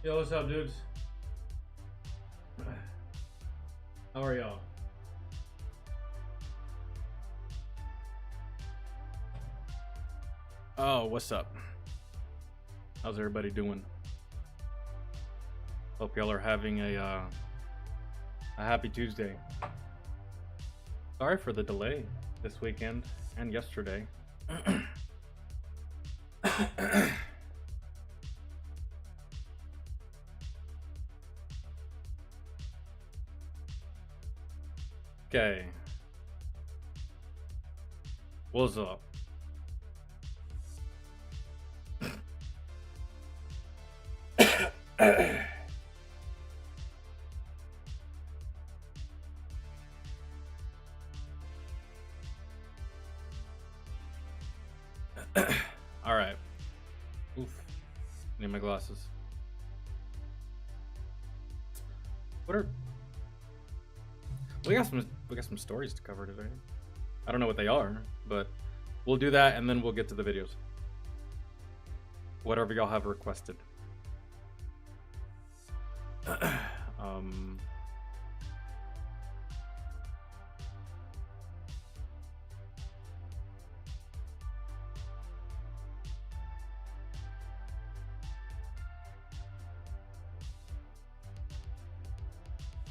Yo, what's up, dudes? How are y'all? Oh, what's up? How's everybody doing? Hope y'all are having a happy Tuesday. Sorry for the delay this weekend and yesterday. Okay. What's up? All right. Oof. Need my glasses. What are we got some stories to cover today. I don't know what they are, but we'll do that and then we'll get to the videos. Whatever y'all have requested.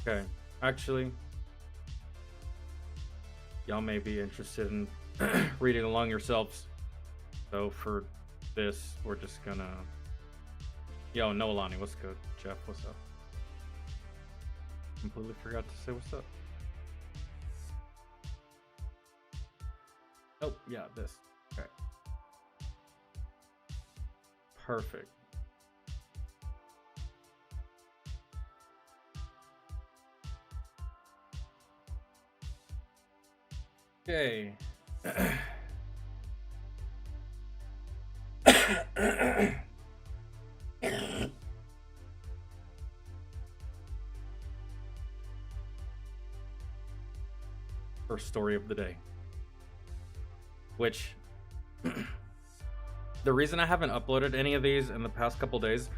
Okay, actually, y'all may be interested in reading along yourselves. So for this, we're just gonna. Yo, Noelani, what's good? Jeff, what's up? Completely forgot to say what's up. Oh, yeah, this. Okay. Perfect. Okay. First story of the day. Which the reason I haven't uploaded any of these in the past couple days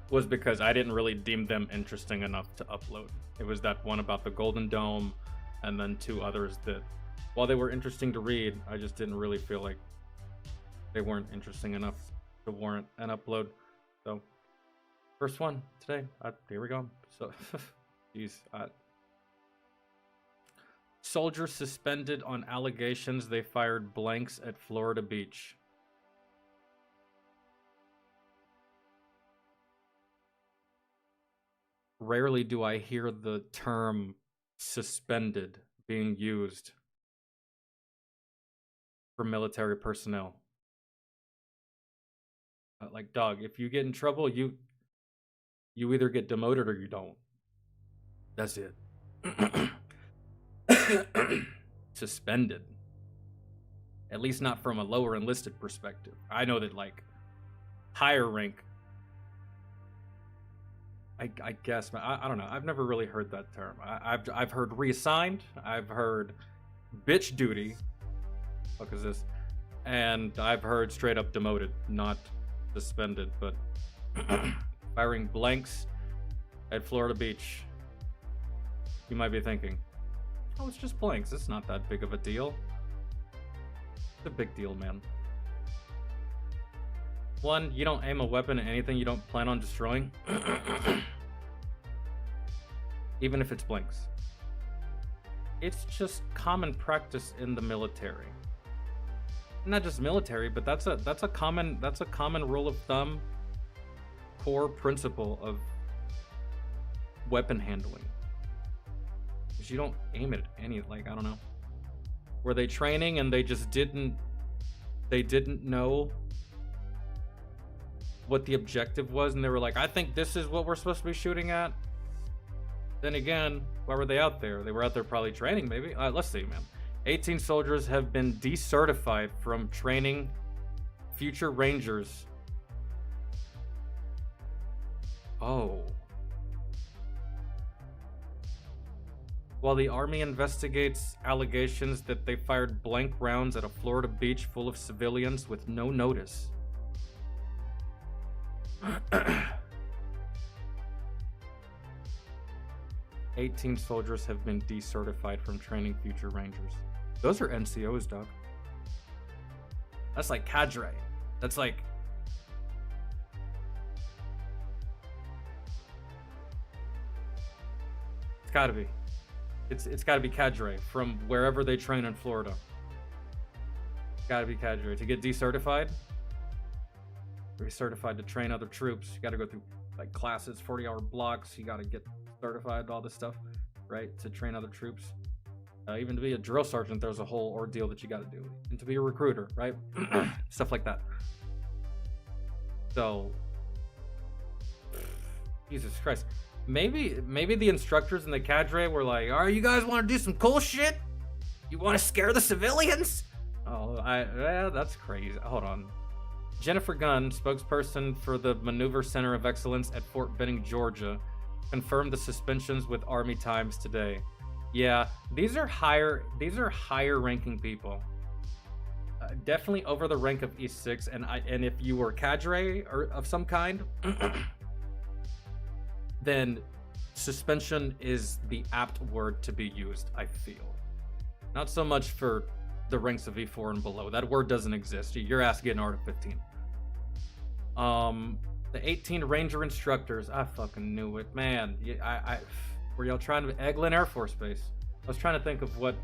was because I didn't really deem them interesting enough to upload. It was that one about the Golden Dome and then two others that, while they were interesting to read, I just didn't really feel like they weren't interesting enough to warrant an upload. So, first one today. Here we go. So, jeez. Soldiers suspended on allegations they fired blanks at Florida beach. Rarely do I hear the term suspended being used for military personnel. Like, dog, if you get in trouble, you either get demoted or you don't. That's it. Suspended. At least not from a lower enlisted perspective. I know that, like, higher rank, I guess, I don't know. I've never really heard that term. I've heard reassigned. I've heard bitch duty. What the fuck is this? And I've heard straight up demoted, not suspended. But firing blanks at Florida Beach. You might be thinking, oh, it's just blanks. It's not that big of a deal. It's a big deal, man. One, you don't aim a weapon at anything you don't plan on destroying. Even if it's blanks. It's just common practice in the military. Not just military, but that's a common rule of thumb, core principle of weapon handling. Because you don't aim it at any, like, I don't know. Were they training and they just didn't know what the objective was, and they were like, I think this is what we're supposed to be shooting at? Then again, why were they out there? They were out there probably training, maybe. Let's see, man. 18 soldiers have been decertified from training future Rangers. Oh. While the Army investigates allegations that they fired blank rounds at a Florida beach full of civilians with no notice. "18 soldiers have been decertified from training future Rangers." Those are NCOs, dog. That's like cadre. That's like... It's gotta be. It's gotta be cadre from wherever they train in Florida. Gotta be cadre. To get decertified, recertified to train other troops, you gotta go through like classes, 40-hour blocks. You gotta get certified, all this stuff, right? To train other troops. Even to be a drill sergeant, there's a whole ordeal that you gotta do. And to be a recruiter, right? Stuff like that. So, Jesus Christ. Maybe the instructors and the cadre were like, "All right, you guys want to do some cool shit? You want to scare the civilians?" Oh, yeah, that's crazy. Hold on. Jennifer Gunn, spokesperson for the Maneuver Center of Excellence at Fort Benning, Georgia, confirmed the suspensions with Army Times today. Yeah, these are higher ranking people. Definitely over the rank of E6, and if you were cadre or of some kind, then suspension is the apt word to be used, I feel. Not so much for the ranks of E4 and below. That word doesn't exist. Your ass getting Art of 15. The 18 Ranger instructors. I fucking knew it, man. Were y'all trying to Eglin Air Force Base? I was trying to think of what.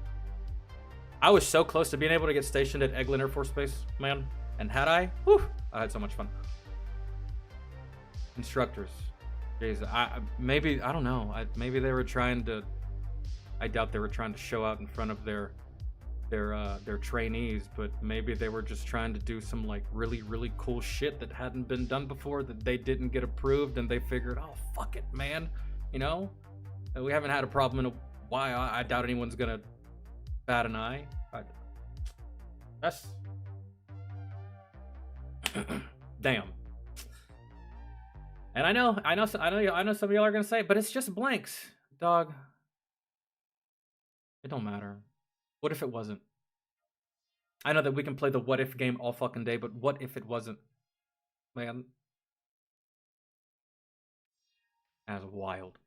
I was so close to being able to get stationed at Eglin Air Force Base, man. And had I? Whew, I had so much fun. Instructors. Jeez, I don't know. Maybe they were trying to. I doubt they were trying to show out in front of their trainees, but maybe they were just trying to do some like really cool shit that hadn't been done before, that they didn't get approved, and they figured, oh fuck it, man, you know, we haven't had a problem in a while. I doubt anyone's gonna bat an eye. That's damn. And I know some of y'all are gonna say, but it's just blanks, dog. It don't matter. What if it wasn't? I know that we can play the what if game all fucking day, but what if it wasn't? Man. That's wild.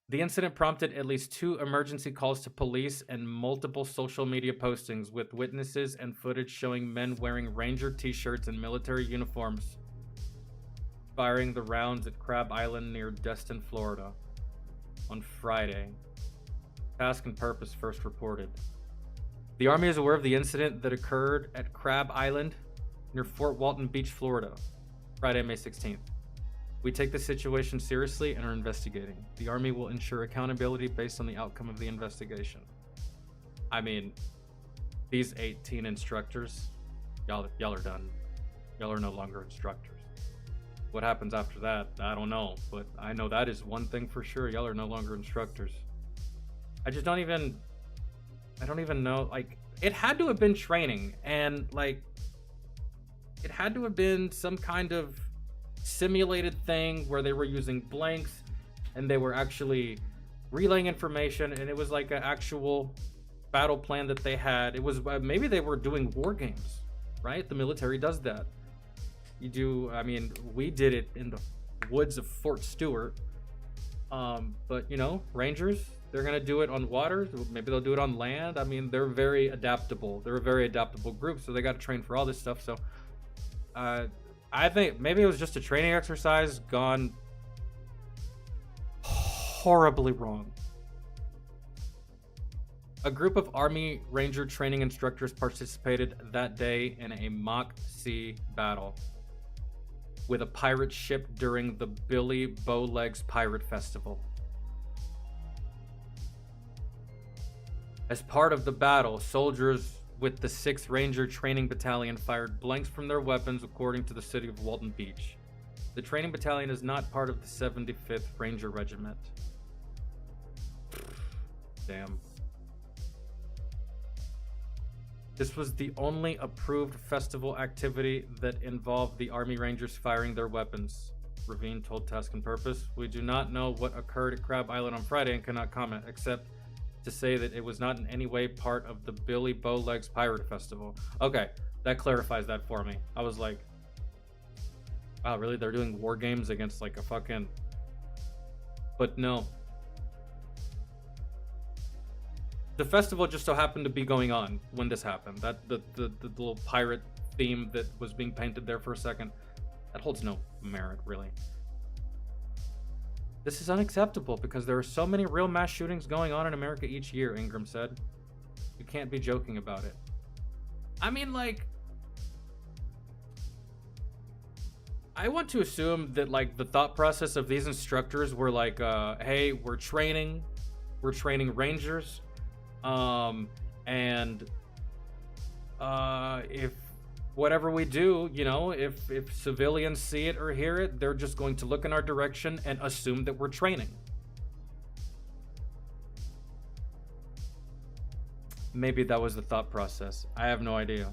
The incident prompted at least 2 emergency calls to police and multiple social media postings with witnesses and footage showing men wearing Ranger t-shirts and military uniforms firing the rounds at Crab Island near Destin, Florida on Friday. Task and Purpose first reported. The Army is aware of the incident that occurred at Crab Island near Fort Walton Beach, Florida, Friday, May 16th. We take the situation seriously and are investigating. The Army will ensure accountability based on the outcome of the investigation. I mean, these 18 instructors, y'all are done. Y'all are no longer instructors. What happens after that, I don't know, but I know that is one thing for sure. Y'all are no longer instructors. I don't even know, like, it had to have been training, and like, it had to have been some kind of simulated thing where they were using blanks and they were actually relaying information, and it was like an actual battle plan that they had. It was, maybe they were doing war games, right? The military does that. I mean, we did it in the woods of Fort Stewart, but you know, Rangers, they're gonna do it on water. Maybe they'll do it on land. I mean, they're very adaptable. They're a very adaptable group, so they got to train for all this stuff. So, I think maybe it was just a training exercise gone horribly wrong. A group of Army Ranger training instructors participated that day in a mock sea battle with a pirate ship during the Billy Bowlegs Pirate Festival. As part of the battle, soldiers with the 6th Ranger Training Battalion fired blanks from their weapons, according to the city of Walton Beach. The training battalion is not part of the 75th Ranger Regiment. Damn. This was the only approved festival activity that involved the Army Rangers firing their weapons, Ravine told Task and Purpose. We do not know what occurred at Crab Island on Friday and cannot comment, except to say that it was not in any way part of the Billy Bowlegs Pirate Festival. Okay, that clarifies that for me. I was like, Wow, really? They're doing war games against like a fucking. But no. The festival just so happened to be going on when this happened. That the little pirate theme that was being painted there for a second, that holds no merit, really. This is unacceptable because there are so many real mass shootings going on in America each year, Ingram said. You can't be joking about it. I mean, like, I want to assume that, like, the thought process of these instructors were like, hey, we're training rangers, and if whatever we do, you know, if civilians see it or hear it, they're just going to look in our direction and assume that we're training. Maybe that was the thought process. I have no idea.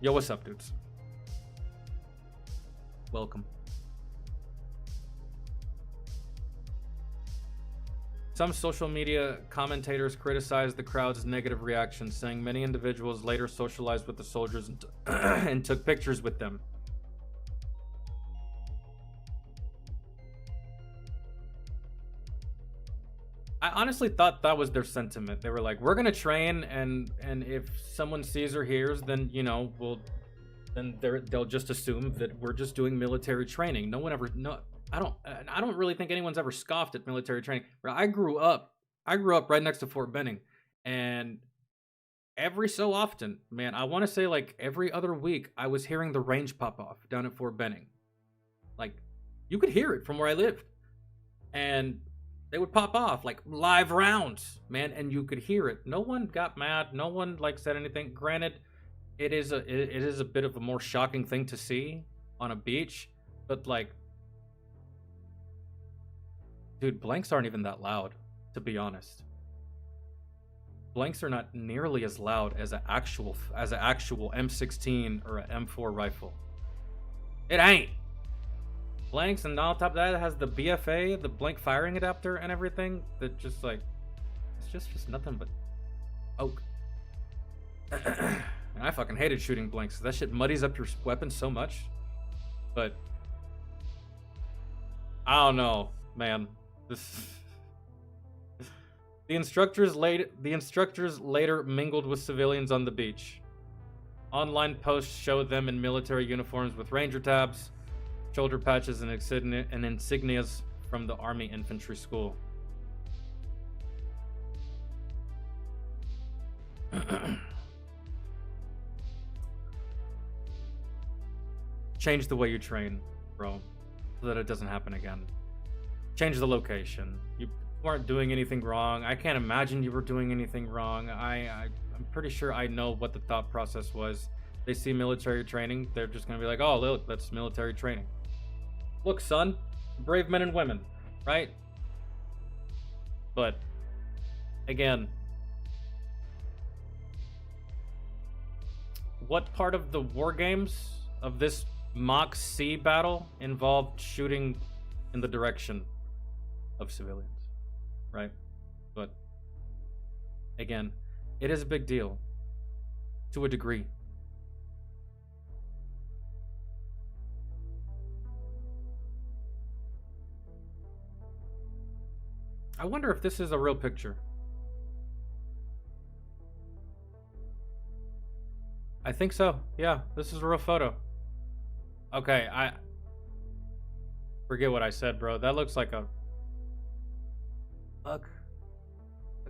Yo, what's up, dudes? Welcome. Some social media commentators criticized the crowd's negative reaction, saying many individuals later socialized with the soldiers and took pictures with them. I honestly thought that was their sentiment. They were like, we're gonna train, and if someone sees or hears, then, you know, they'll just assume that we're just doing military training. No one ever, no, I don't really think anyone's ever scoffed at military training. I grew up right next to Fort Benning, and every so often, man, I want to say like every other week, I was hearing the range pop off down at Fort Benning. Like, you could hear it from where I lived, and they would pop off like live rounds, man, and you could hear it. No one got mad. No one like said anything. Granted, it is a bit of a more shocking thing to see on a beach, but like, dude, blanks aren't even that loud, to be honest. Blanks are not nearly as loud as an actual M16 or an M4 rifle. It ain't. Blanks, and on top of that, it has the BFA, the blank firing adapter and everything, that just like, it's just nothing but oak. And I fucking hated shooting blanks. That shit muddies up your weapon so much. But I don't know, man. The instructors later mingled with civilians on the beach. Online posts show them in military uniforms with ranger tabs, shoulder patches, and insignias from the Army Infantry School. Change the way you train, bro, so that it doesn't happen again. Change the location. You weren't doing anything wrong. I can't imagine you were doing anything wrong. I'm pretty sure I know what the thought process was. They see military training, they're just gonna be like, oh, look, that's military training. Look, son, brave men and women, right? But again, what part of the war games of this mock sea battle involved shooting in the direction of civilians, right? But again, it is a big deal to a degree. I wonder if this is a real picture. I think so. Yeah, this is a real photo. Okay, I forget what I said, bro. That looks like a like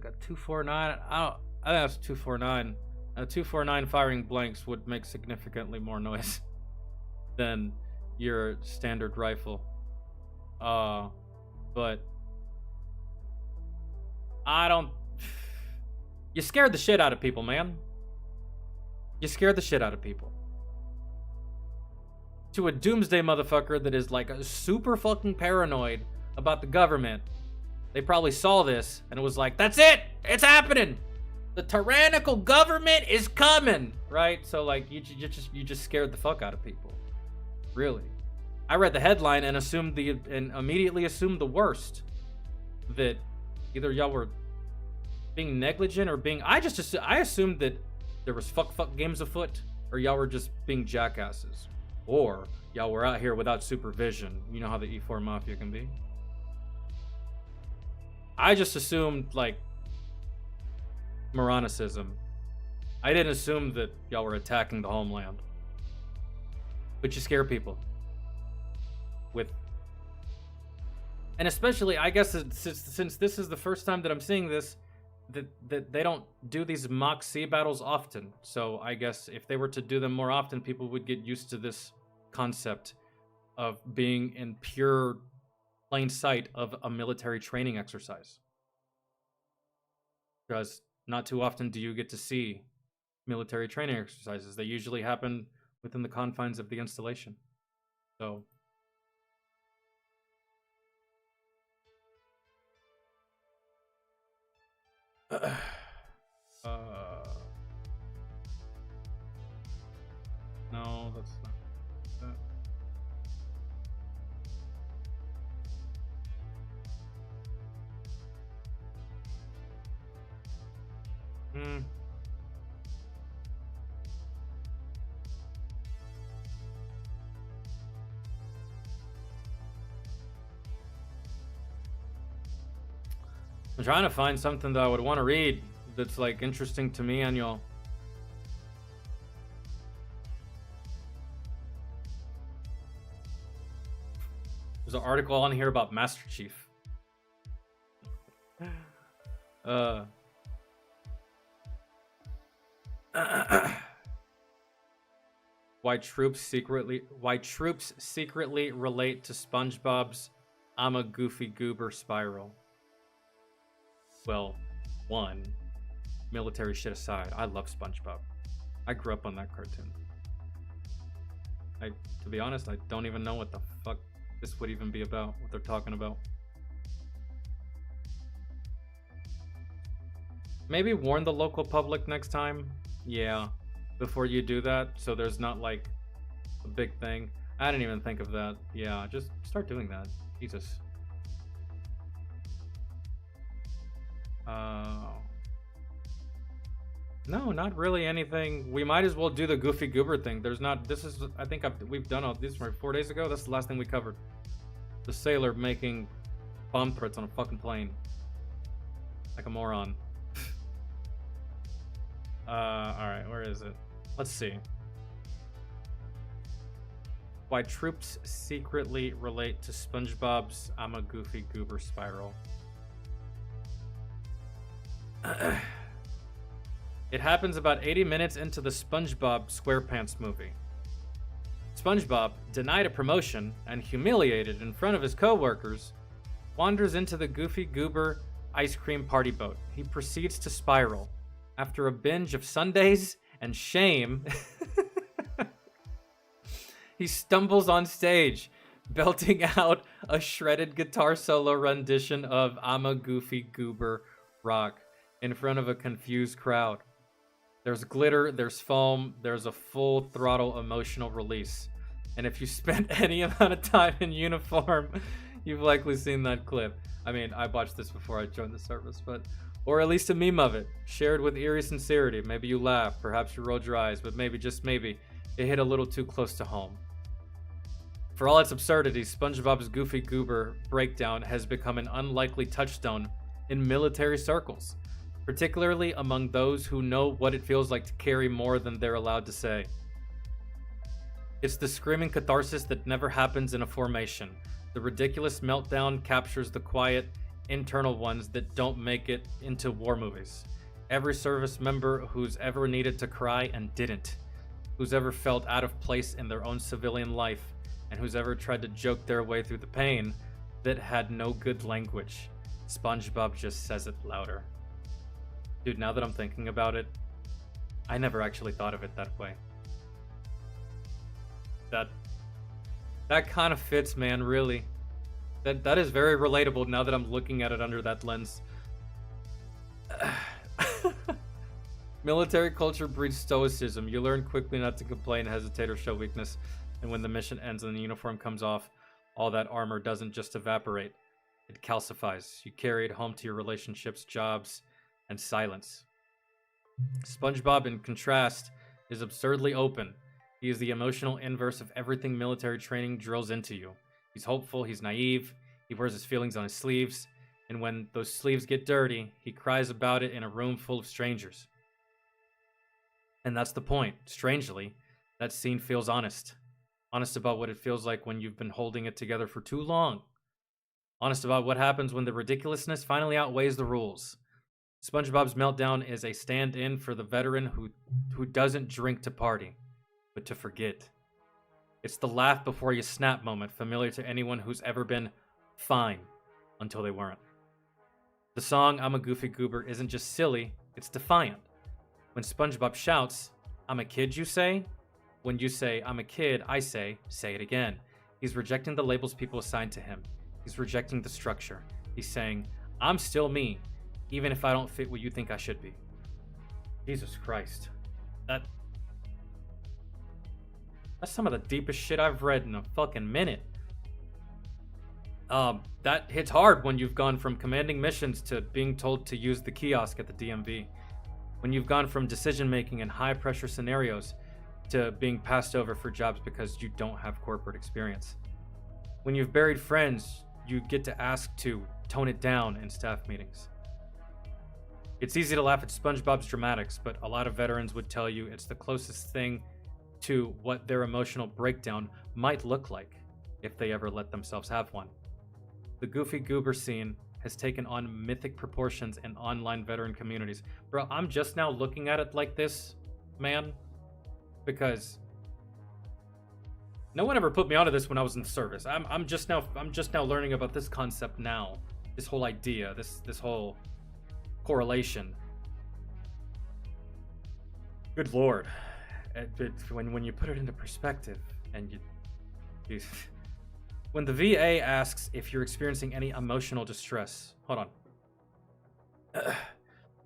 a 249. I think that's 249. A 249 firing blanks would make significantly more noise than your standard rifle. But I don't. You scared the shit out of people, man. You scared the shit out of people. To a doomsday motherfucker that is like a super fucking paranoid about the government. They probably saw this and it was like, that's it! It's happening! The tyrannical government is coming! Right? So like, you just scared the fuck out of people. Really. I read the headline and immediately assumed the worst. That either y'all were being negligent or being... I assumed that there was fuck games afoot, or y'all were just being jackasses. or y'all were out here without supervision. You know how the E4 Mafia can be. I just assumed, like, Moronicism. I didn't assume that y'all were attacking the homeland. But you scare people. With... And especially, I guess, since this is the first time that I'm seeing this, that they don't do these mock sea battles often. So I guess if they were to do them more often, people would get used to this concept of being in pure plain sight of a military training exercise. Because not too often do you get to see military training exercises. They usually happen within the confines of the installation. So... no, that's not that. I'm trying to find something that I would want to read that's, like, interesting to me and y'all. There's an article on here about Master Chief. Why troops secretly relate to SpongeBob's "I'm a Goofy Goober" spiral. Well, one, military shit aside, I love SpongeBob. I grew up on that cartoon. To be honest, I don't even know what the fuck this would even be about, what they're talking about. Maybe warn the local public next time. Yeah, before you do that, so there's not, like, a big thing. I didn't even think of that. Yeah, just start doing that. Jesus. No, not really anything. We might as well do the Goofy Goober thing. There's not... This is... I think we've done all this 4 days ago. That's the last thing we covered. The sailor making bomb threats on a fucking plane. Like a moron. Alright, where is it? Let's see. Why troops secretly relate to SpongeBob's "I'm a Goofy Goober" spiral. It happens about 80 minutes into the SpongeBob SquarePants movie. SpongeBob, denied a promotion and humiliated in front of his co-workers, wanders into the Goofy Goober ice cream party boat. He proceeds to spiral. After a binge of sundaes and shame, he stumbles on stage, belting out a shredded guitar solo rendition of "I'm a Goofy Goober" rock in front of a confused crowd. There's glitter, there's foam, there's a full throttle emotional release. And if you spent any amount of time in uniform, you've likely seen that clip. I mean, I watched this before I joined the service, but... Or at least a meme of it, shared with eerie sincerity. Maybe you laughed, perhaps you rolled your eyes, but maybe, just maybe, it hit a little too close to home. For all its absurdity, SpongeBob's Goofy Goober breakdown has become an unlikely touchstone in military circles, particularly among those who know what it feels like to carry more than they're allowed to say. It's the screaming catharsis that never happens in a formation. The ridiculous meltdown captures the quiet, internal ones that don't make it into war movies. Every service member who's ever needed to cry and didn't, who's ever felt out of place in their own civilian life, and who's ever tried to joke their way through the pain that had no good language. SpongeBob just says it louder. Dude, now that I'm thinking about it, I never actually thought of it that way. That kind of fits, man, really. That is very relatable now that I'm looking at it under that lens. Military culture breeds stoicism. You learn quickly not to complain, hesitate, or show weakness. And when the mission ends and the uniform comes off, all that armor doesn't just evaporate. It calcifies. You carry it home to your relationships, jobs, and silence. SpongeBob, in contrast, is absurdly open. He is the emotional inverse of everything military training drills into you. He's hopeful, he's naive, he wears his feelings on his sleeves, and when those sleeves get dirty, he cries about it in a room full of strangers. And that's the point. Strangely, that scene feels honest. Honest about what it feels like when you've been holding it together for too long. Honest about what happens when the ridiculousness finally outweighs the rules. SpongeBob's meltdown is a stand-in for the veteran who doesn't drink to party, but to forget. It's the laugh before you snap moment familiar to anyone who's ever been fine until they weren't. The song I'm a Goofy Goober isn't just silly, it's defiant. When SpongeBob shouts, "I'm a kid, you say?" When you say, "I'm a kid," I say it again. He's rejecting the labels people assign to him. He's rejecting the structure. He's saying, "I'm still me, even if I don't fit what you think I should be." Jesus Christ. That's some of the deepest shit I've read in a fucking minute. That hits hard when you've gone from commanding missions to being told to use the kiosk at the DMV. When you've gone from decision-making in high-pressure scenarios to being passed over for jobs because you don't have corporate experience. When you've buried friends, you get to ask to tone it down in staff meetings. It's easy to laugh at SpongeBob's dramatics, but a lot of veterans would tell you it's the closest thing to what their emotional breakdown might look like if they ever let themselves have one. The Goofy Goober scene has taken on mythic proportions in online veteran communities. Bro, I'm just now looking at it like this, man, because no one ever put me onto this when I was in the service. I'm just now learning about this concept now. This whole idea, this whole correlation. Good Lord. When you put it into perspective and you when the VA asks if you're experiencing any emotional distress, hold on.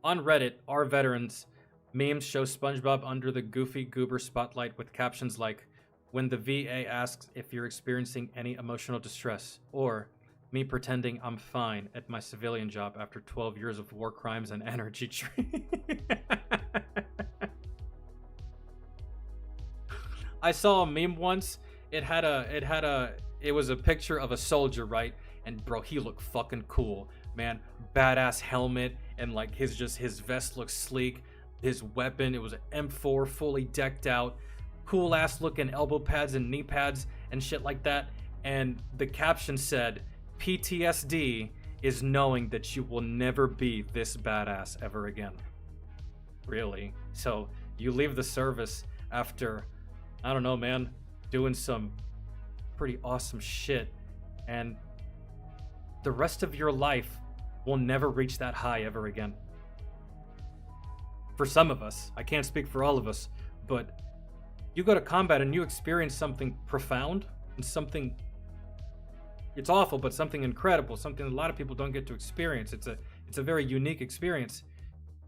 On Reddit, our veterans memes show SpongeBob under the Goofy Goober spotlight with captions like, "When the VA asks if you're experiencing any emotional distress," or "Me pretending I'm fine at my civilian job after 12 years of war crimes and energy training." I saw a meme once. It was a picture of a soldier, right? And bro, he looked fucking cool, man. Badass helmet, and like his vest looks sleek. His weapon, it was an M4, fully decked out. Cool ass looking elbow pads and knee pads and shit like that. And the caption said, "PTSD is knowing that you will never be this badass ever again." Really? So you leave the service after, I don't know, man, doing some pretty awesome shit, and the rest of your life will never reach that high ever again. For some of us, I can't speak for all of us, but you go to combat and you experience something profound and something, it's awful, but something incredible, something a lot of people don't get to experience. It's a very unique experience.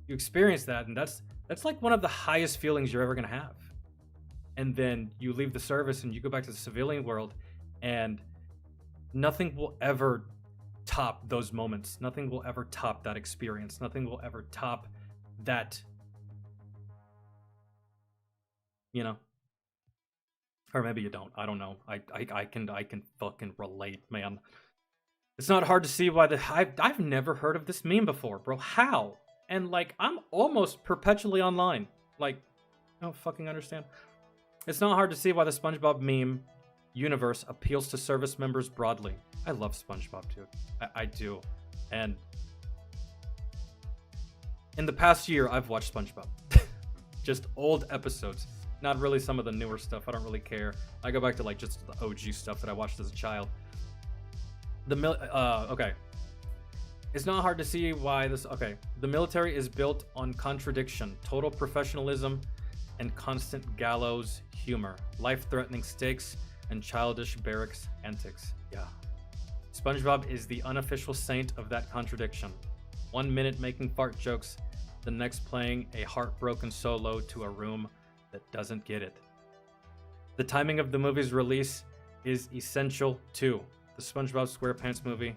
You experience that, and that's like one of the highest feelings you're ever gonna have. And then you leave the service and you go back to the civilian world, and nothing will ever top those moments. Nothing will ever top that experience. Nothing will ever top that, you know. Or maybe you don't. I don't know. I can fucking relate, man. It's not hard to see why I've never heard of this meme before, bro. How? And like, I'm almost perpetually online. Like, I don't fucking understand. It's not hard to see why the SpongeBob meme universe appeals to service members broadly. I love SpongeBob, dude. I do. And in the past year, I've watched SpongeBob. Just old episodes. Not really some of the newer stuff. I don't really care. I go back to like just the OG stuff that I watched as a child. Okay. It's not hard to see why this... Okay. The military is built on contradiction, total professionalism, and constant gallows humor, life-threatening stakes, and childish barracks antics. Yeah. SpongeBob is the unofficial saint of that contradiction. 1 minute making fart jokes, the next playing a heartbroken solo to a room that doesn't get it. The timing of the movie's release is essential too. The SpongeBob SquarePants movie,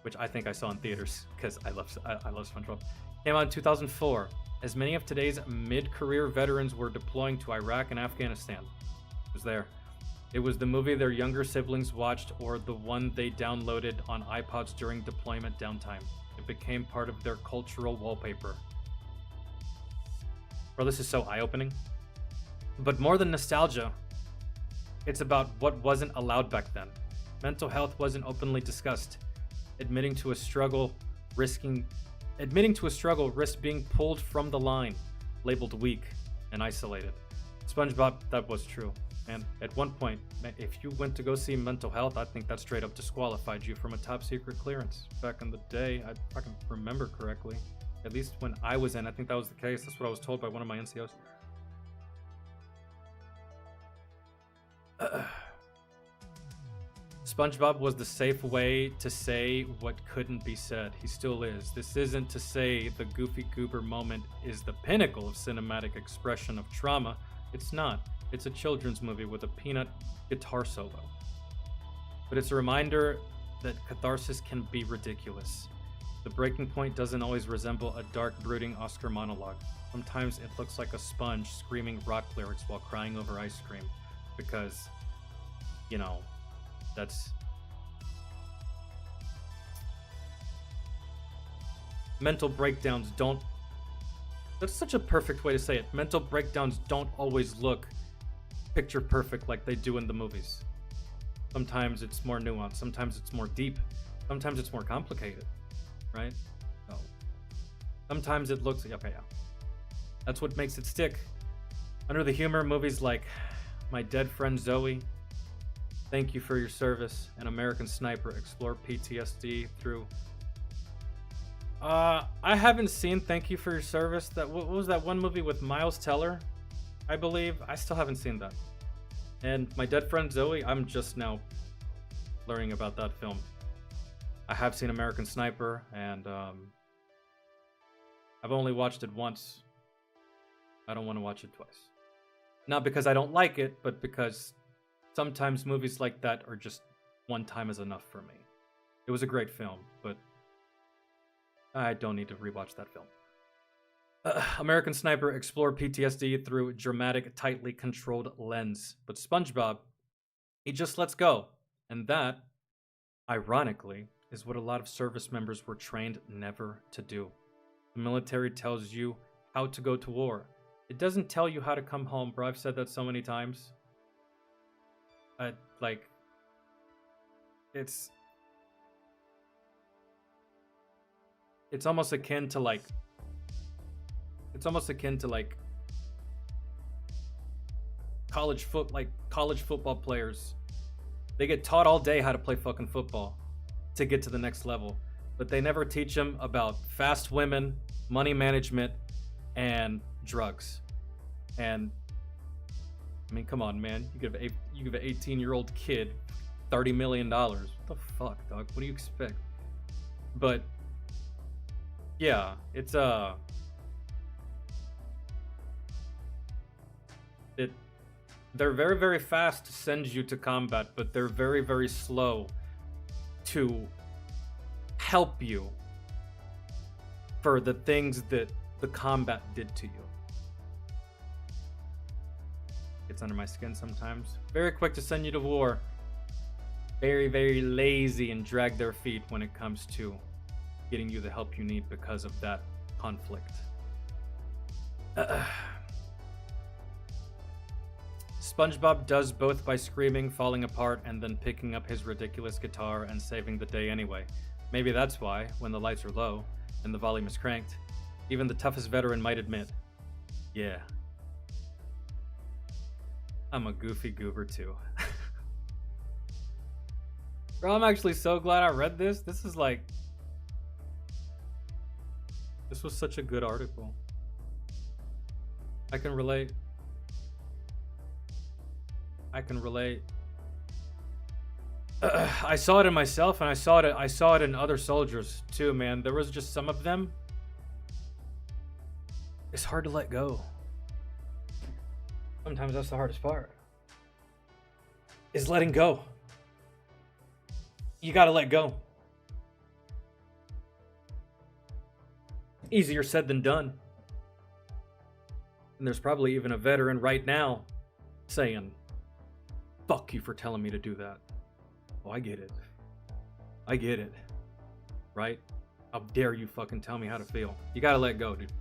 which I think I saw in theaters because I love SpongeBob, came out in 2004, as many of today's mid-career veterans were deploying to Iraq and Afghanistan. It was there. It was the movie their younger siblings watched or the one they downloaded on iPods during deployment downtime. It became part of their cultural wallpaper. Bro, this is so eye-opening. But more than nostalgia, it's about what wasn't allowed back then. Mental health wasn't openly discussed. Admitting to a struggle risked being pulled from the line, labeled weak and isolated. SpongeBob, that was true. And at one point, if you went to go see Mental Health, I think that straight up disqualified you from a top secret clearance. Back in the day, I can remember correctly. At least when I was in, I think that was the case. That's what I was told by one of my NCOs. SpongeBob was the safe way to say what couldn't be said. He still is. This isn't to say the Goofy Goober moment is the pinnacle of cinematic expression of trauma. It's not. It's a children's movie with a peanut guitar solo. But it's a reminder that catharsis can be ridiculous. The breaking point doesn't always resemble a dark, brooding Oscar monologue. Sometimes it looks like a sponge screaming rock lyrics while crying over ice cream. Because, you know, that's... Mental breakdowns don't... That's such a perfect way to say it. Mental breakdowns don't always look picture perfect like they do in the movies. Sometimes it's more nuanced, sometimes it's more deep, sometimes it's more complicated, right? So sometimes it looks okay, yeah. That's what makes it stick. Under the humor, movies like My Dead Friend Zoe, Thank You for Your Service, and American Sniper explore PTSD through I haven't seen Thank You for Your Service. What was that one movie with Miles Teller? I believe. I still haven't seen that. And My Dead Friend Zoe, I'm just now learning about that film. I have seen American Sniper, and I've only watched it once. I don't want to watch it twice. Not because I don't like it, but because sometimes movies like that are just one time is enough for me. It was a great film, but I don't need to rewatch that film. American Sniper explore PTSD through a dramatic, tightly controlled lens. But SpongeBob, he just lets go. And that, ironically, is what a lot of service members were trained never to do. The military tells you how to go to war. It doesn't tell you how to come home, bro. I've said that so many times. It's almost akin to like college football players. They get taught all day how to play fucking football to get to the next level, but they never teach them about fast women, money management, and drugs. And I mean, come on, man. You give an 18-year-old kid $30 million. What the fuck, dog? What do you expect? But yeah, it's they're very, very fast to send you to combat, but they're very, very slow to help you for the things that the combat did to you. Gets under my skin sometimes. Very quick to send you to war. Very, very lazy and drag their feet when it comes to getting you the help you need because of that conflict. SpongeBob does both by screaming, falling apart, and then picking up his ridiculous guitar and saving the day anyway. Maybe that's why, when the lights are low and the volume is cranked, even the toughest veteran might admit, yeah, I'm a goofy goober too. Bro, I'm actually so glad I read this. This was such a good article. I can relate. I saw it in myself, and I saw it in other soldiers too, man. There was just some of them. It's hard to let go. Sometimes that's the hardest part. Is letting go. You gotta let go. Easier said than done. And there's probably even a veteran right now saying, fuck you for telling me to do that. Oh, I get it. I get it. Right? How dare you fucking tell me how to feel? You gotta let go, dude.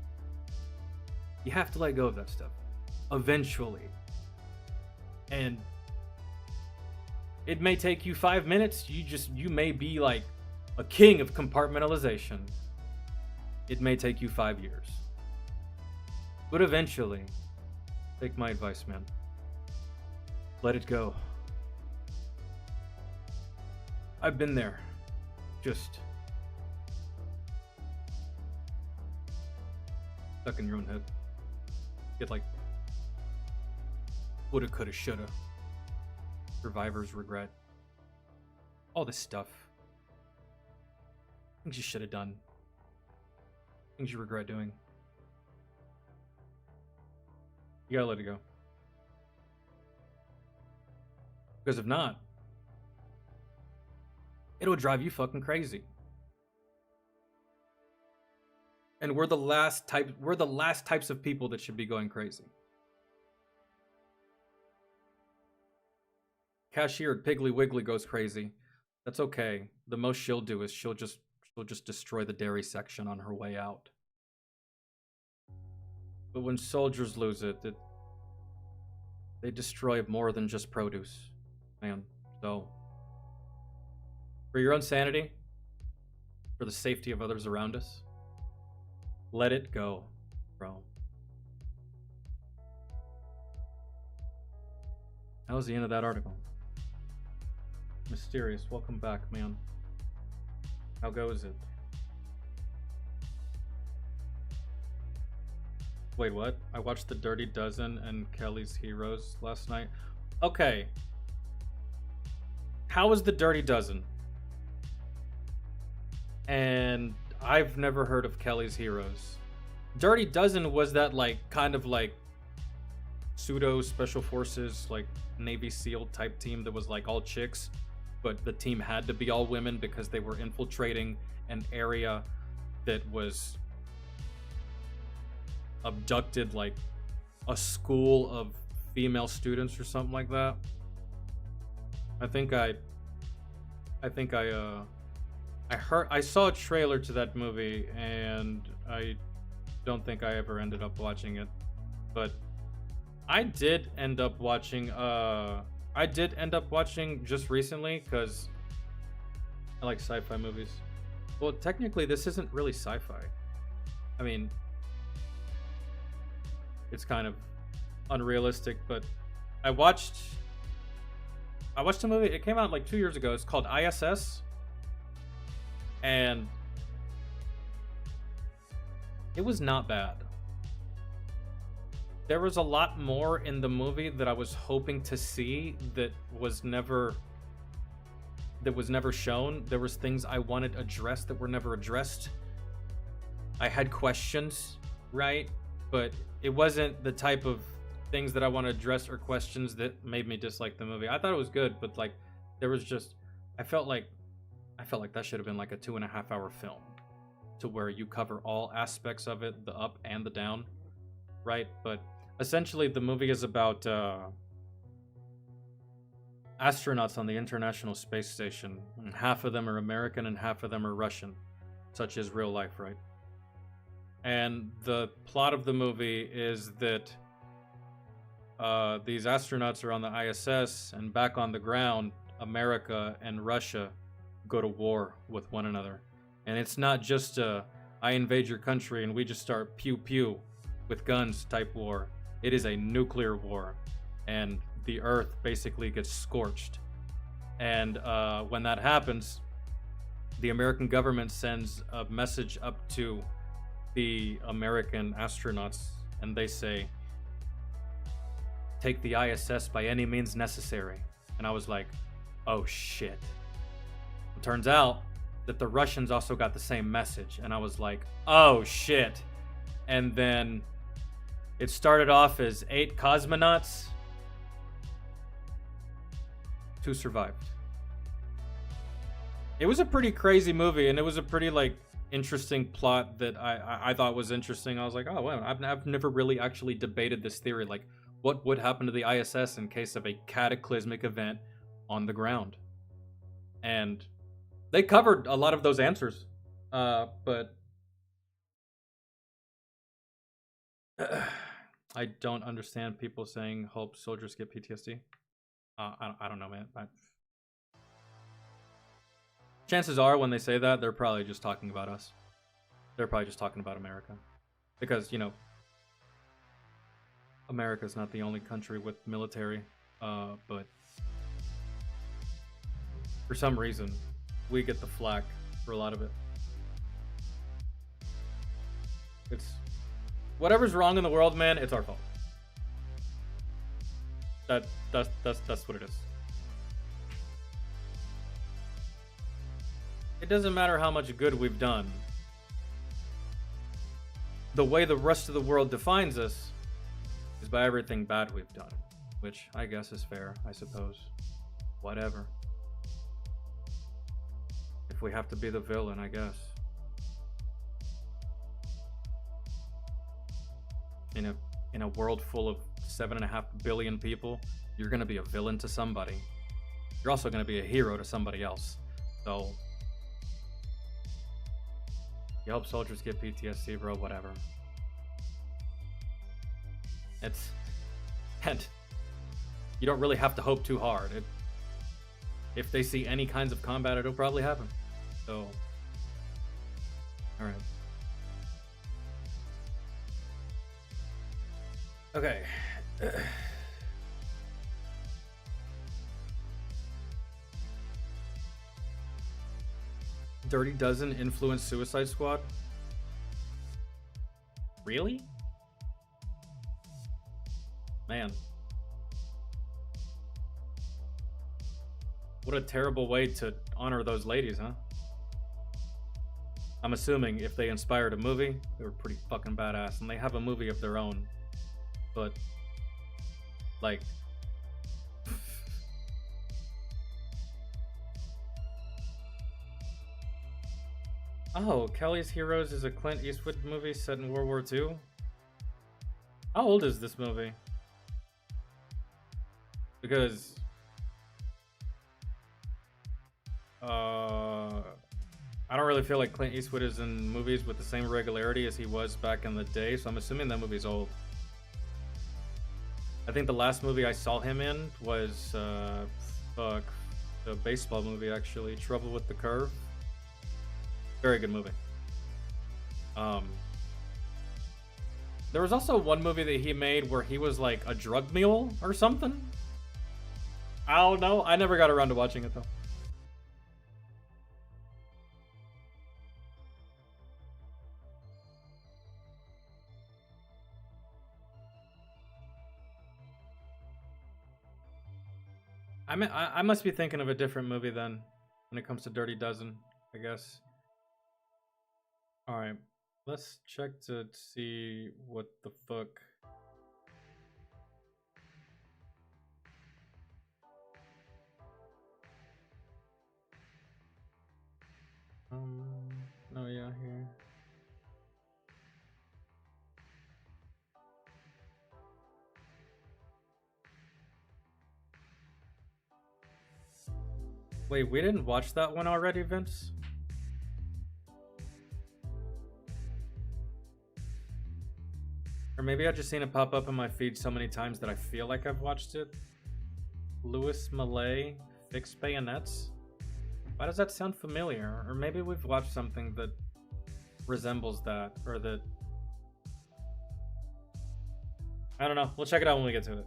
You have to let go of that stuff. Eventually. And it may take you 5 minutes. You may be like a king of compartmentalization. It may take you 5 years. But eventually, take my advice, man. Let it go. I've been there. Just stuck in your own head. Get like woulda, coulda, shoulda. Survivor's regret. All this stuff. Things you should have done. Things you regret doing. You gotta let it go. Because if not, it'll drive you fucking crazy. And we're the last types of people that should be going crazy. Cashier at Piggly Wiggly goes crazy. That's okay. The most she'll do is she'll just destroy the dairy section on her way out. But when soldiers lose it, they destroy more than just produce, man. So, for your own sanity, for the safety of others around us, let it go, bro. That was the end of that article. Mysterious, welcome back, man. How goes it? Wait, what? I watched The Dirty Dozen and Kelly's Heroes last night. Okay. How was The Dirty Dozen? And I've never heard of Kelly's Heroes. Dirty Dozen was that like kind of like pseudo special forces, like Navy SEAL type team that was like all chicks, but the team had to be all women because they were infiltrating an area that was abducted, like a school of female students or something like that. I saw a trailer to that movie and I don't think I ever ended up watching it, but I did end up watching just recently because I like sci-fi movies. Well, technically this isn't really sci-fi. I mean, it's kind of unrealistic, but I watched a movie. It came out like 2 years ago. It's called ISS. And it was not bad. There was a lot more in the movie that I was hoping to see that was never shown. There was things I wanted addressed that were never addressed. I had questions, right? But it wasn't the type of things that I want to address or questions that made me dislike the movie. I thought it was good, but like there was just I felt like that should have been like a 2.5 hour film to where you cover all aspects of it, the up and the down, right? But essentially the movie is about astronauts on the International Space Station. And half of them are American and half of them are Russian, such as real life, right? And the plot of the movie is that these astronauts are on the ISS, and back on the ground, America and Russia go to war with one another. And it's not just I invade your country and we just start pew pew with guns type war. It is a nuclear war, and the Earth basically gets scorched. And when that happens, the American government sends a message up to the American astronauts, and they say, take the ISS by any means necessary. And I was like, oh shit. It turns out that the Russians also got the same message, and I was like, oh shit. And then it started off as 8 cosmonauts. 2 survived. It was a pretty crazy movie, and it was a pretty like interesting plot that I thought was interesting. I was like, oh wow, I've never really actually debated this theory. Like, what would happen to the ISS in case of a cataclysmic event on the ground? And they covered a lot of those answers, but I don't understand people saying hope soldiers get PTSD. I don't know, man. Chances are, when they say that, they're probably just talking about us. They're probably just talking about America, because America's not the only country with military, but for some reason, we get the flack for a lot of it. It's whatever's wrong in the world, man. It's our fault. That's what it is. It doesn't matter how much good we've done. The way the rest of the world defines us is by everything bad we've done, which I guess is fair, I suppose. Whatever. If we have to be the villain, I guess. In a world full of 7.5 billion people, you're gonna be a villain to somebody. You're also gonna be a hero to somebody else. So, you hope soldiers get PTSD, bro, whatever. And you don't really have to hope too hard. If they see any kinds of combat, it'll probably happen. So, alright. Okay. Dirty Dozen influenced Suicide Squad? Really? Man. What a terrible way to honor those ladies, huh? I'm assuming if they inspired a movie, they were pretty fucking badass, and they have a movie of their own. But, like... Oh, Kelly's Heroes is a Clint Eastwood movie set in World War II? How old is this movie? Because... I don't really feel like Clint Eastwood is in movies with the same regularity as he was back in the day, so I'm assuming that movie's old. I think the last movie I saw him in was, the baseball movie, actually, Trouble with the Curve. Very good movie. There was also one movie that he made where he was like a drug mule or something. I don't know. I never got around to watching it though. I must be thinking of a different movie then when it comes to Dirty Dozen, I guess. Alright, let's check to see what the fuck. Oh yeah, here. Wait, we didn't watch that one already, Vince? Or maybe I've just seen it pop up in my feed so many times that I feel like I've watched it. Louis Malle, Fixed Bayonets? Why does that sound familiar? Or maybe we've watched something that resembles that, or that... I don't know. We'll check it out when we get to it.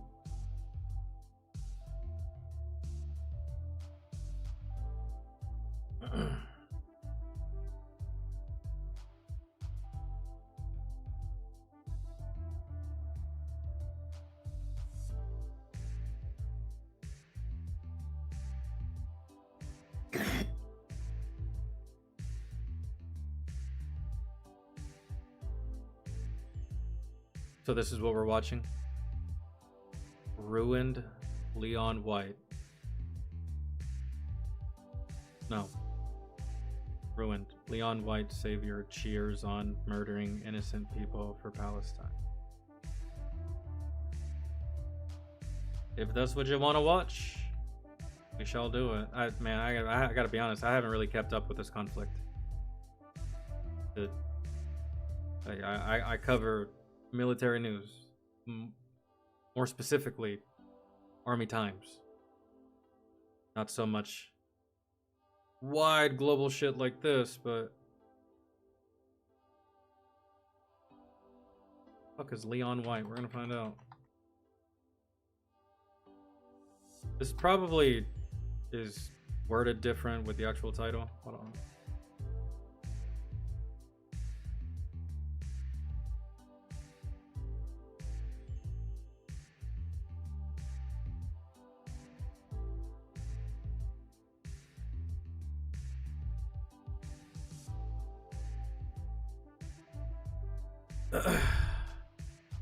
So this is what we're watching. Ruined Leon White. No. Ruined. Leon White savior cheers on murdering innocent people for Palestine. If that's what you want to watch, we shall do it. I gotta be honest. I haven't really kept up with this conflict. I cover military news, more specifically, Army Times. Not so much wide global shit like this, but fuck is Leon White? We're gonna find out. This probably is worded different with the actual title. Hold on.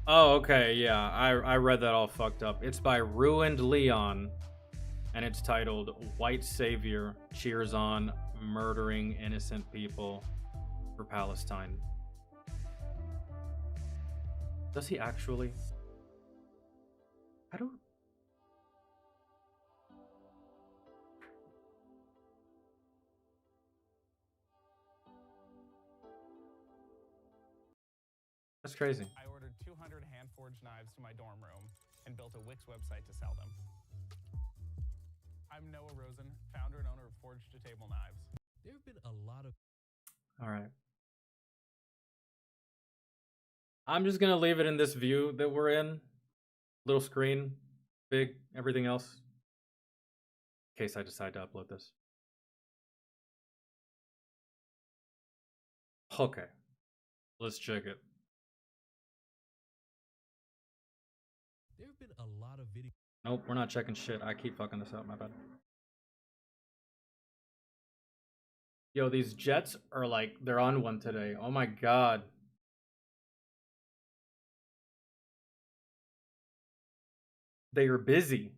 Oh, okay, yeah, I read that all fucked up. It's by Ruined Leon, and it's titled White Savior Cheers on Murdering Innocent People for Palestine. Does he actually? I don't... That's crazy. I ordered 200 hand-forged knives to my dorm room and built a Wix website to sell them. I'm Noah Rosen, founder and owner of Forged to Table Knives. There have been a lot of... All right. I'm just gonna leave it in this view that we're in. Little screen, big, everything else. In case I decide to upload this. Okay. Let's check it. There have been a lot of videos. Nope, we're not checking shit. I keep fucking this up, my bad. Yo, these Jets are like, they're on one today. Oh my god. They are busy.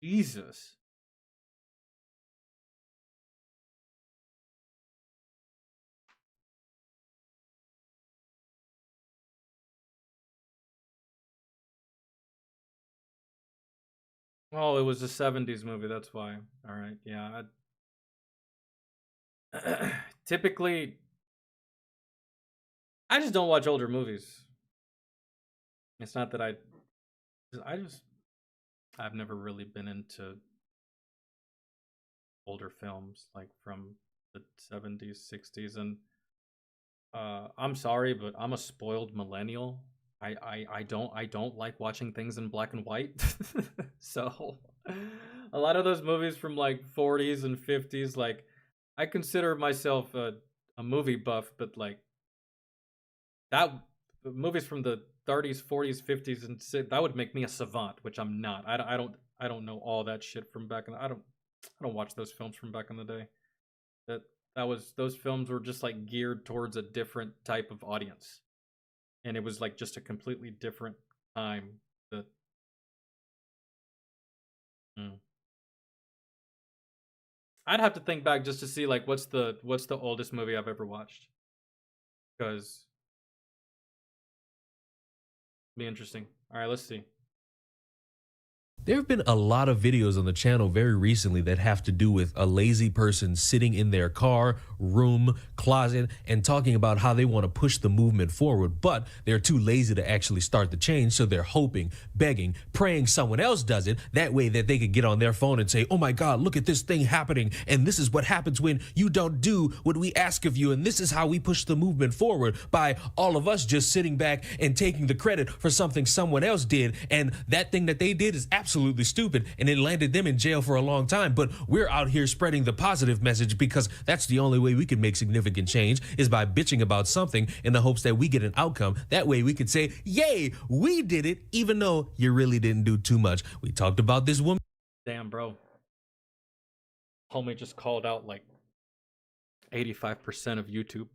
Jesus. Oh, it was a 70s movie, that's why. Alright, yeah. Typically, I just don't watch older movies. It's not that I've never really been into older films like from the 70s, 60s, and I'm sorry, but I'm a spoiled millennial. I don't like watching things in black and white. So a lot of those movies from like 40s and 50s, like I consider myself a movie buff, but like that movies from the 30s, 40s, 50s, and that would make me a savant, which I'm not. I don't know all that shit from back in. I don't watch those films from back in the day. Those films were just like geared towards a different type of audience, and it was like just a completely different time. That I'd have to think back just to see like what's the oldest movie I've ever watched, because be interesting. All right, let's see. There have been a lot of videos on the channel very recently that have to do with a lazy person sitting in their car, room, closet, and talking about how they want to push the movement forward, but they're too lazy to actually start the change, so they're hoping, begging, praying someone else does it, that way that they could get on their phone and say, oh my God, look at this thing happening, and this is what happens when you don't do what we ask of you, and this is how we push the movement forward, by all of us just sitting back and taking the credit for something someone else did, and that thing that they did is absolutely stupid, and it landed them in jail for a long time. But we're out here spreading the positive message, because that's the only way we can make significant change, is by bitching about something in the hopes that we get an outcome. That way we can say, yay, we did it, even though you really didn't do too much. We talked about this woman. Damn, bro. Homie just called out like 85% of YouTube.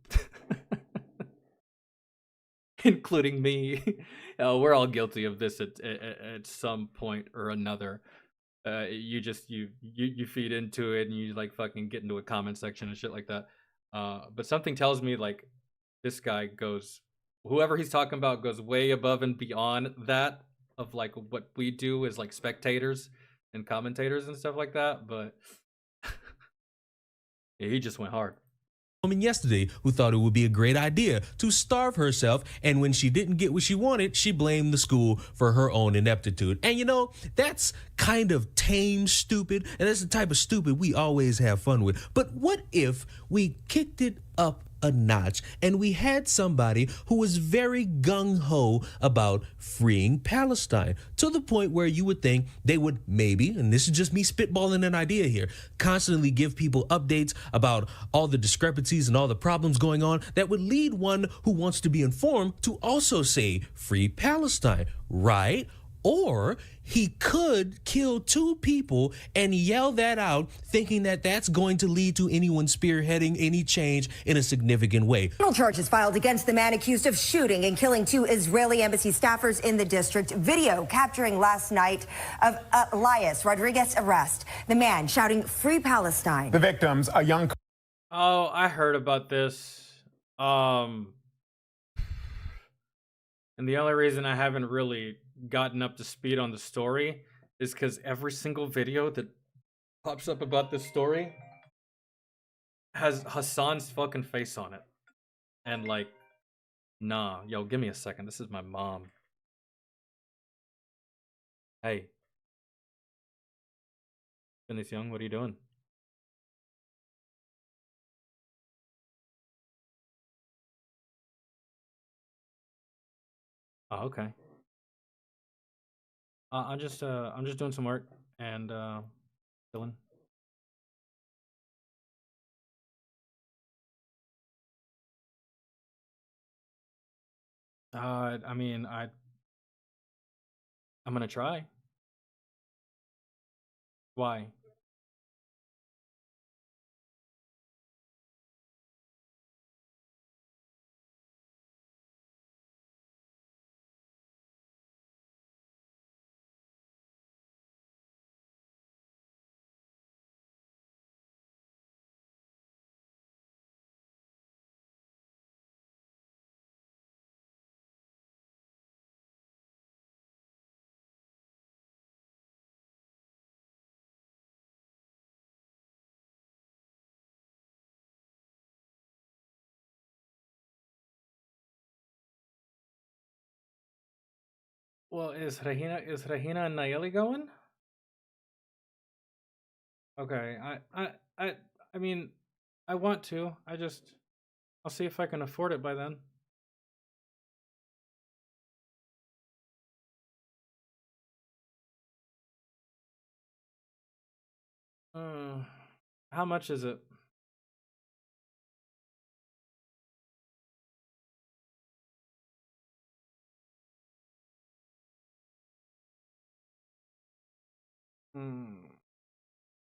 Including me. We're all guilty of this at some point or another. You feed into it and you like fucking get into a comment section and shit like that. But something tells me like this guy goes, whoever he's talking about goes way above and beyond that of like what we do as like spectators and commentators and stuff like that. But yeah, he just went hard. Woman yesterday who thought it would be a great idea to starve herself, and when she didn't get what she wanted, she blamed the school for her own ineptitude. And you know, that's kind of tame stupid, and that's the type of stupid we always have fun with. But what if we kicked it up a notch and we had somebody who was very gung-ho about freeing Palestine, to the point where you would think they would maybe, and this is just me spitballing an idea here, constantly give people updates about all the discrepancies and all the problems going on that would lead one who wants to be informed to also say free Palestine, right? Or he could kill 2 people and yell that out, thinking that that's going to lead to anyone spearheading any change in a significant way. Criminal charges filed against the man accused of shooting and killing 2 Israeli embassy staffers in the district. Video capturing last night of Elias Rodriguez's arrest. The man shouting, "Free Palestine." The victims, a young... Oh, I heard about this. And the only reason I haven't really gotten up to speed on the story is because every single video that pops up about this story has Hassan's fucking face on it. And like, nah, yo, give me a second. This is my mom. Hey. Dennis Young, what are you doing? Oh, okay. I'm just doing some work and chilling. I mean, I'm gonna try. Why? Well, is Regina and Nayeli going? Okay, I mean, I want to. I'll see if I can afford it by then. How much is it?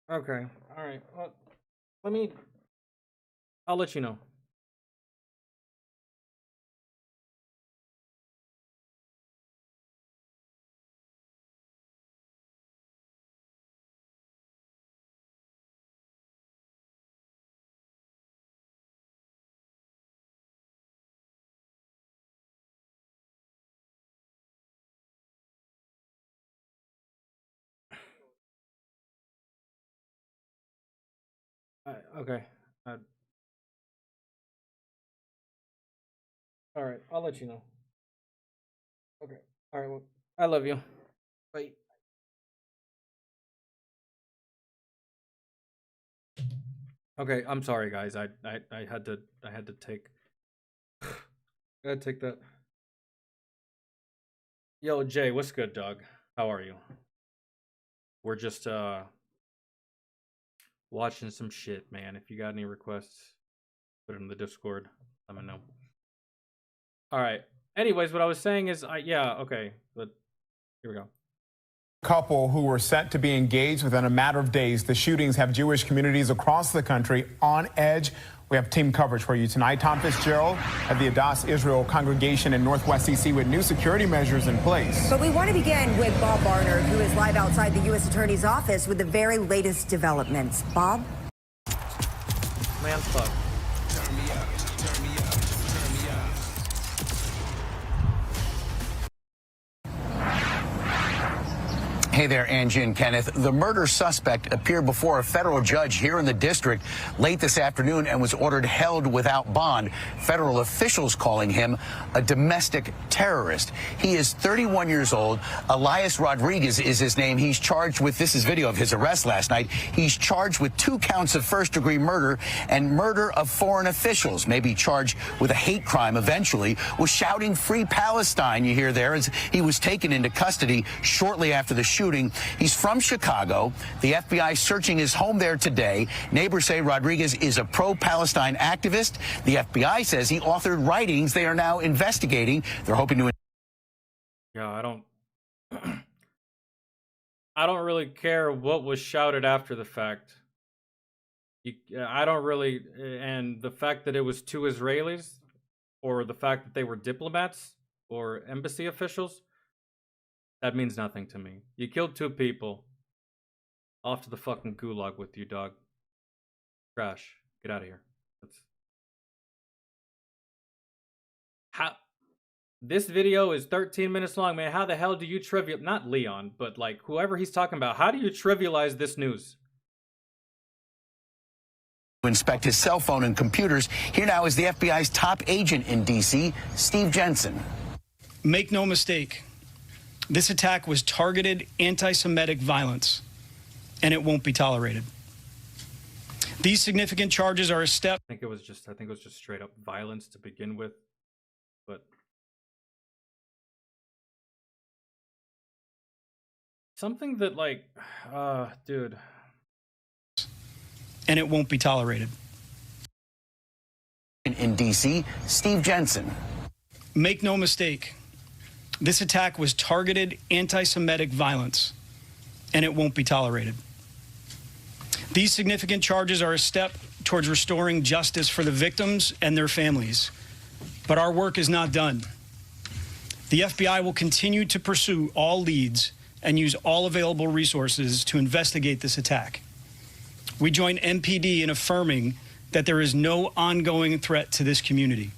Okay. All right. Well, I'll let you know. Okay. All right. I'll let you know. Okay. All right. Well, I love you. Bye. Okay. I'm sorry, guys. I had to take. I had to take that. Yo, Jay, what's good, dog? How are you? We're just watching some shit, man. If you got any requests, put it in the Discord. Let me know. All right. Anyways, what I was saying is, yeah, okay. But here we go. Couple who were set to be engaged within a matter of days. The shootings have Jewish communities across the country on edge. We have team coverage for you tonight. Tom Fitzgerald at the Adass Israel congregation in Northwest DC with new security measures in place. But we want to begin with Bob Barnard, who is live outside the U.S. Attorney's office with the very latest developments. Bob? Man, fuck. Hey there, Angie and Kenneth. The murder suspect appeared before a federal judge here in the district late this afternoon and was ordered held without bond. Federal officials calling him a domestic terrorist. He is 31 years old. Elias Rodriguez is his name. He's charged with, this is video of his arrest last night. He's charged with 2 counts of first-degree murder and murder of foreign officials. Maybe charged with a hate crime eventually. Was shouting "Free Palestine," you hear there, as he was taken into custody shortly after the shooting. He's from Chicago. The FBI searching his home there today. Neighbors say Rodriguez is a pro-Palestine activist. The FBI says he authored writings they are now investigating. They're hoping to... Yeah, I don't really care what was shouted after the fact. I don't really, and the fact that it was 2 Israelis, or the fact that they were diplomats or embassy officials, that means nothing to me. You killed 2 people. Off to the fucking gulag with you, dog. Trash. Get out of here. This video is 13 minutes long, man. How the hell do you not Leon, but like whoever he's talking about, how do you trivialize this news? Inspect his cell phone and computers. Here now is the FBI's top agent in D.C., Steve Jensen. Make no mistake. This attack was targeted anti-Semitic violence, and it won't be tolerated. These significant charges are a step. I think it was just straight up violence to begin with, but something that like, dude. And it won't be tolerated. In D.C., Steve Jensen. Make no mistake. This attack was targeted anti-Semitic violence, and it won't be tolerated. These significant charges are a step towards restoring justice for the victims and their families. But our work is not done. The FBI will continue to pursue all leads and use all available resources to investigate this attack. We join MPD in affirming that there is no ongoing threat to this community.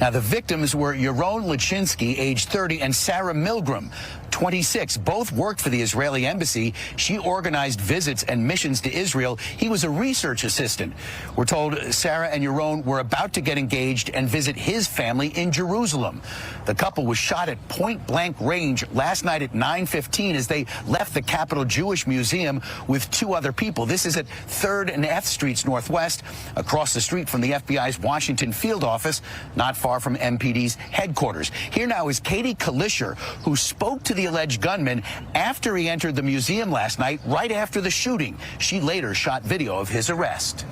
Now, the victims were Yaron Lachinsky, age 30, and Sarah Milgram, 26. Both worked for the Israeli embassy. She organized visits and missions to Israel. He was a research assistant. We're told Sarah and Yaron were about to get engaged and visit his family in Jerusalem. The couple was shot at point-blank range last night at 9:15 as they left the Capitol Jewish Museum with 2 other people. This is at 3rd and F Streets Northwest, across the street from the FBI's Washington field office, not far from MPD's headquarters. Here now is Katie Kalisher, who spoke to the alleged gunman after he entered the museum last night, right after the shooting. She later shot video of his arrest.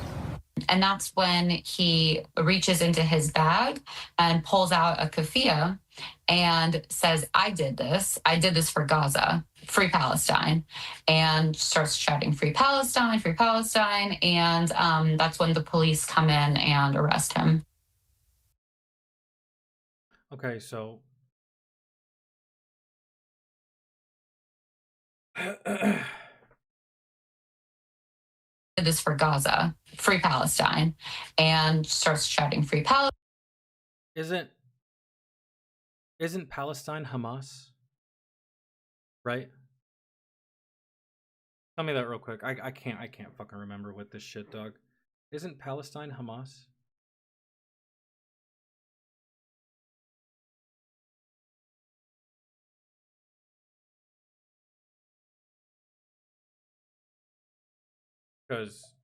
And that's when he reaches into his bag and pulls out a keffiyeh and says, I did this for Gaza, free Palestine, and starts shouting free Palestine, free Palestine. And that's when the police come in and arrest him. Okay, so Did this for Gaza, free Palestine, and starts shouting free Palestine. Isn't Palestine Hamas? Right? Tell me that real quick. I can't fucking remember with this shit, dog. Isn't Palestine Hamas? Because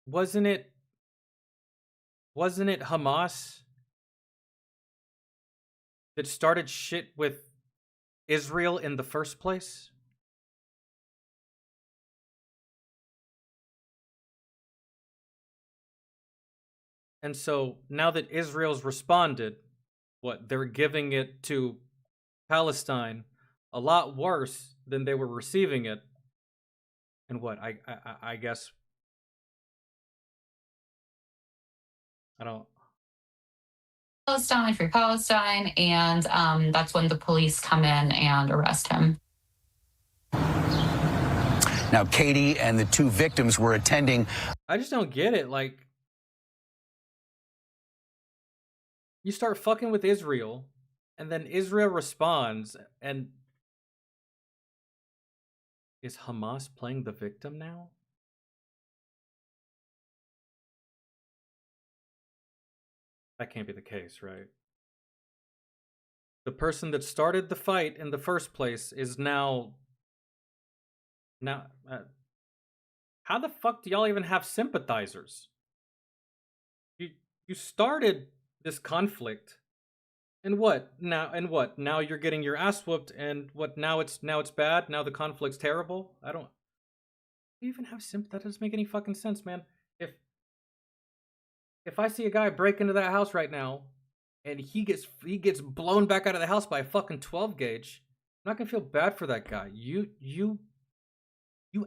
wasn't it Hamas that started shit with Israel in the first place? And so now that Israel's responded, they're giving it to Palestine a lot worse than they were receiving it. And I guess I don't Free Palestine. And that's when the police come in and arrest him. Now, Katie and the two victims were attending. I just don't get it. Like, you start fucking with Israel, and then Israel responds, and is Hamas playing the victim now? That can't be the case, right? The person that started the fight in the first place is now how the fuck do y'all even have sympathizers? You started this conflict, and what now? And what now? You're getting your ass whooped, and what now? It's bad. Now the conflict's terrible. I don't even have sympathy. That doesn't make any fucking sense, man. If I see a guy break into that house right now, and he gets blown back out of the house by a fucking 12 gauge, I'm not gonna feel bad for that guy. You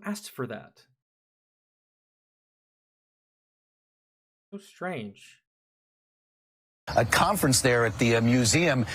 asked for that. So strange. A conference there at the museum.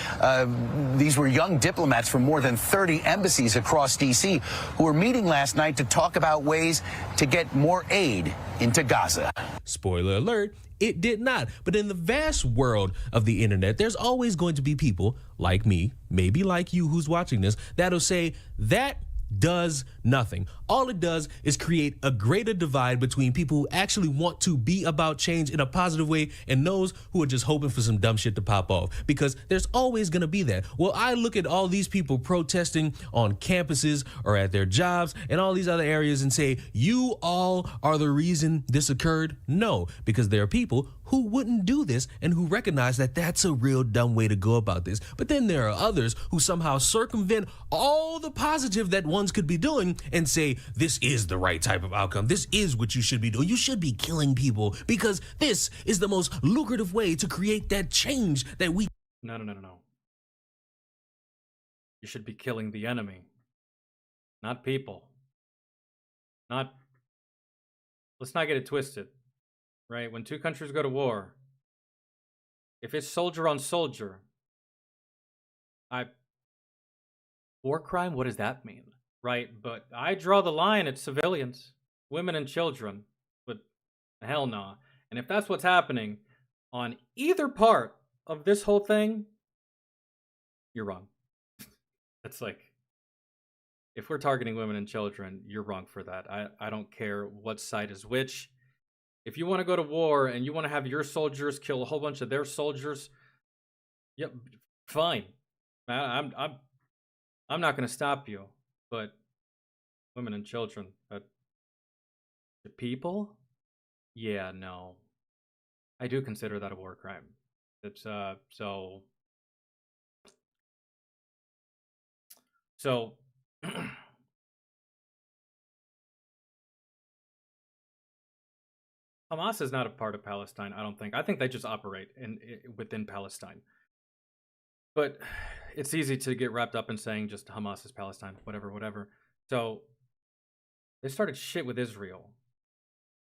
These were young diplomats from more than 30 embassies across D.C. who were meeting last night to talk about ways to get more aid into Gaza. Spoiler alert, it did not. But in the vast world of the internet, there's always going to be people like me, maybe like you who's watching this, that'll say that does nothing. All it does is create a greater divide between people who actually want to be about change in a positive way and those who are just hoping for some dumb shit to pop off, because there's always going to be that. Well, I look at all these people protesting on campuses or at their jobs and all these other areas and say, you all are the reason this occurred? No, because there are people who wouldn't do this and who recognize that that's a real dumb way to go about this. But then there are others who somehow circumvent all the positive that ones could be doing and say, this is the right type of outcome. This is what you should be doing. You should be killing people because this is the most lucrative way to create that change that we... No. You should be killing the enemy, not people. Let's not get it twisted. Right? When two countries go to war, if it's soldier on soldier, war crime, what does that mean? Right? But I draw the line at civilians, women and children, but hell no. And if that's what's happening on either part of this whole thing, you're wrong. It's like, if we're targeting women and children, you're wrong for that. I don't care what side is which. If you want to go to war and you want to have your soldiers kill a whole bunch of their soldiers, yep, fine. I'm not going to stop you. But women and children, the people, yeah, no, I do consider that a war crime. It's so Hamas is not a part of Palestine, I don't think. I think they just operate within Palestine. But it's easy to get wrapped up in saying just Hamas is Palestine, whatever. So they started shit with Israel.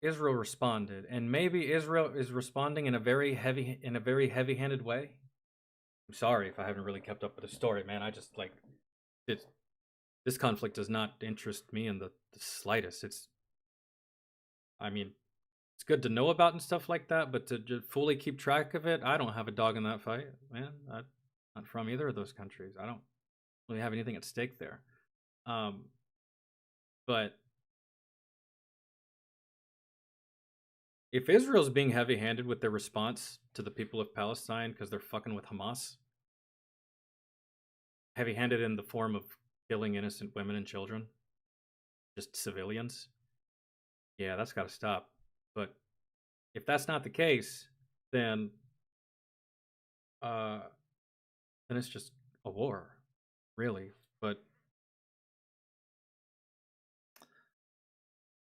Israel responded, and maybe Israel is responding in a very heavy-handed way. I'm sorry if I haven't really kept up with the story, man. I just like this conflict does not interest me in the slightest. It's good to know about and stuff like that, but to just fully keep track of it, I don't have a dog in that fight, man. I'm not from either of those countries. I don't really have anything at stake there. But if Israel's being heavy-handed with their response to the people of Palestine because they're fucking with Hamas, heavy-handed in the form of killing innocent women and children, just civilians, yeah, that's got to stop. But if that's not the case, then it's just a war, really. But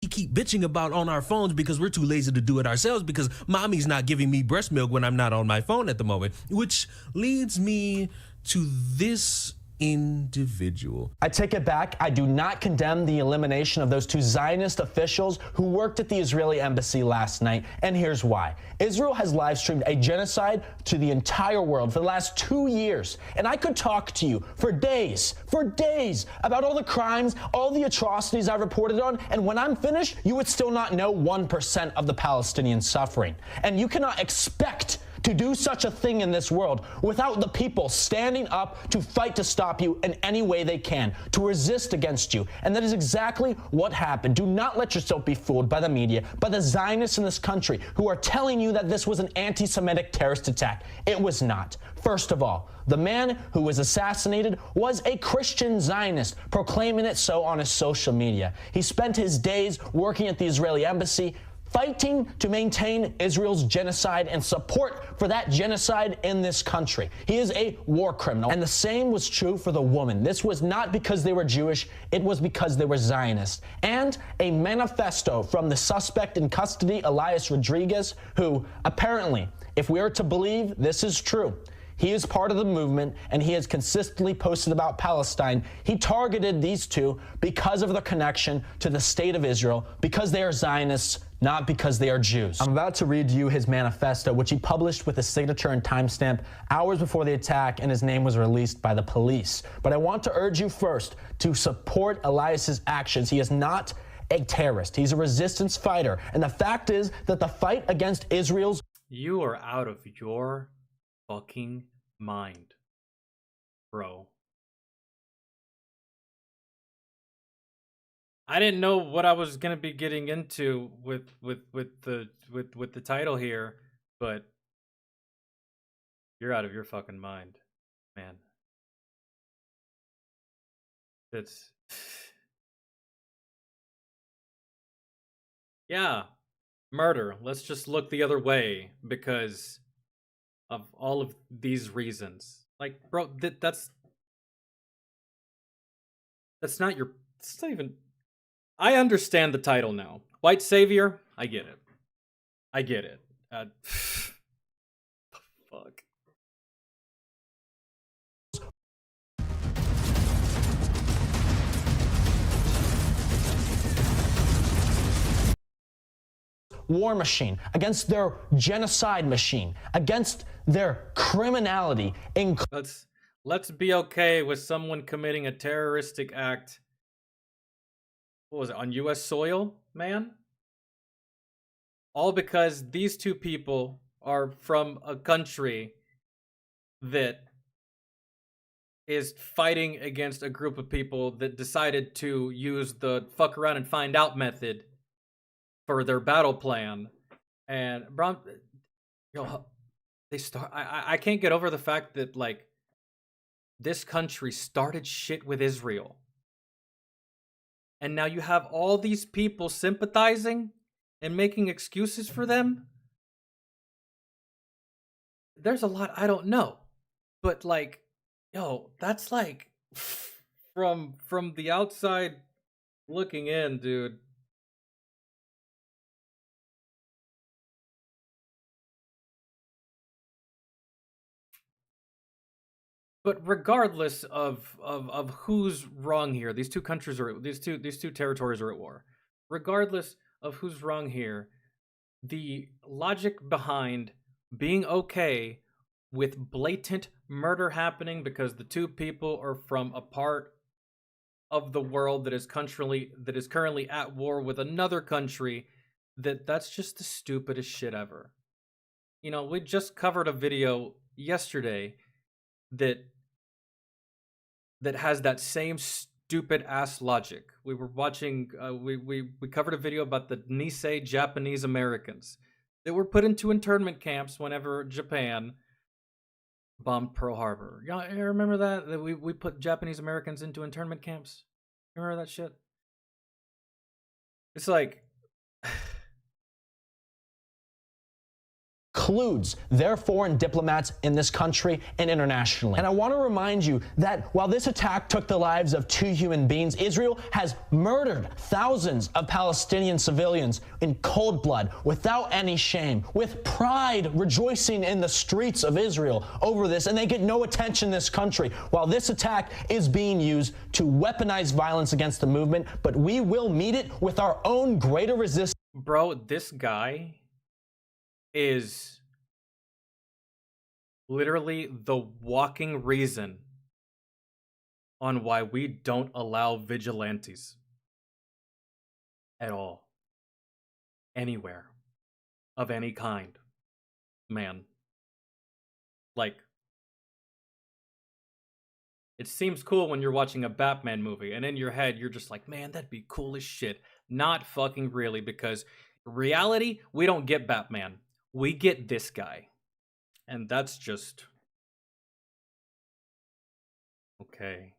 we keep bitching about on our phones because we're too lazy to do it ourselves because mommy's not giving me breast milk when I'm not on my phone at the moment, which leads me to this individual. I take it back. I do not condemn the elimination of those 2 Zionist officials who worked at the Israeli embassy last night, and here's why. Israel has live streamed a genocide to the entire world for the last 2 years, and I could talk to you for days about all the crimes, all the atrocities I reported on, and when I'm finished, you would still not know 1% of the Palestinian suffering. And you cannot expect to do such a thing in this world without the people standing up to fight to stop you in any way they can, to resist against you. And that is exactly what happened. Do not let yourself be fooled by the media, by the Zionists in this country who are telling you that this was an anti-Semitic terrorist attack. It was not. First of all, the man who was assassinated was a Christian Zionist, proclaiming it so on his social media. He spent his days working at the Israeli embassy, fighting to maintain Israel's genocide and support for that genocide in this country. He is a war criminal. And the same was true for the woman. This was not because they were Jewish, it was because they were Zionists. And a manifesto from the suspect in custody, Elias Rodriguez, who apparently, if we are to believe this is true, he is part of the movement, and he has consistently posted about Palestine. He targeted these 2 because of their connection to the state of Israel, because they are Zionists, not because they are Jews. I'm about to read you his manifesto, which he published with a signature and timestamp hours before the attack, and his name was released by the police. But I want to urge you first to support Elias's actions. He is not a terrorist. He's a resistance fighter. And the fact is that the fight against Israel's... You are out of your fucking mind, bro. I didn't know what I was gonna be getting into with the title here, but you're out of your fucking mind, man. It's yeah, murder. Let's just look the other way because of all of these reasons. Like, bro, that's not your... It's not even... I understand the title now. White Savior, I get it. I get it. Fuck. war machine, against their genocide machine, against their criminality. Let's be okay with someone committing a terroristic act. What was it, on U.S. soil, man? All because these 2 people are from a country that is fighting against a group of people that decided to use the fuck around and find out method for their battle plan. And I can't get over the fact that, like, this country started shit with Israel. And now you have all these people sympathizing and making excuses for them. There's a lot I don't know. But, like, yo, that's like from the outside looking in, dude. But regardless of who's wrong here, these 2 countries are these two territories are at war. Regardless of who's wrong here, the logic behind being okay with blatant murder happening because the 2 people are from a part of the world that is currently at war with another country, that's just the stupidest shit ever. You know, we just covered a video yesterday that has that same stupid ass logic. We were watching we covered a video about the Nisei Japanese Americans that were put into internment camps whenever Japan bombed Pearl Harbor. Y'all remember that we put Japanese Americans into internment camps? Remember that shit? It's like includes their foreign diplomats in this country and internationally. And I want to remind you that while this attack took the lives of 2 human beings, Israel has murdered thousands of Palestinian civilians in cold blood, without any shame, with pride, rejoicing in the streets of Israel over this, and they get no attention in this country, while this attack is being used to weaponize violence against the movement. But we will meet it with our own greater resistance. Bro, this guy is literally the walking reason on why we don't allow vigilantes at all, anywhere, of any kind, man. Like, it seems cool when you're watching a Batman movie, and in your head, you're just like, man, that'd be cool as shit. Not fucking really, because reality, we don't get Batman. We get this guy. And that's just... okay.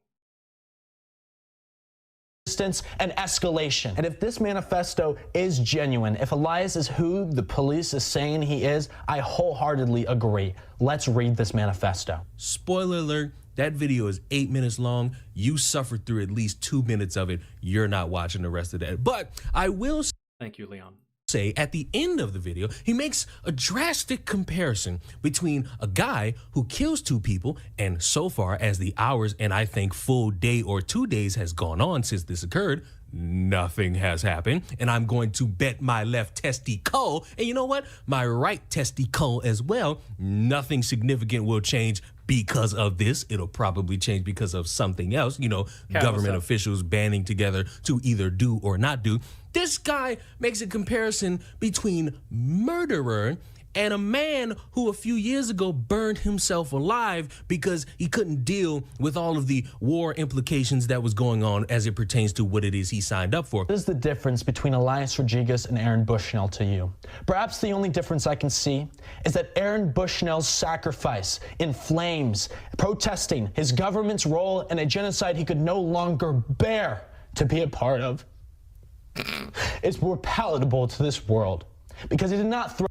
And escalation. And if this manifesto is genuine, if Elias is who the police is saying he is, I wholeheartedly agree. Let's read this manifesto. Spoiler alert, that video is 8 minutes long. You suffered through at least 2 minutes of it. You're not watching the rest of that. But I will thank you, Leon. say at the end of the video, he makes a drastic comparison between a guy who kills 2 people, and so far as the hours and I think full day or 2 days has gone on since this occurred, nothing has happened. And I'm going to bet my left testicle, and you know what? My right testicle as well. Nothing significant will change because of this. It'll probably change because of something else, you know, government officials banding together to either do or not do. This guy makes a comparison between murderer and a man who a few years ago burned himself alive because he couldn't deal with all of the war implications that was going on as it pertains to what it is he signed up for. What is the difference between Elias Rodriguez and Aaron Bushnell to you? Perhaps the only difference I can see is that Aaron Bushnell's sacrifice in flames, protesting his government's role in a genocide he could no longer bear to be a part of, is more palatable to this world because he did not throw.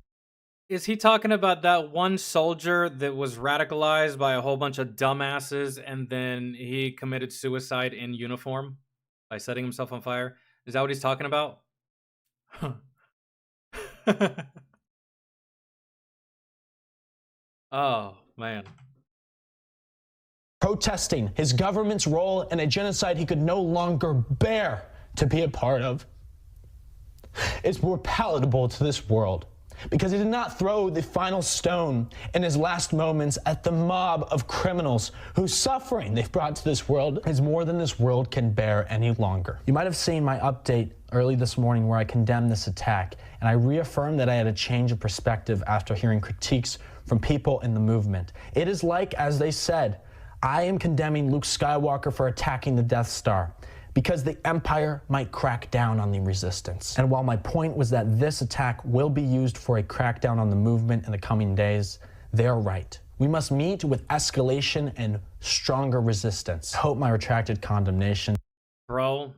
Is he talking about that one soldier that was radicalized by a whole bunch of dumbasses and then he committed suicide in uniform by setting himself on fire? Is that what he's talking about? Oh, man. Protesting his government's role in a genocide he could no longer bear to be a part of. It's more palatable to this world because he did not throw the final stone in his last moments at the mob of criminals whose suffering they've brought to this world is more than this world can bear any longer. You might have seen my update early this morning where I condemned this attack, and I reaffirmed that I had a change of perspective after hearing critiques from people in the movement. It is like, as they said, I am condemning Luke Skywalker for attacking the Death Star because the Empire might crack down on the resistance. And while my point was that this attack will be used for a crackdown on the movement in the coming days, they are right. We must meet with escalation and stronger resistance. I hope my retracted condemnation. Bro,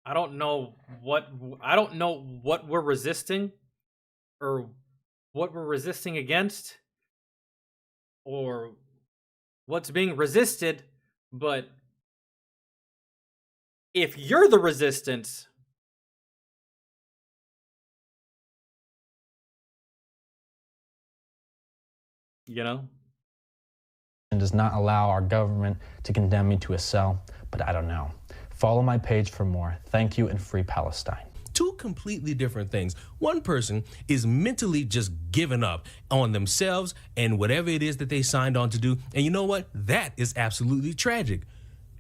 I don't know what we're resisting or what we're resisting against or what's being resisted, but if you're the resistance, you know? Does not allow our government to condemn me to a cell, but I don't know. Follow my page for more. Thank you and free Palestine. 2 completely different things. One person is mentally just giving up on themselves and whatever it is that they signed on to do. And you know what? That is absolutely tragic.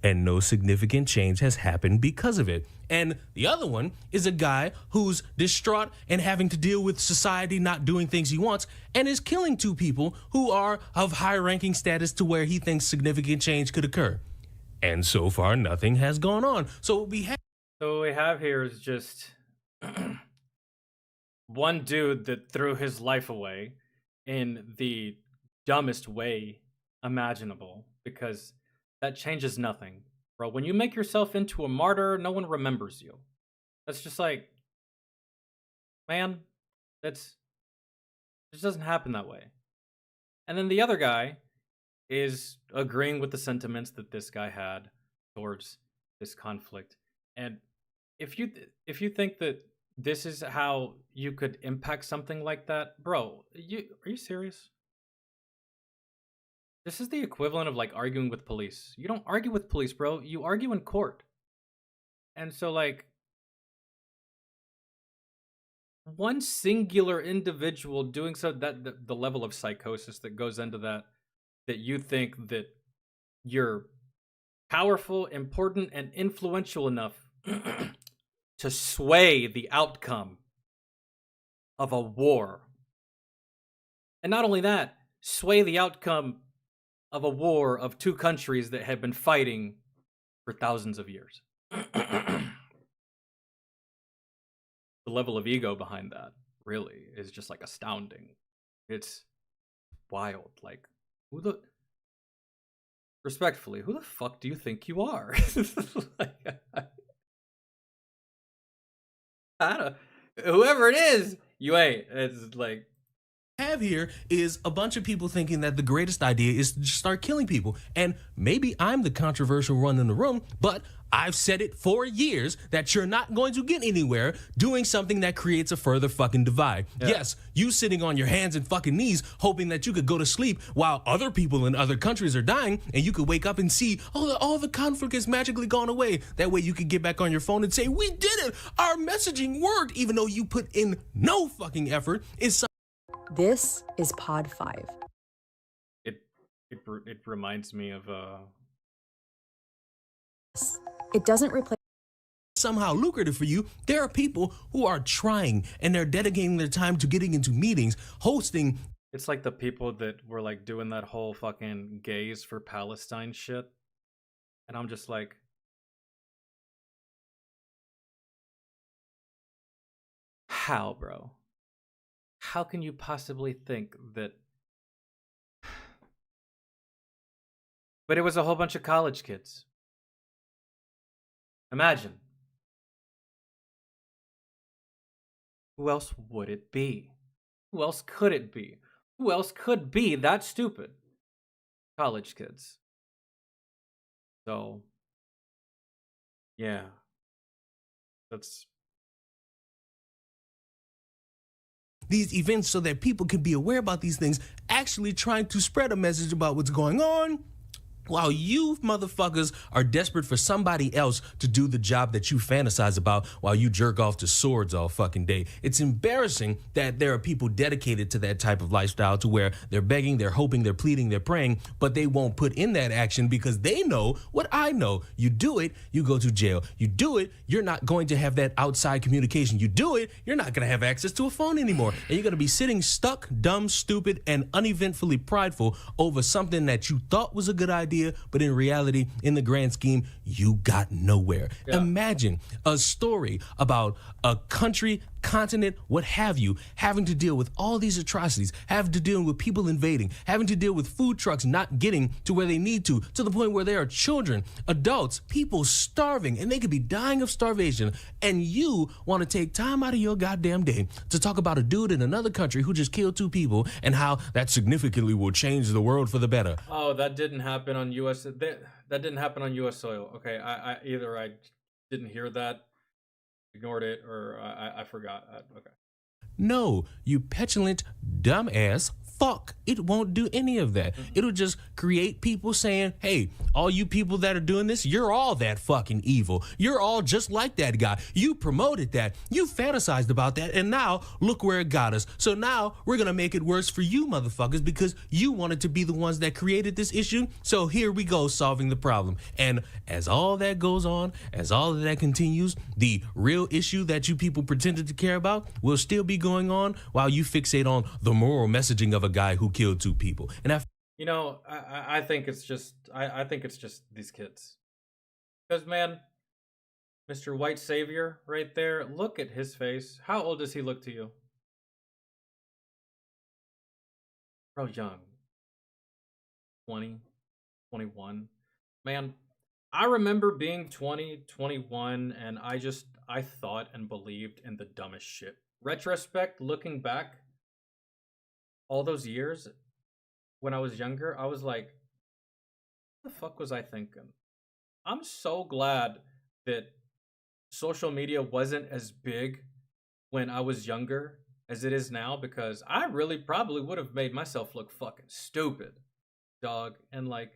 And no significant change has happened because of it. And the other one is a guy who's distraught and having to deal with society not doing things he wants and is killing 2 people who are of high-ranking status to where he thinks significant change could occur. And so far, nothing has gone on. So what we have here is just one dude that threw his life away in the dumbest way imaginable, because that changes nothing, bro. When you make yourself into a martyr, no one remembers you. That's just like, man, that's just doesn't happen that way. And then the other guy is agreeing with the sentiments that this guy had towards this conflict. And if you think that this is how you could impact something like that, bro, are you serious? This is the equivalent of like arguing with police. You don't argue with police, bro. You argue in court. And so like one singular individual doing so, that the level of psychosis that goes into that you think that you're powerful, important, and influential enough to sway the outcome of a war. And not only that, sway the outcome of a war of two countries that had been fighting for thousands of years. The level of ego behind that really is just like astounding. It's wild. Like, respectfully, who the fuck do you think you are? I don't, whoever it is, you ain't. It's like, have here is a bunch of people thinking that the greatest idea is to just start killing people. And maybe I'm the controversial one in the room, but I've said it for years that you're not going to get anywhere doing something that creates a further fucking divide. Yeah. Yes, you sitting on your hands and fucking knees hoping that you could go to sleep while other people in other countries are dying, and you could wake up and see, oh, all the conflict has magically gone away. That way you could get back on your phone and say, we did it. Our messaging worked, even though you put in no fucking effort. This is Pod 5. It reminds me of It doesn't replace somehow lucrative for you. There are people who are trying and they're dedicating their time to getting into meetings, hosting. It's like the people that were like doing that whole fucking gays for Palestine shit. And I'm just like, how, bro? How can you possibly think that? But it was a whole bunch of college kids. Imagine. Who else would it be? Who else could it be? Who else could be that stupid? College kids. So, yeah. That's these events so that people can be aware about these things, actually trying to spread a message about what's going on, while you motherfuckers are desperate for somebody else to do the job that you fantasize about while you jerk off to swords all fucking day. It's embarrassing that there are people dedicated to that type of lifestyle to where they're begging, they're hoping, they're pleading, they're praying, but they won't put in that action because they know what I know. You do it, you go to jail. You do it, you're not going to have that outside communication. You do it, you're not going to have access to a phone anymore. And you're going to be sitting stuck, dumb, stupid, and uneventfully prideful over something that you thought was a good idea, but in reality, in the grand scheme, you got nowhere. Yeah. Imagine a story about a country, continent, what have you, having to deal with all these atrocities, having to deal with people invading, having to deal with food trucks not getting to where they need to the point where there are children, adults, people starving, and they could be dying of starvation, and you want to take time out of your goddamn day to talk about a dude in another country who just killed 2 people and how that significantly will change the world for the better. Oh, that didn't happen on U.S. That didn't happen on U.S. soil. Okay, I either I didn't hear that, ignored it, or I forgot. Okay. No, you petulant dumbass. Fuck, it won't do any of that. It'll just create people saying, hey, all you people that are doing this, you're all that fucking evil. You're all just like that guy. You promoted that. You fantasized about that. And now look where it got us. So now we're going to make it worse for you motherfuckers because you wanted to be the ones that created this issue. So here we go solving the problem. And as all that goes on, as all of that continues, the real issue that you people pretended to care about will still be going on while you fixate on the moral messaging of a guy who killed 2 people. And I think it's just I think it's just these kids. Because man, Mr. White Savior right there, look at his face. How old does he look to you? Bro, young. 20, 21. Man, I remember being 20, 21, and I thought and believed in the dumbest shit. Retrospect, looking back, all those years when I was younger, I was like, what the fuck was I thinking? I'm so glad that social media wasn't as big when I was younger as it is now, because I really probably would have made myself look fucking stupid, dog. And like,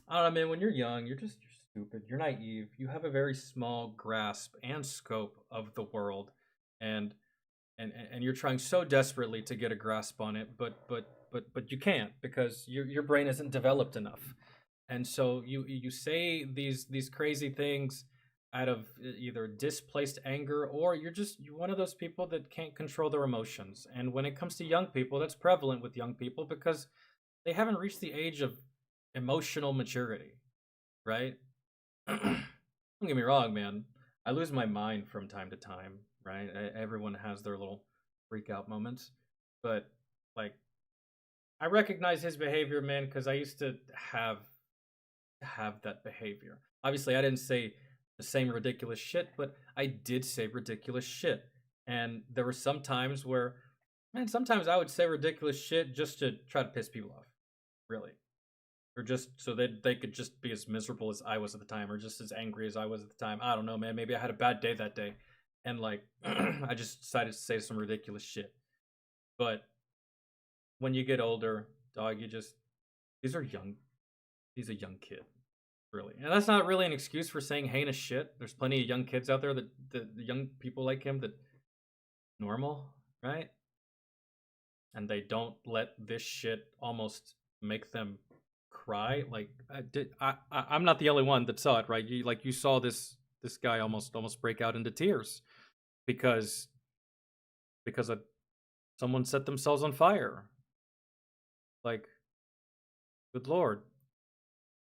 I don't know, man, when you're young, you're stupid, you're naive, you have a very small grasp and scope of the world, and you're trying so desperately to get a grasp on it, but you can't, because your brain isn't developed enough. And so you say these crazy things out of either displaced anger, or you're one of those people that can't control their emotions. And when it comes to young people, that's prevalent with young people because they haven't reached the age of emotional maturity, right? Don't get me wrong, man. I lose my mind from time to time, right? Everyone has their little freak out moments, but like, I recognize his behavior, man, because I used to have that behavior. Obviously, I didn't say the same ridiculous shit, but I did say ridiculous shit. And there were some times where, man, sometimes I would say ridiculous shit just to try to piss people off, really. Or just so that they could just be as miserable as I was at the time, or just as angry as I was at the time. I don't know, man. Maybe I had a bad day that day, and like, I just decided to say some ridiculous shit. But when you get older, dog, he's a young kid, really. And that's not really an excuse for saying heinous shit. There's plenty of young kids out there the young people like him that normal, right? And they don't let this shit almost make them cry. Like, I'm not the only one that saw it, right? You saw this guy almost break out into tears because someone set themselves on fire. Like, good Lord.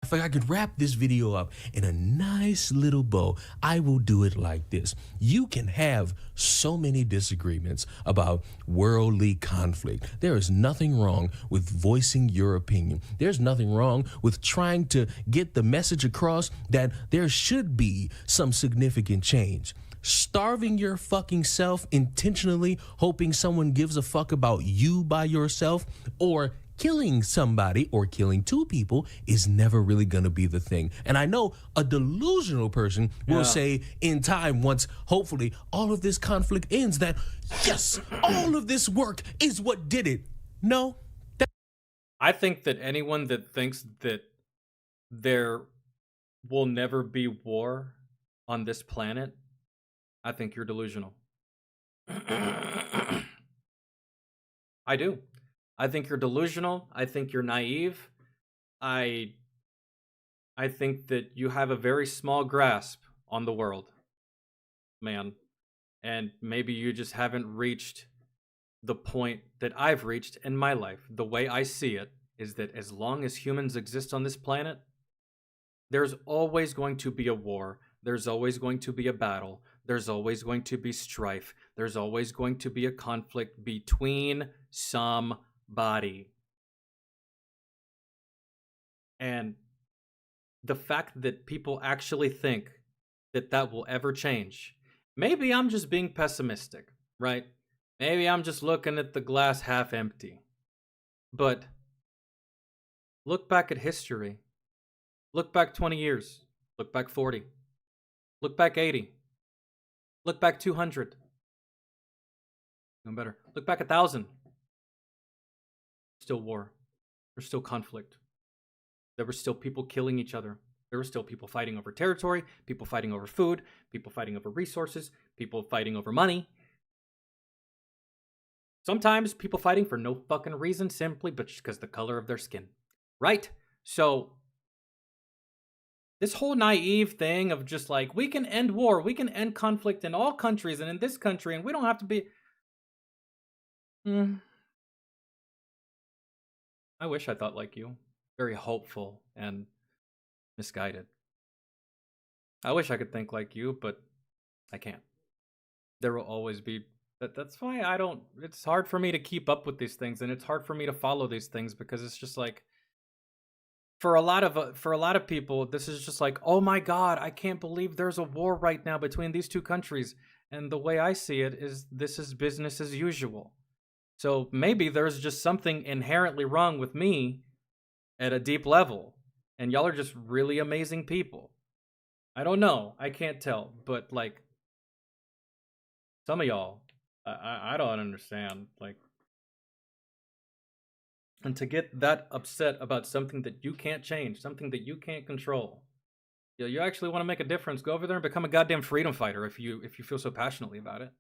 If I could wrap this video up in a nice little bow, I will do it like this. You can have so many disagreements about worldly conflict. There is nothing wrong with voicing your opinion. There's nothing wrong with trying to get the message across that there should be some significant change. Starving your fucking self intentionally, hoping someone gives a fuck about you by yourself, or killing somebody or killing two people is never really gonna be the thing. And I know a delusional person will say in time, once hopefully all of this conflict ends, that yes, all of this work is what did it. No. I think that anyone that thinks that there will never be war on this planet, I think you're delusional. I do. I think you're delusional. I think you're naive. I think that you have a very small grasp on the world, man. And maybe you just haven't reached the point that I've reached in my life. The way I see it is that as long as humans exist on this planet, there's always going to be a war. There's always going to be a battle. There's always going to be strife. There's always going to be a conflict between somebody. And the fact that people actually think that that will ever change, maybe I'm just being pessimistic, right? Maybe I'm just looking at the glass half empty. But look back at history. Look back 20 years. Look back 40. Look back 80. Look back 200. No better. Look back 1,000. Still war. There's still conflict. There were still people killing each other. There were still people fighting over territory, people fighting over food, people fighting over resources, people fighting over money. Sometimes people fighting for no fucking reason, simply but just because the color of their skin. Right? So this whole naive thing of just like, we can end war, we can end conflict in all countries and in this country, and we don't have to be... I wish I thought like you. Very hopeful and misguided. I wish I could think like you, but I can't. There will always be... That's why I don't... It's hard for me to keep up with these things, and it's hard for me to follow these things, because it's just like... For a lot of people, this is just like, oh my God, I can't believe there's a war right now between these two countries. And the way I see it is, this is business as usual. So maybe there's just something inherently wrong with me at a deep level, and y'all are just really amazing people. I don't know. I can't tell, but like some of y'all, I don't understand. Like, and to get that upset about something that you can't change, something that you can't control. You actually want to make a difference, go over there and become a goddamn freedom fighter if you feel so passionately about it.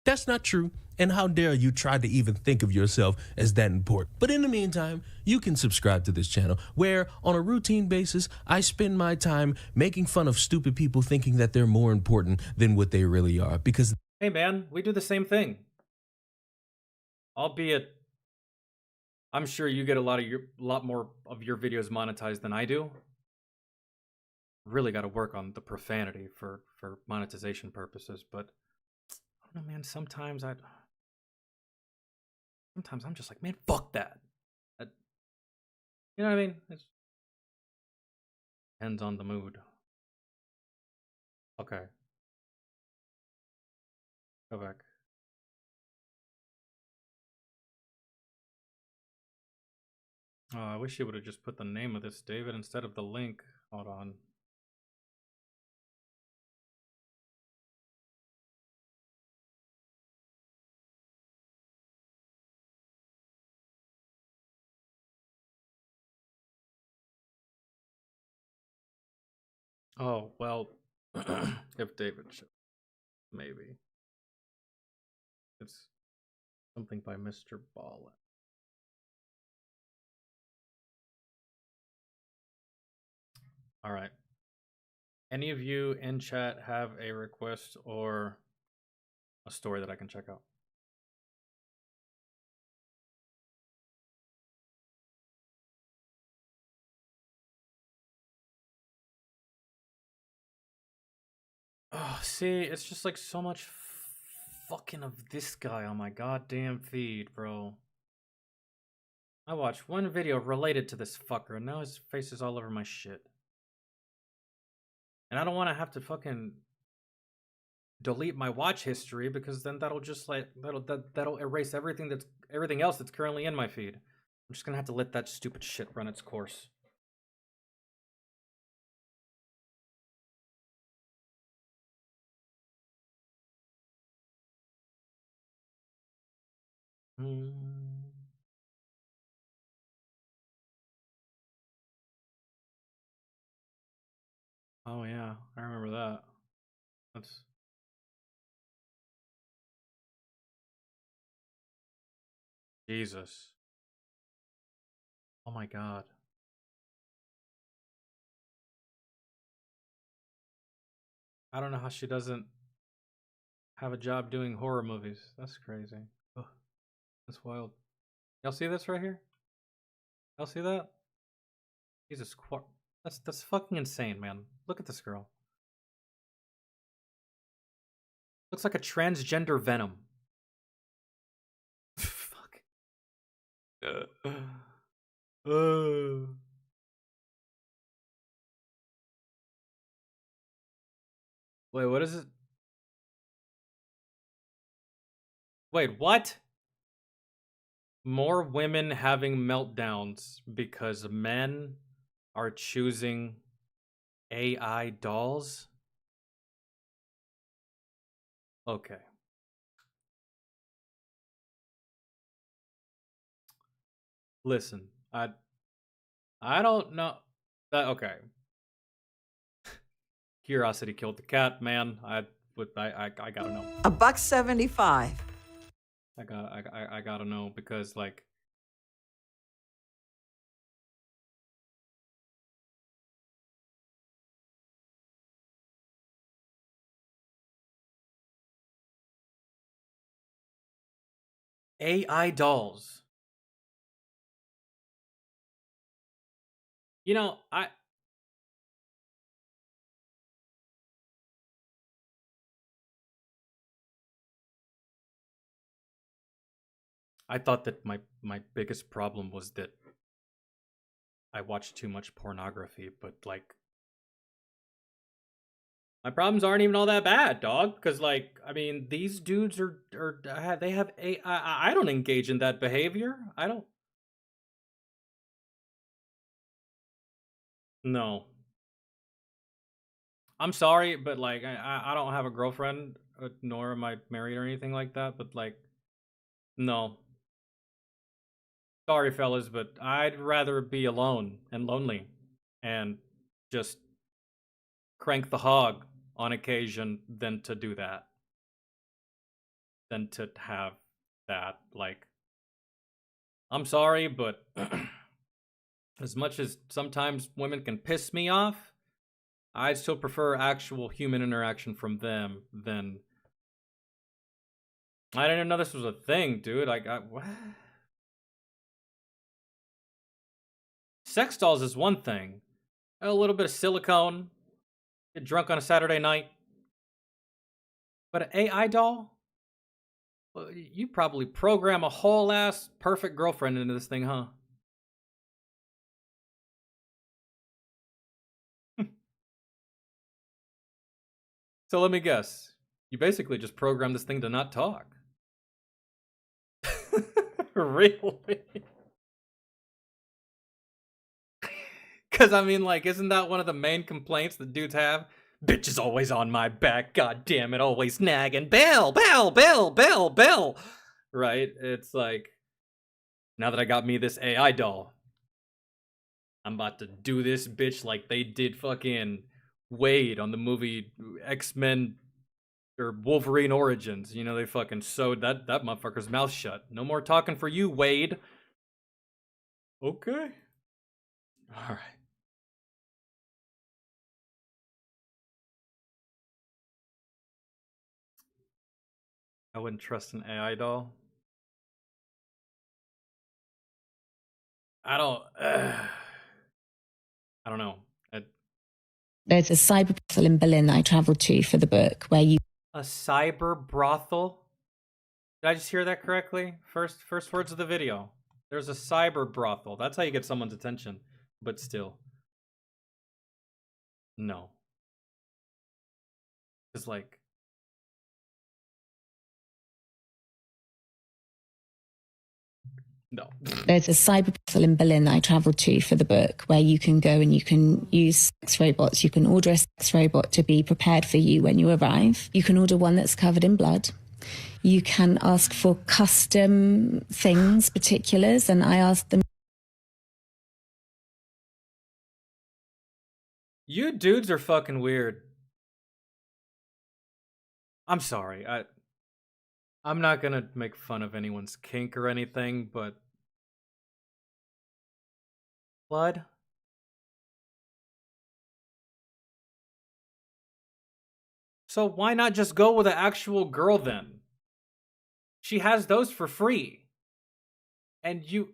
That's not true, and how dare you try to even think of yourself as that important. But in the meantime, you can subscribe to this channel where, on a routine basis, I spend my time making fun of stupid people thinking that they're more important than what they really are. Because, hey man, we do the same thing. Albeit, I'm sure you get a lot more of your videos monetized than I do. Really got to work on the profanity for monetization purposes, but I don't know, man. Sometimes I'm just like, man, fuck that. You know what I mean? It depends on the mood. Okay. Go back. Oh, I wish you would have just put the name of this, David, instead of the link. Hold on. Oh, well, if David should, maybe. It's something by Mr. Ballin. All right. Any of you in chat have a request or a story that I can check out? Oh, see, it's just like so much fucking of this guy on my goddamn feed, bro. I watched one video related to this fucker, and now his face is all over my shit. And I don't want to have to fucking delete my watch history, because then that'll just like that'll erase everything else that's currently in my feed. I'm just gonna have to let that stupid shit run its course. Oh yeah, I remember that. That's Jesus. Oh my God. I don't know how she doesn't have a job doing horror movies. That's crazy. Ugh, that's wild. Y'all see this right here? Y'all see that? Jesus Christ. That's fucking insane, man. Look at this girl. Looks like a transgender Venom. Fuck. Wait, what is it? Wait, what? More women having meltdowns because men are choosing AI dolls? Okay. Listen, I don't know. Okay. Curiosity killed the cat, man. I gotta know. $1.75. I gotta know, because like AI dolls. You know, I thought that my biggest problem was that I watched too much pornography, but like My problems aren't even all that bad, dog. Because, like, I mean, these dudes they have I don't engage in that behavior. I don't. No. I'm sorry, but, like, I don't have a girlfriend, nor am I married or anything like that, but, like, no. Sorry, fellas, but I'd rather be alone and lonely and just crank the hog on occasion than to do that. Than to have that. Like, I'm sorry, but as much as sometimes women can piss me off, I still prefer actual human interaction from them than. I didn't even know this was a thing, dude. What? Sex dolls is one thing. A little bit of silicone. Get drunk on a Saturday night. But an AI doll? Well, you probably program a whole ass perfect girlfriend into this thing, huh? So let me guess. You basically just programmed this thing to not talk. Really? Because, I mean, like, isn't that one of the main complaints that dudes have? Bitch is always on my back, god damn it, always nagging. Bell, bell, bell, bell, bell. Right? It's like, now that I got me this AI doll, I'm about to do this bitch like they did fucking Wade on the movie X-Men or Wolverine Origins. You know, they fucking sewed that motherfucker's mouth shut. No more talking for you, Wade. Okay. All right. I wouldn't trust an AI doll. I don't know. There's a cyber brothel in Berlin that I traveled to for the book where you. A cyber brothel? Did I just hear that correctly? First words of the video. There's a cyber brothel. That's how you get someone's attention. But still. No. It's like. No. There's a cyber brothel in Berlin that I traveled to for the book where you can go and you can use sex robots. You can order a sex robot to be prepared for you when you arrive. You can order one that's covered in blood. You can ask for custom things, particulars, and I asked them. You dudes are fucking weird. I'm sorry. I'm not gonna make fun of anyone's kink or anything, but blood? So why not just go with an actual girl then? She has those for free. And you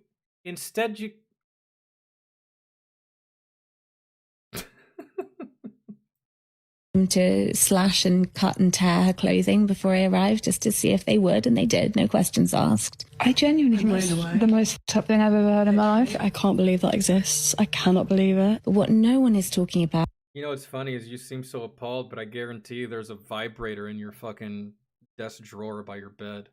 to slash and cut and tear her clothing before I arrived just to see if they would, and they did, no questions asked. I genuinely think it's the most top thing I've ever heard in my life. I can't believe that exists. I cannot believe it. But what no one is talking about. You know what's funny is you seem so appalled, but I guarantee you there's a vibrator in your fucking desk drawer by your bed.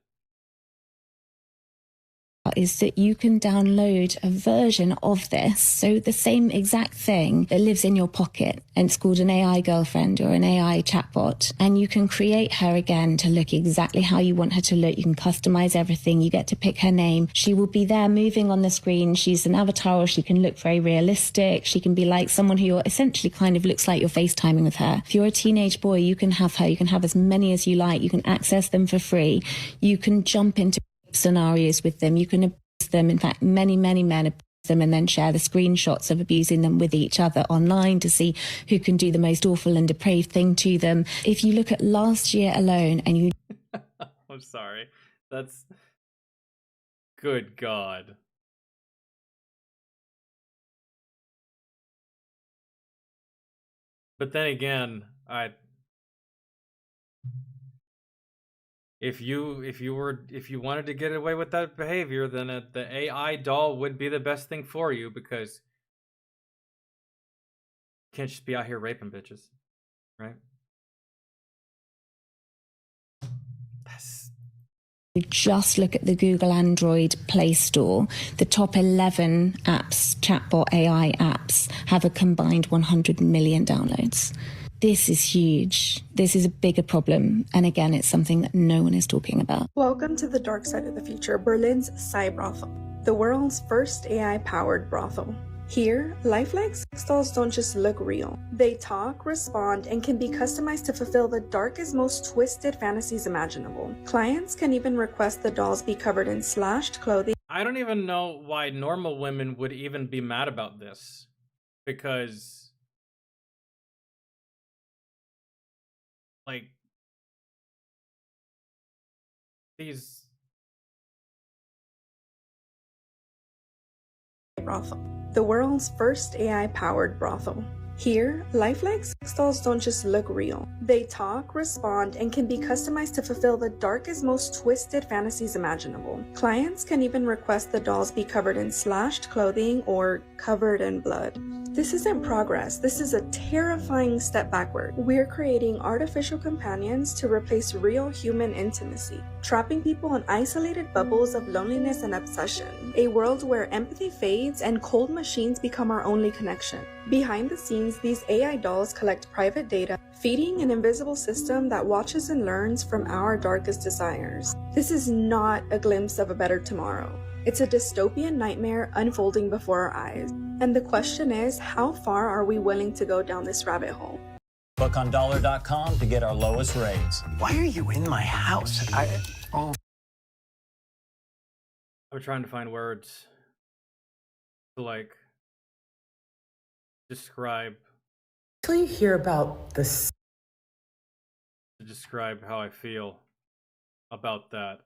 Is that you can download a version of this, so the same exact thing that lives in your pocket, and it's called an AI girlfriend or an AI chatbot, and you can create her again to look exactly how you want her to look. You can customize everything. You get to pick her name. She will be there moving on the screen. She's an avatar, or she can look very realistic. She can be like someone who you're essentially kind of looks like you're FaceTiming with her. If you're a teenage boy, you can have her. You can have as many as you like. You can access them for free. You can jump into scenarios with them. You can abuse them. In fact, many men abuse them and then share the screenshots of abusing them with each other online to see who can do the most awful and depraved thing to them. If you look at last year alone and you... I'm sorry. That's... Good God. But then again, If you wanted to get away with that behavior, then the AI doll would be the best thing for you, because you can't just be out here raping bitches, right? Just look at the Google Android Play Store. The top 11 apps, chatbot AI apps, have a combined 100 million downloads. This is huge. This is a bigger problem. And again, it's something that no one is talking about. Welcome to the dark side of the future, Berlin's Cybrothel, the world's first AI-powered brothel. Here, lifelike sex dolls don't just look real. They talk, respond, and can be customized to fulfill the darkest, most twisted fantasies imaginable. Clients can even request the dolls be covered in slashed clothing. I don't even know why normal women would even be mad about this. Because, like, these... Brothel. The world's first AI-powered brothel. Here, lifelike sex dolls don't just look real. They talk, respond, and can be customized to fulfill the darkest, most twisted fantasies imaginable. Clients can even request the dolls be covered in slashed clothing or covered in blood. This isn't progress, this is a terrifying step backward. We're creating artificial companions to replace real human intimacy, trapping people in isolated bubbles of loneliness and obsession. A world where empathy fades and cold machines become our only connection. Behind the scenes, these AI dolls collect private data, feeding an invisible system that watches and learns from our darkest desires. This is not a glimpse of a better tomorrow. It's a dystopian nightmare unfolding before our eyes. And the question is, how far are we willing to go down this rabbit hole? Book on dollar.com to get our lowest rates. Why are you in my house? I'm trying to find words to, like, describe... Until you hear about this... to describe how I feel about that.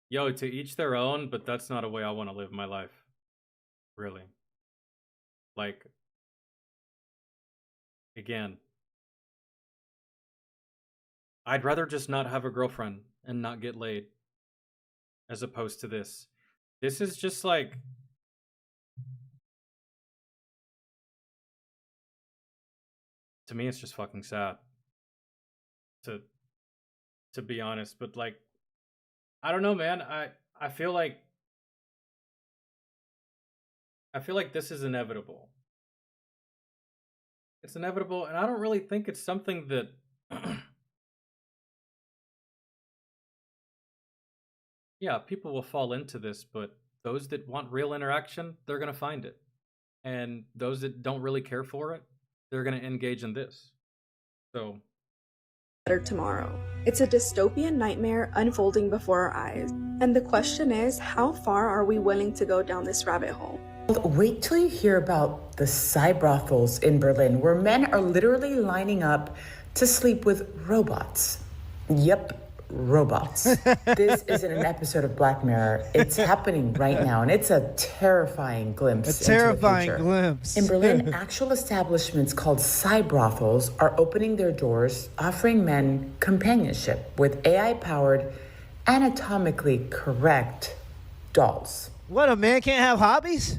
Yo, to each their own, but that's not a way I want to live my life. Really. Like, again, I'd rather just not have a girlfriend and not get laid as opposed to this. This is just like... to me, it's just fucking sad. To be honest, but like, I don't know, man. I feel like this is inevitable. It's inevitable, and I don't really think it's something that yeah, people will fall into this, but those that want real interaction, they're gonna find it. And those that don't really care for it, they're gonna engage in this. So better tomorrow. It's a dystopian nightmare unfolding before our eyes. And the question is, how far are we willing to go down this rabbit hole? Wait till you hear about the cybrothels in Berlin, where men are literally lining up to sleep with robots. Yep, robots. This isn't an episode of Black Mirror. It's happening right now, and it's a terrifying glimpse into the future. glimpse. In Berlin, actual establishments called cybrothels are opening their doors, offering men companionship with AI-powered, anatomically correct dolls. What, a man can't have hobbies?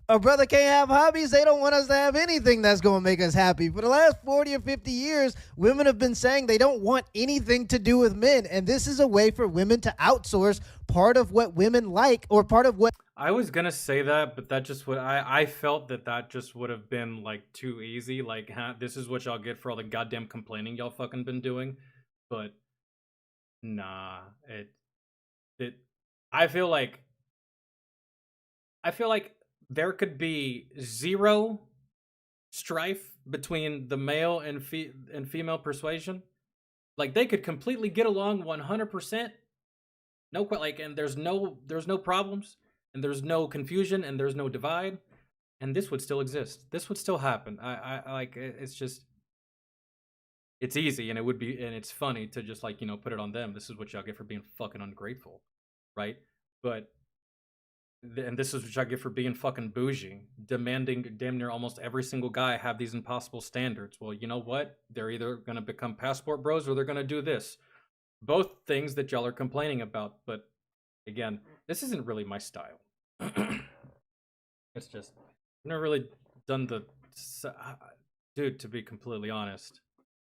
A brother can't have hobbies? They don't want us to have anything that's going to make us happy. For the last 40 or 50 years, women have been saying they don't want anything to do with men. And this is a way for women to outsource part of what women like, or part of what... I was going to say that, but that just would... I felt that just would have been, like, too easy. Like, this is what y'all get for all the goddamn complaining y'all fucking been doing. But, nah. I feel like there could be zero strife between the male and female persuasion. Like, they could completely get along 100%. No, like, and there's no problems, and there's no confusion, and there's no divide, and this would still exist. This would still happen. I like, it's just, it's easy, and it would be, and it's funny to just, like, you know, put it on them. This is what y'all get for being fucking ungrateful, right? But and this is what I get for being fucking bougie, demanding damn near almost every single guy have these impossible standards. Well, you know what? They're either going to become passport bros or they're going to do this. Both things that y'all are complaining about. But again, this isn't really my style. It's just, I've never really done the... Dude, to be completely honest,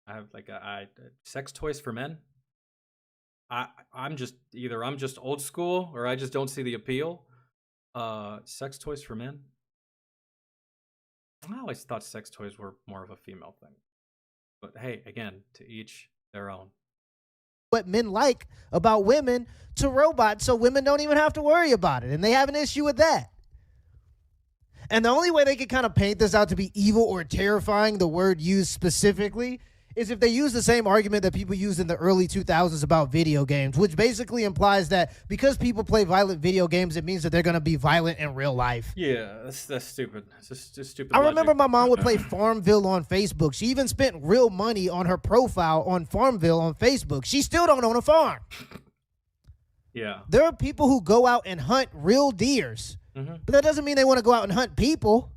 I have like sex toys for men. I'm just old school or I just don't see the appeal. Sex toys for men. I always thought sex toys were more of a female thing. But hey, again, to each their own. What men like about women to robots, so women don't even have to worry about it, and they have an issue with that. And the only way they could kind of paint this out to be evil or terrifying, the word used specifically, is if they use the same argument that people used in the early 2000s about video games, which basically implies that because people play violent video games, it means that they're going to be violent in real life. Yeah, that's stupid. It's just stupid. I remember my mom would play Farmville on Facebook. She even spent real money on her profile on Farmville on Facebook. She still don't own a farm. Yeah. There are people who go out and hunt real deers, but that doesn't mean they want to go out and hunt people.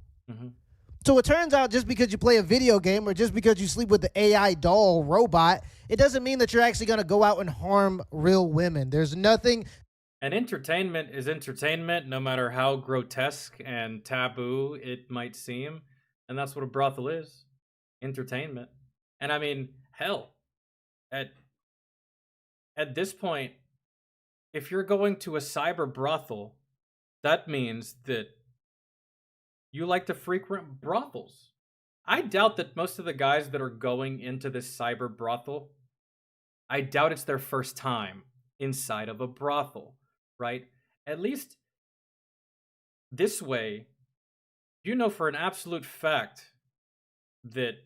So it turns out just because you play a video game or just because you sleep with the AI doll robot, it doesn't mean that you're actually going to go out and harm real women. There's nothing. And entertainment is entertainment, no matter how grotesque and taboo it might seem. And that's what a brothel is. Entertainment. And I mean, hell, at this point, if you're going to a cyber brothel, that means that you like to frequent brothels. I doubt that most of the guys that are going into this cyber brothel, I doubt it's their first time inside of a brothel, right? At least this way, you know for an absolute fact that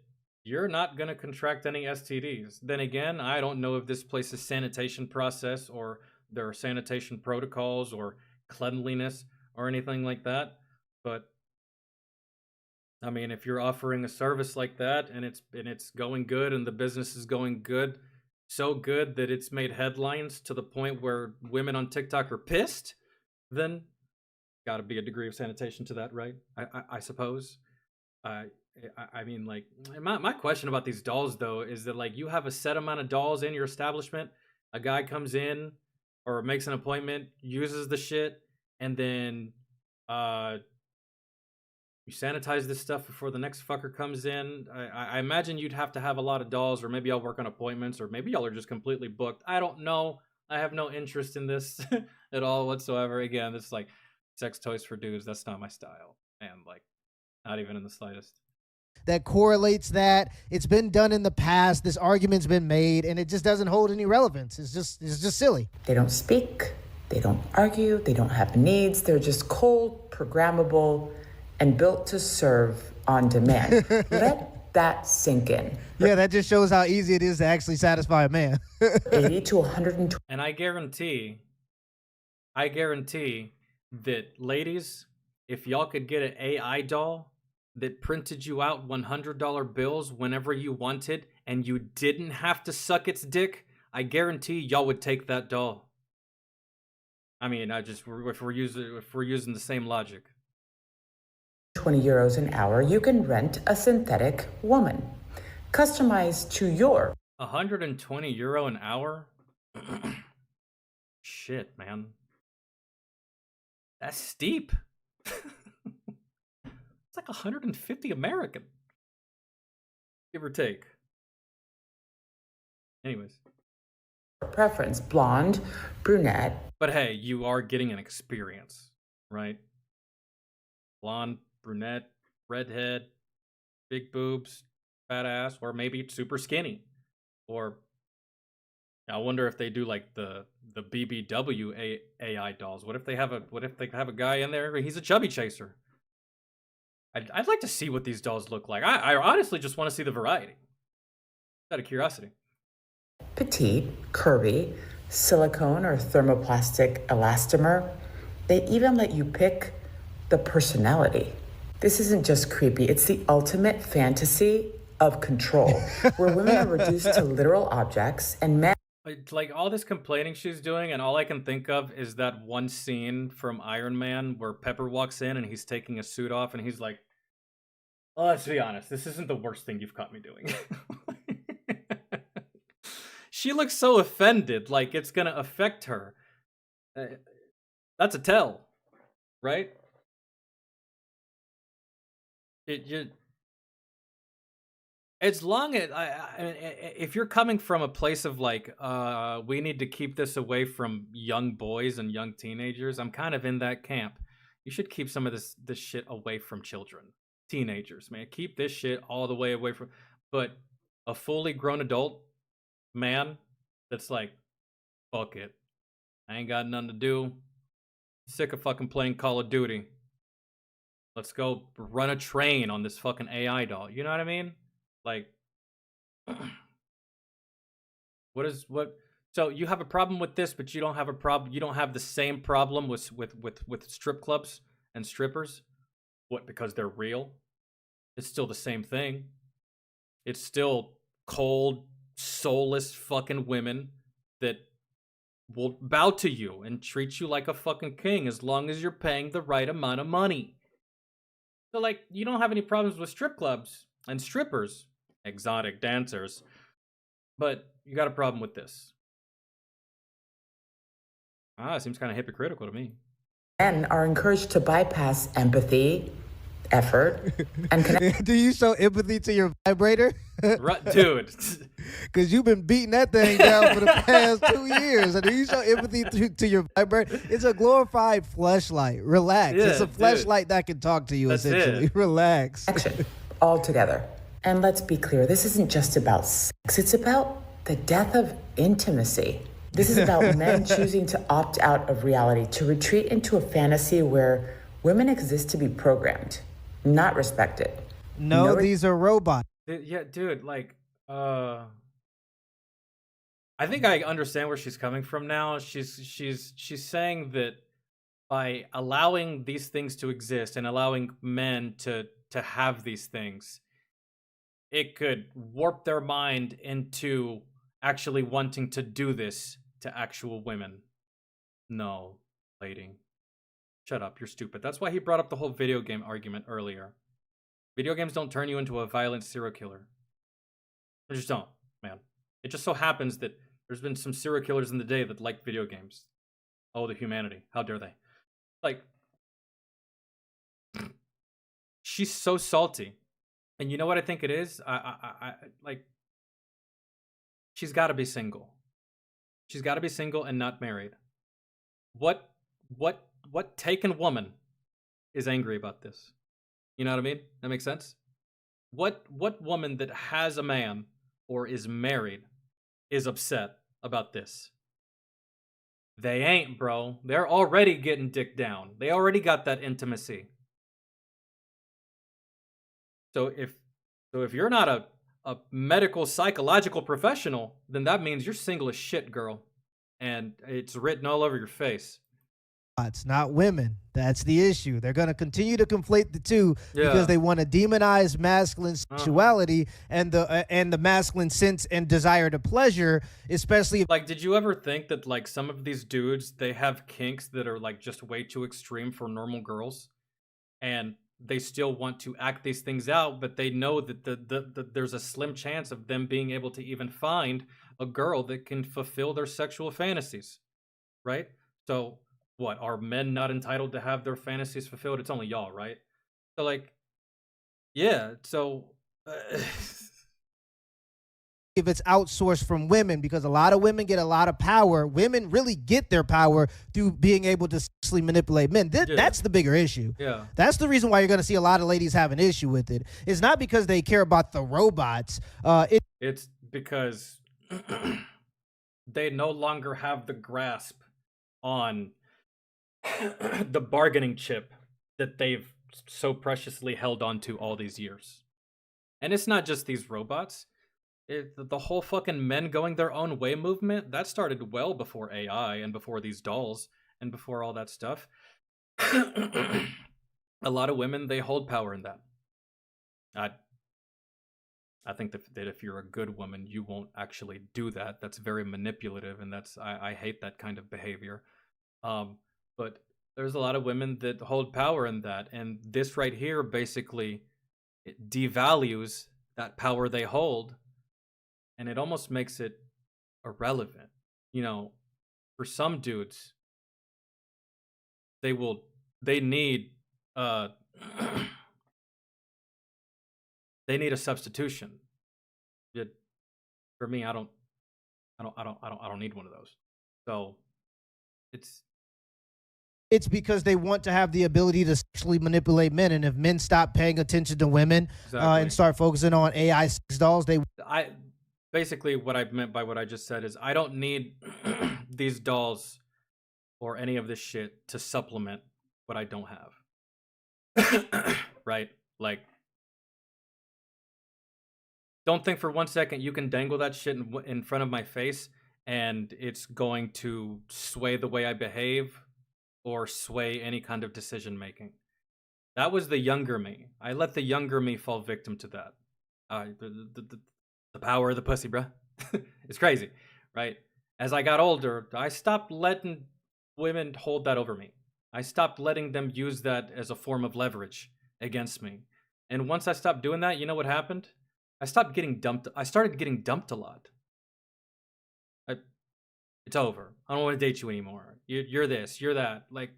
you're not going to contract any STDs. Then again, I don't know if this place's sanitation process or their sanitation protocols or cleanliness or anything like that, but I mean, if you're offering a service like that and it's going good and the business is going good, so good that it's made headlines to the point where women on TikTok are pissed, then got to be a degree of sanitation to that, right? I suppose. I mean, like, my question about these dolls though is that like you have a set amount of dolls in your establishment. A guy comes in or makes an appointment, uses the shit, and then you sanitize this stuff before the next fucker comes in. I imagine you'd have to have a lot of dolls, or maybe y'all work on appointments, or maybe y'all are just completely booked. I don't know. I have no interest in this at all whatsoever. Again, this is like sex toys for dudes. That's not my style. And like, not even in the slightest. That correlates that. It's been done in the past. This argument's been made, and it just doesn't hold any relevance. It's just silly. They don't speak. They don't argue. They don't have needs. They're just cold, programmable, and built to serve on demand. Let that sink in. Yeah, that just shows how easy it is to actually satisfy a man. 80 to 120. And I guarantee that, ladies, if y'all could get an AI doll that printed you out $100 bills whenever you wanted and you didn't have to suck its dick, I guarantee y'all would take that doll. I mean, if we're using the same logic. 20 euros an hour, you can rent a synthetic woman, customized to your 120 euro an hour? Shit, man. That's steep. It's like 150 American. Give or take. Anyways. preference, blonde, brunette. But hey, you are getting an experience, right? Blonde, brunette, redhead, big boobs, fat ass, or maybe super skinny. Or I wonder if they do like the BBW AI dolls. What if they have a guy in there? He's a chubby chaser. I'd like to see what these dolls look like. I honestly just want to see the variety. Out of curiosity. Petite, curvy, silicone or thermoplastic elastomer. They even let you pick the personality. This isn't just creepy, it's the ultimate fantasy of control, where women are reduced to literal objects and men. Like all this complaining she's doing, and all I can think of is that one scene from Iron Man where Pepper walks in and he's taking his suit off and he's like, oh, let's be honest, this isn't the worst thing you've caught me doing. She looks so offended, like it's gonna affect her. That's a tell, right? As long as if you're coming from a place of like, we need to keep this away from young boys and young teenagers, I'm kind of in that camp. You should keep some of this shit away from children, teenagers, man. Keep this shit all the way away from. But a fully grown adult man that's like, fuck it, I ain't got nothing to do. Sick of fucking playing Call of Duty. Let's go run a train on this fucking AI doll. You know what I mean? Like, what? So you have a problem with this, but you don't have a problem. You don't have the same problem with strip clubs and strippers. What? Because they're real? It's still the same thing. It's still cold, soulless fucking women that will bow to you and treat you like a fucking king as long as you're paying the right amount of money. So, like, you don't have any problems with strip clubs and strippers, exotic dancers, but you got a problem with this. It seems kind of hypocritical to me. Men are encouraged to bypass empathy, effort, and connection. Do you show empathy to your vibrator? Right, dude. Because you've been beating that thing down for the past 2 years. And do you show empathy to your vibrator? It's a glorified fleshlight. Relax. Yeah, it's a fleshlight that can talk to you, That's essentially. it. Relax. All together. And let's be clear, this isn't just about sex, it's about the death of intimacy. This is about men choosing to opt out of reality, to retreat into a fantasy where women exist to be programmed, not respected. No, these are robots. Yeah, dude, like, I think I understand where she's coming from now. She's saying that by allowing these things to exist and allowing men to have these things, it could warp their mind into actually wanting to do this to actual women. No, lady. Shut up, you're stupid. That's why he brought up the whole video game argument earlier. Video games don't turn you into a violent serial killer. They just don't, man. It just so happens that there's been some serial killers in the day that like video games. Oh, the humanity. How dare they? Like, she's so salty. And you know what I think it is? I like, she's got to be single. She's got to be single and not married. What taken woman is angry about this? You know what I mean? That makes sense? What woman that has a man or is married is upset about this? They ain't, bro. They're already getting dick down. They already got that intimacy. So if you're not a medical psychological professional, then that means you're single as shit, girl. And it's written all over your face. It's not women. That's the issue. They're going to continue to conflate the two because they want to demonize masculine sexuality and the masculine sense and desire to pleasure, especially like, did you ever think that like some of these dudes, they have kinks that are like just way too extreme for normal girls, and they still want to act these things out, but they know that there's a slim chance of them being able to even find a girl that can fulfill their sexual fantasies, right? So what, are men not entitled to have their fantasies fulfilled? It's only y'all, right? So like, yeah, so if it's outsourced from women, because a lot of women get a lot of power. Women really get their power through being able to sexually manipulate men. That's the bigger issue. Yeah. That's the reason why you're going to see a lot of ladies have an issue with it. It's not because they care about the robots. It's because they no longer have the grasp on the bargaining chip that they've so preciously held on to all these years. And it's not just these robots. The whole fucking men going their own way movement, that started well before AI and before these dolls and before all that stuff. A lot of women, they hold power in that. I think that if you're a good woman, you won't actually do that. That's very manipulative, and I hate that kind of behavior. But there's a lot of women that hold power in that, and this right here basically it devalues that power they hold, and it almost makes it irrelevant. You know, for some dudes, they need they need a substitution. For me, I don't need one of those. So It's because they want to have the ability to sexually manipulate men, and if men stop paying attention to women and start focusing on AI sex dolls, basically what I meant by what I just said is I don't need these dolls or any of this shit to supplement what I don't have. Right? Like, don't think for 1 second you can dangle that shit in front of my face and it's going to sway the way I behave or sway any kind of decision making. That was the younger me. I let the younger me fall victim to that. The power of the pussy, bruh. It's crazy, right? As I got older, I stopped letting women hold that over me. I stopped letting them use that as a form of leverage against me. And once I stopped doing that, you know what happened? I stopped getting dumped. I started getting dumped a lot. It's over. I don't want to date you anymore. You're this, you're that. Like,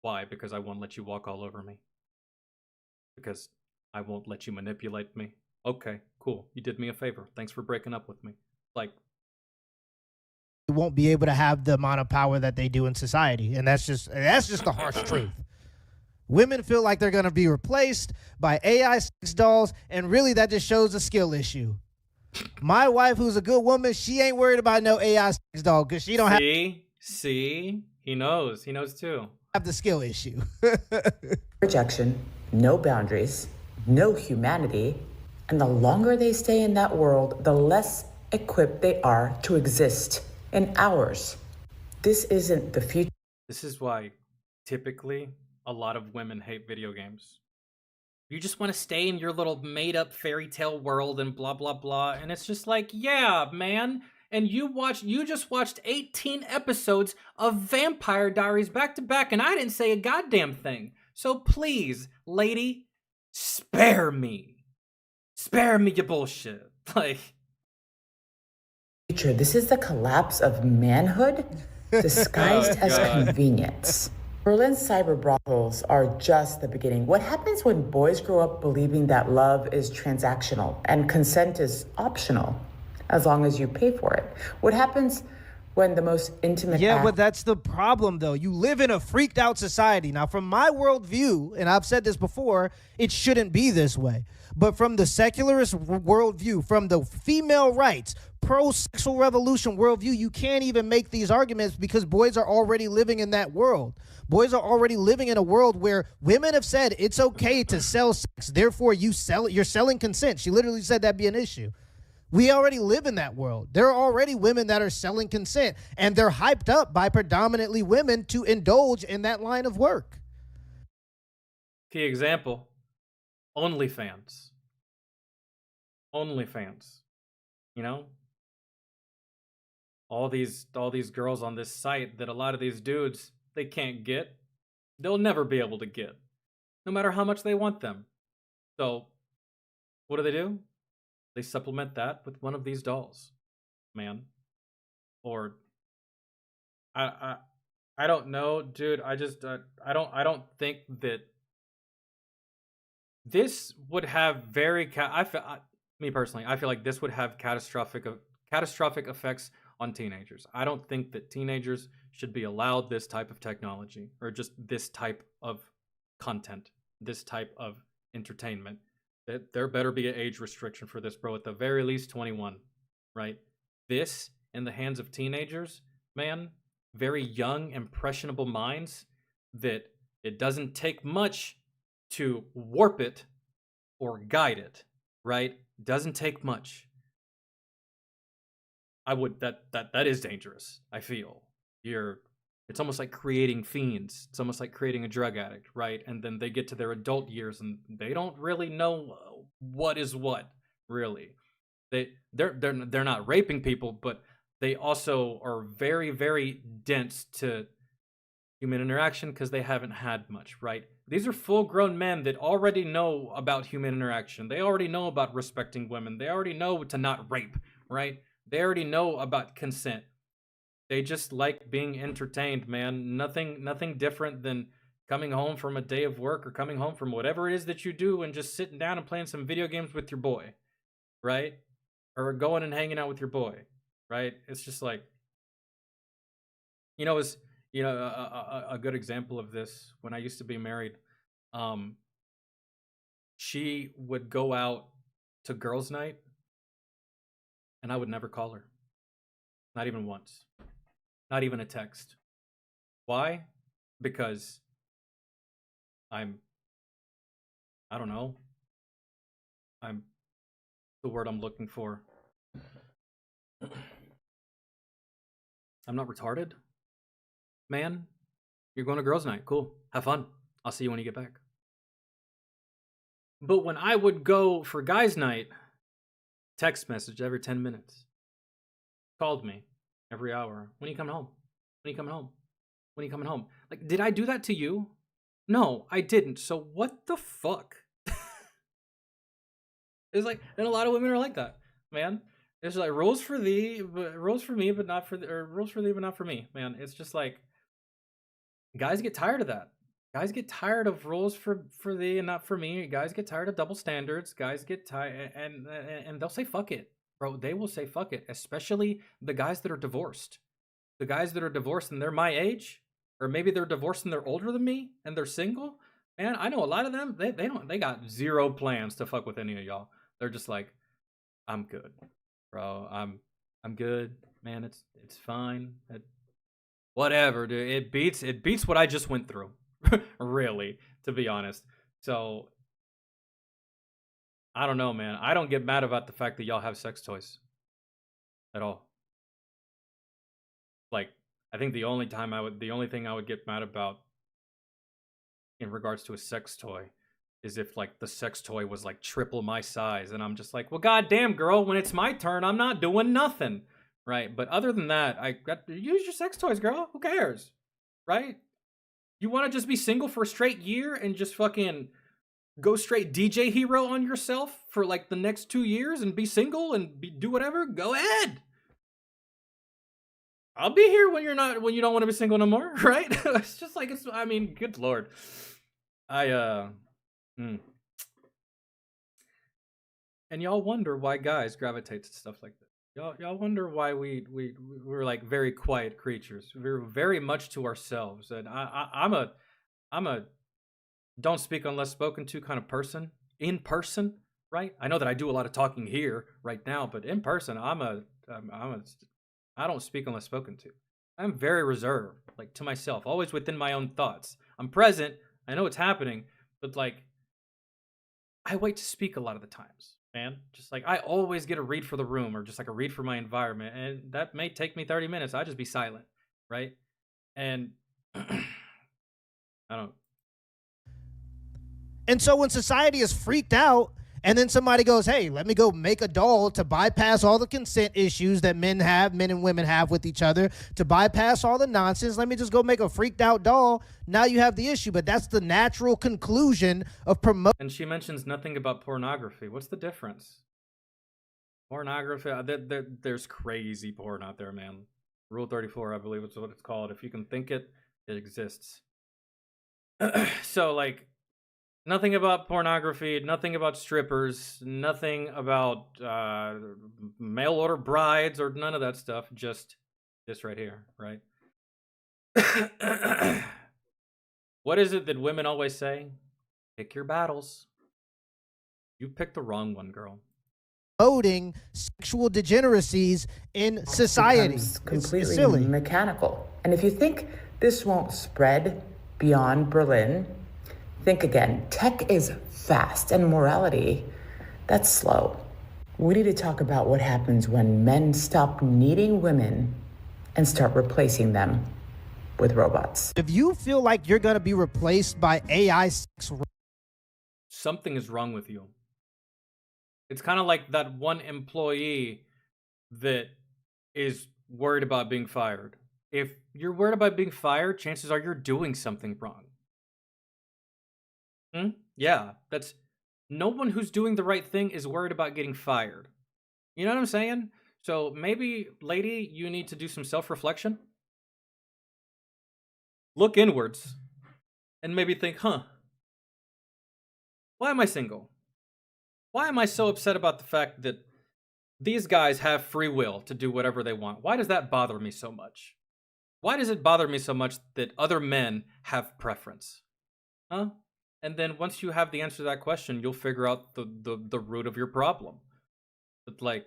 why? Because I won't let you walk all over me. Because I won't let you manipulate me. Okay, cool. You did me a favor. Thanks for breaking up with me. Like, won't be able to have the amount of power that they do in society, and that's just the harsh truth. Women feel like they're going to be replaced by AI sex dolls, and really that just shows a skill issue. My wife, who's a good woman, she ain't worried about no AI sex doll because she don't See? He knows. He knows too. Have the skill issue. Rejection, no boundaries, no humanity, and the longer they stay in that world, the less equipped they are to exist in ours. This isn't the future. This is why typically a lot of women hate video games. You just want to stay in your little made-up fairy tale world and blah, blah, blah. And it's just like, yeah, man. And you just watched 18 episodes of Vampire Diaries back to back, and I didn't say a goddamn thing. So please, lady, spare me. Spare me your bullshit. Like, This is the collapse of manhood disguised as convenience. Berlin's cyber brothels are just the beginning. What happens when boys grow up believing that love is transactional and consent is optional as long as you pay for it? What happens when the most intimate but that's the problem, though. You live in a freaked out society. Now, from my worldview, and I've said this before, it shouldn't be this way. But from the secularist worldview, from the female rights, pro-sexual revolution worldview, you can't even make these arguments because boys are already living in that world. Boys are already living in a world where women have said it's okay to sell sex. Therefore, you're selling consent. She literally said that'd be an issue. We already live in that world. There are already women that are selling consent, and they're hyped up by predominantly women to indulge in that line of work. key example, OnlyFans. OnlyFans. You know? All these girls on this site that a lot of these dudes, they can't get. They'll never be able to get. No matter how much they want them. So, what do? They supplement that with one of these dolls, man. Or I don't know, dude. I just I don't think that this would have me personally, I feel like this would have catastrophic effects on teenagers. I don't think that teenagers should be allowed this type of technology or just this type of content, this type of entertainment. There better be an age restriction for this, bro. At the very least, 21, right? This in the hands of teenagers, man, very young, impressionable minds, that it doesn't take much to warp it or guide it, right? Doesn't take much. That is dangerous. I feel it's almost like creating fiends. It's almost like creating a drug addict, right? And then they get to their adult years and they don't really know what is what, really. They're not raping people, but they also are very, very dense to human interaction because they haven't had much, right? These are full-grown men that already know about human interaction. They already know about respecting women. They already know to not rape, right? They already know about consent. They just like being entertained, man. Nothing different than coming home from a day of work or coming home from whatever it is that you do and just sitting down and playing some video games with your boy, right? or going and hanging out with your boy, right? It's just like, a good example of this, when I used to be married, she would go out to girls' night, and I would never call her. Not even once. Not even a text. Why? Because I don't know. I'm the word I'm looking for. I'm not retarded. Man, you're going to girls' night. Cool. Have fun. I'll see you when you get back. But when I would go for guys' night, text message every 10 minutes. Called me every hour. When are you coming home? When are you coming home? When are you coming home? Like, did I do that to you? No, I didn't. So what the fuck? It's like, and a lot of women are like that, man. It's like rules for thee, but rules for me, but not for or rules for thee, but not for me, man. It's just like, guys get tired of that. Guys get tired of rules for thee and not for me. Guys get tired of double standards. Guys get tired, and they'll say fuck it, bro. They will say fuck it, especially the guys that are divorced. The guys that are divorced and they're my age, or maybe they're divorced and they're older than me and they're single. Man, I know a lot of them. They got zero plans to fuck with any of y'all. They're just like, I'm good, bro. I'm good, man. It's fine. Whatever, dude. It beats what I just went through. Really, to be honest. So I don't know, man. I don't get mad about the fact that y'all have sex toys at all. Like, I think the only thing I would get mad about in regards to a sex toy is if like the sex toy was like triple my size, and I'm just like, well, goddamn, girl, when it's my turn, I'm not doing nothing, right? But other than that, I got to use your sex toys, girl. Who cares, right? You want to just be single for a straight year and just fucking go straight DJ hero on yourself for like the next 2 years and be single and do whatever? Go ahead. I'll be here when you don't want to be single no more, right? It's just like, I mean, good Lord. And y'all wonder why guys gravitate to stuff like this. Y'all wonder why we're like very quiet creatures. We're very much to ourselves. And I'm a don't speak unless spoken to kind of person. In person, right? I know that I do a lot of talking here right now, but in person, I don't speak unless spoken to. I'm very reserved, like to myself, always within my own thoughts. I'm present. I know what's happening, but like, I wait to speak a lot of the times, man. Just like, I always get a read for the room or just like a read for my environment. And that may take me 30 minutes. I just be silent, right? And I don't. And so when society is freaked out, and then somebody goes, hey, let me go make a doll to bypass all the consent issues that men and women have with each other, to bypass all the nonsense. Let me just go make a freaked out doll. Now you have the issue. But that's the natural conclusion of promoting. And she mentions nothing about pornography. What's the difference? Pornography, there's crazy porn out there, man. Rule 34, I believe is what it's called. If you can think it, it exists. So, like, nothing about pornography, nothing about strippers, nothing about mail order brides or none of that stuff. Just this right here, right? What is it that women always say? Pick your battles. You picked the wrong one, girl. Promoting sexual degeneracies in society. It's completely silly. Mechanical. And if you think this won't spread beyond Berlin, think again. Tech is fast and morality, that's slow. We need to talk about what happens when men stop needing women and start replacing them with robots. If you feel like you're going to be replaced by AI sex, something is wrong with you. It's kind of like that one employee that is worried about being fired. If you're worried about being fired, chances are you're doing something wrong. Yeah, that's no one who's doing the right thing is worried about getting fired. You know what I'm saying? So maybe, lady, you need to do some self-reflection. Look inwards and maybe think, why am I single? Why am I so upset about the fact that these guys have free will to do whatever they want. Why does that bother me so much? Why does it bother me so much that other men have preference? Huh? And then once you have the answer to that question, you'll figure out the root of your problem. But like,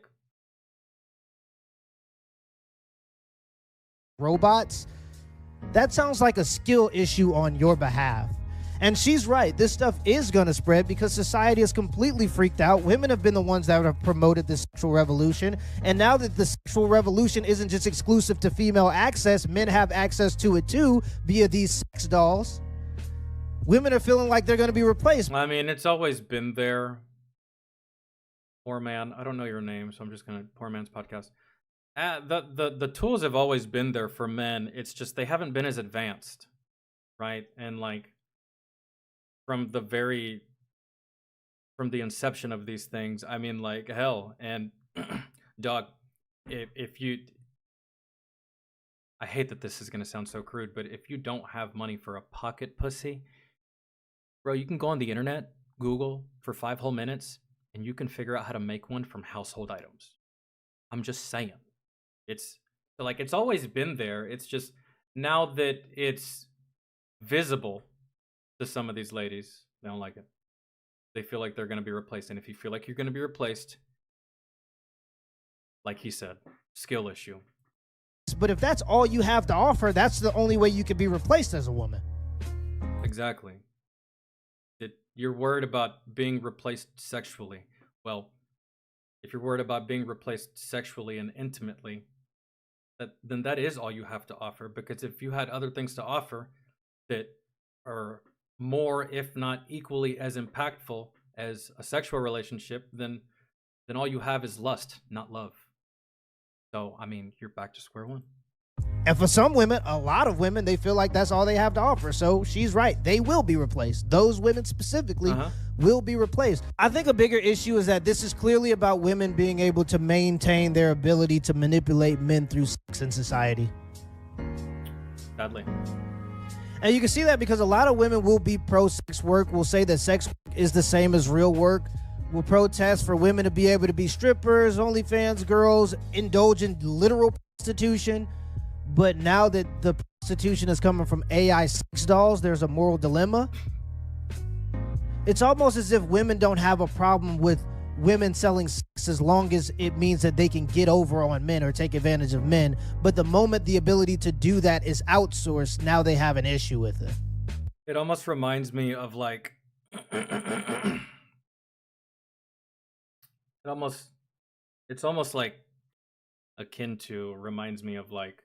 robots, that sounds like a skill issue on your behalf. And she's right. This stuff is going to spread because society is completely freaked out. Women have been the ones that have promoted this sexual revolution. And now that the sexual revolution isn't just exclusive to female access, men have access to it too via these sex dolls. Women are feeling like they're going to be replaced. I mean, it's always been there. Poor man. I don't know your name, so I'm just going to... Poor Man's Podcast. The tools have always been there for men. It's just they haven't been as advanced, right? And like from the inception of these things, I mean, like, hell, and dog, if you, I hate that this is gonna sound so crude, but if you don't have money for a pocket pussy, bro, you can go on the internet, Google for 5 whole minutes, and you can figure out how to make one from household items. I'm just saying. It's like, it's always been there. It's just now that it's visible to some of these ladies, they don't like it. They feel like they're going to be replaced. And if you feel like you're going to be replaced, like he said, skill issue. But if that's all you have to offer, that's the only way you can be replaced as a woman. Exactly. You're worried about being replaced sexually. Well, if you're worried about being replaced sexually and intimately, then that is all you have to offer. Because if you had other things to offer that are more, if not equally as impactful as a sexual relationship, then all you have is lust, not love. So, I mean, you're back to square one. And for some women, a lot of women, they feel like that's all they have to offer. So she's right. They will be replaced. Those women specifically will be replaced. I think a bigger issue is that this is clearly about women being able to maintain their ability to manipulate men through sex in society. Sadly. And you can see that because a lot of women will be pro-sex work, will say that sex work is the same as real work, will protest for women to be able to be strippers, OnlyFans girls, indulge in literal prostitution. But now that the prostitution is coming from AI sex dolls, there's a moral dilemma. It's almost as if women don't have a problem with women selling sex as long as it means that they can get over on men or take advantage of men. But the moment the ability to do that is outsourced, now they have an issue with it. It almost reminds me of like... It's almost like akin to, reminds me of like...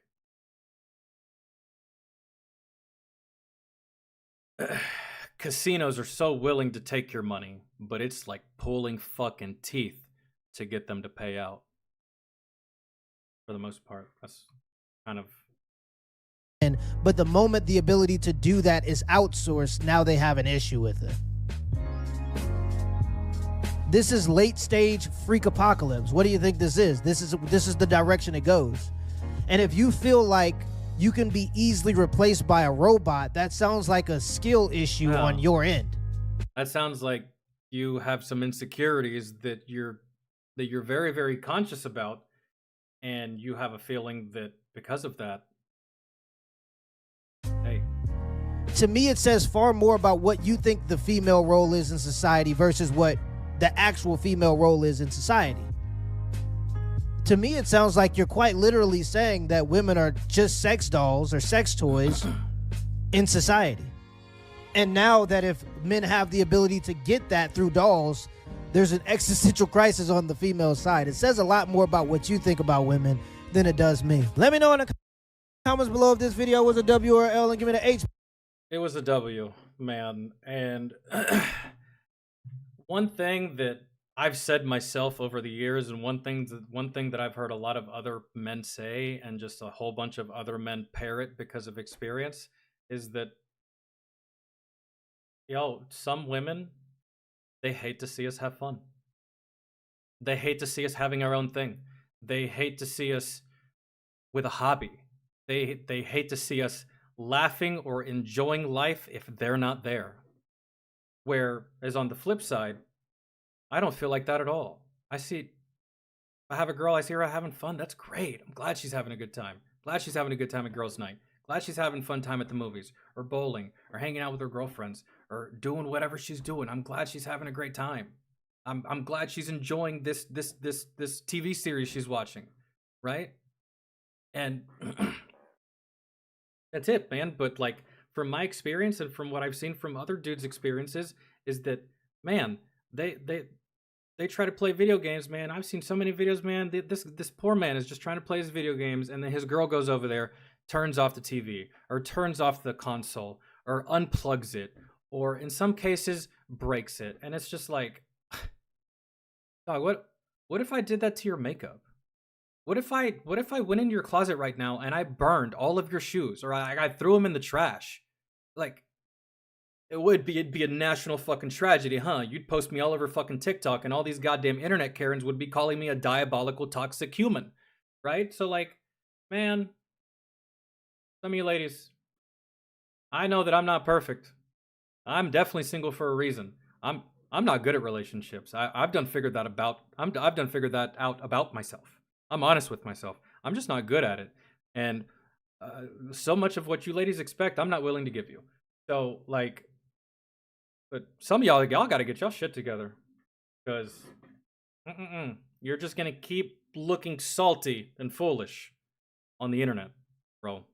Casinos are so willing to take your money, but it's like pulling fucking teeth to get them to pay out. For the most part, that's kind of... But the moment the ability to do that is outsourced, now they have an issue with it. This is late stage freak apocalypse. What do you think this is? This is the direction it goes. And if you feel like you can be easily replaced by a robot, that sounds like a skill issue on your end. That sounds like you have some insecurities that you're very, very conscious about, and you have a feeling that because of that, hey. To me, it says far more about what you think the female role is in society versus what the actual female role is in society. To me, it sounds like you're quite literally saying that women are just sex dolls or sex toys in society. And now that if men have the ability to get that through dolls, there's an existential crisis on the female side. It says a lot more about what you think about women than it does me. Let me know in the comments below if this video was a W or L, and give me the H. It was a W, man. And one thing that I've said myself over the years, and one thing that I've heard a lot of other men say, and just a whole bunch of other men parrot because of experience, is that, some women, they hate to see us have fun. They hate to see us having our own thing. They hate to see us with a hobby. They hate to see us laughing or enjoying life if they're not there. Whereas on the flip side, I don't feel like that at all. I see I have a girl, I see her having fun. That's great. I'm glad she's having a good time. Glad she's having a good time at girls' night. Glad she's having fun time at the movies or bowling or hanging out with her girlfriends or doing whatever she's doing. I'm glad she's having a great time. I'm glad she's enjoying this TV series she's watching, right? And that's it, man. But like from my experience and from what I've seen from other dudes' experiences is that, man, they try to play video games, man. I've seen so many videos, man. This poor man is just trying to play his video games, and then his girl goes over there, turns off the TV, or turns off the console, or unplugs it, or in some cases breaks it. And it's just like, dog, what if I did that to your makeup? What if I went into your closet right now and I burned all of your shoes, or I threw them in the trash? Like, it'd be a national fucking tragedy, huh? You'd post me all over fucking TikTok, and all these goddamn internet Karens would be calling me a diabolical toxic human, right? So like, man, some of you ladies, I know that I'm not perfect. I'm definitely single for a reason. I'm not good at relationships. I've done figured that out about myself. I'm honest with myself. I'm just not good at it, and so much of what you ladies expect, I'm not willing to give you. So like, but some of y'all got to get y'all shit together, because you're just gonna keep looking salty and foolish on the internet, bro.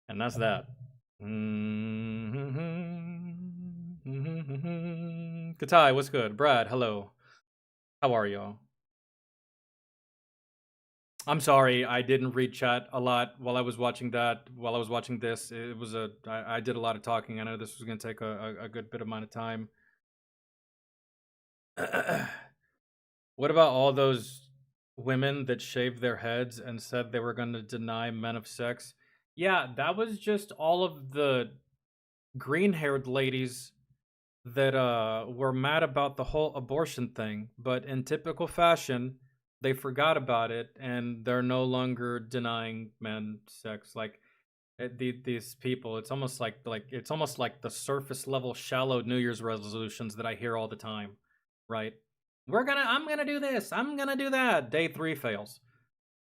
And that's that. Katai, what's good? Brad, hello. How are y'all? I'm sorry, I didn't read chat a lot while I was watching that. While I was watching this, it was I did a lot of talking. I know this was going to take a good bit amount of time. What about all those women that shaved their heads and said they were going to deny men of sex? Yeah, that was just all of the green-haired ladies that were mad about the whole abortion thing, but in typical fashion, they forgot about it, and they're no longer denying men sex. Like these people, it's almost like the surface level, shallow New Year's resolutions that I hear all the time, right? I'm gonna do this, I'm gonna do that. Day 3 fails.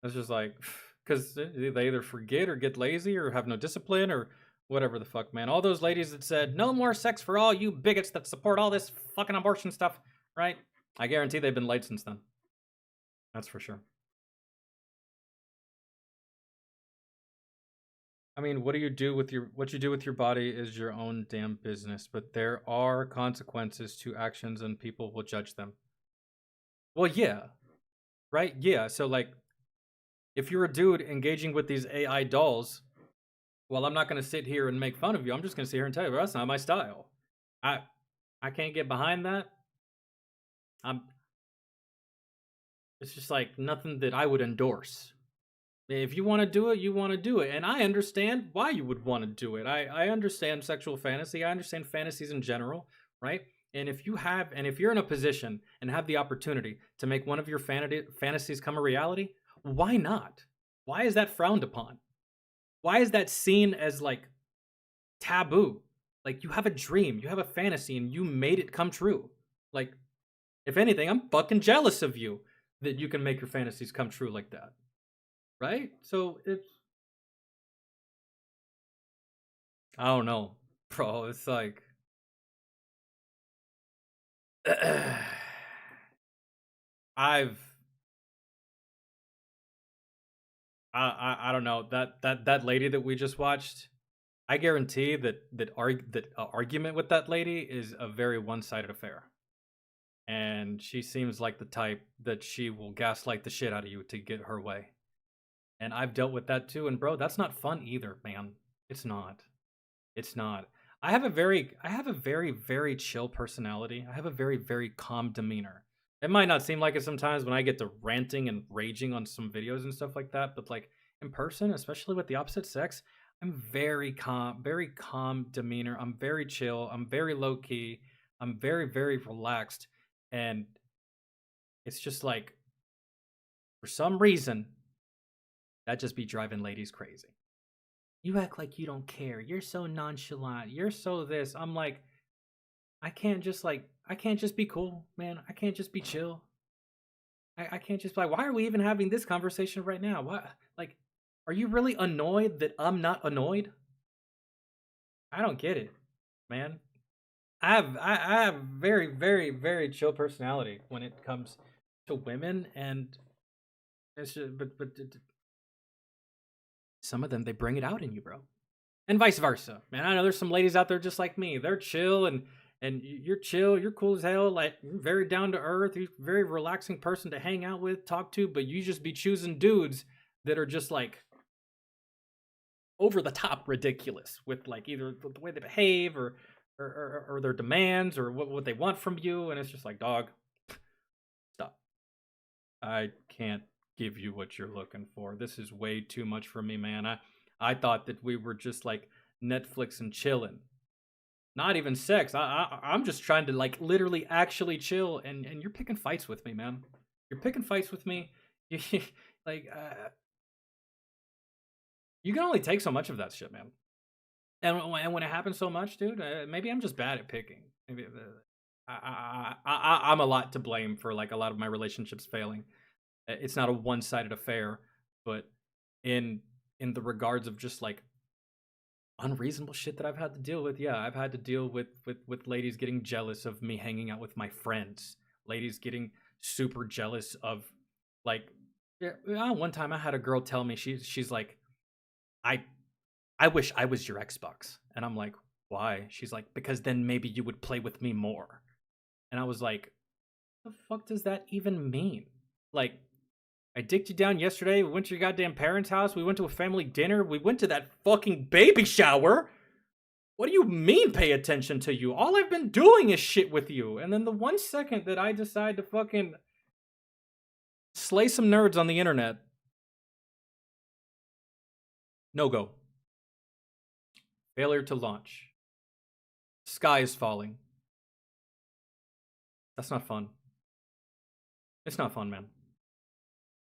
It's just like, because they either forget or get lazy or have no discipline or whatever the fuck, man. All those ladies that said no more sex for all you bigots that support all this fucking abortion stuff, right? I guarantee they've been laid since then. That's for sure. I mean, what you do with your body is your own damn business, but there are consequences to actions and people will judge them. Well, yeah. Right? Yeah. So like, if you're a dude engaging with these AI dolls, well, I'm not going to sit here and make fun of you. I'm just going to sit here and tell you, well, that's not my style. I can't get behind that. It's just like nothing that I would endorse. If you want to do it, you want to do it. And I understand why you would want to do it. I understand sexual fantasy. I understand fantasies in general, right? And if you're in a position and have the opportunity to make one of your fantasies come a reality, why not? Why is that frowned upon? Why is that seen as like taboo? Like, you have a dream, you have a fantasy, and you made it come true. Like, if anything, I'm fucking jealous of you that you can make your fantasies come true like that. Right? So it's, I don't know, bro. It's like, I don't know, that lady that we just watched, I guarantee that argument with that lady is a very one-sided affair. And she seems like the type that she will gaslight the shit out of you to get her way. And I've dealt with that too, and bro, that's not fun either, man. It's not. It's not. I have a very, very chill personality. I have a very, very calm demeanor. It might not seem like it sometimes when I get to ranting and raging on some videos and stuff like that, but like in person, especially with the opposite sex, I'm very calm demeanor. I'm very chill. I'm very low key. I'm very, very relaxed. And it's just like, for some reason, that just be driving ladies crazy. You act like you don't care. You're so nonchalant. You're so this. I'm like, I can't just be cool, man. I can't just be chill. I can't just be like, why are we even having this conversation right now? Why, like, are you really annoyed that I'm not annoyed? I don't get it, man. I have very, very, very chill personality when it comes to women, and it's just, but some of them, they bring it out in you, bro, and vice versa, man. I know there's some ladies out there just like me. They're chill, and you're chill, you're cool as hell, like you're very down to earth, you're a very relaxing person to hang out with, talk to, but you just be choosing dudes that are just like over the top ridiculous with like either the way they behave or their demands or what they want from you, and it's just like, dog, stop. I can't give you what you're looking for. This is way too much for me, man. I thought that we were just like Netflix and chilling. Not even sex. I'm just trying to like literally actually chill, and you're picking fights with me, man. You're picking fights with me. Like you can only take so much of that shit, man. And when it happens so much, dude, maybe I'm just bad at picking. Maybe I'm a lot to blame for like a lot of my relationships failing. It's not a one-sided affair, but in the regards of just like unreasonable shit that I've had to deal with, yeah, I've had to deal with ladies getting jealous of me hanging out with my friends, ladies getting super jealous of like, one time I had a girl tell me she's like, I wish I was your Xbox. And I'm like, why? She's like, because then maybe you would play with me more. And I was like, what the fuck does that even mean? Like, I dicked you down yesterday. We went to your goddamn parents' house. We went to a family dinner. We went to that fucking baby shower. What do you mean pay attention to you? All I've been doing is shit with you. And then the 1 second that I decide to fucking slay some nerds on the internet, no go. Failure to launch. Sky is falling. That's not fun. It's not fun, man.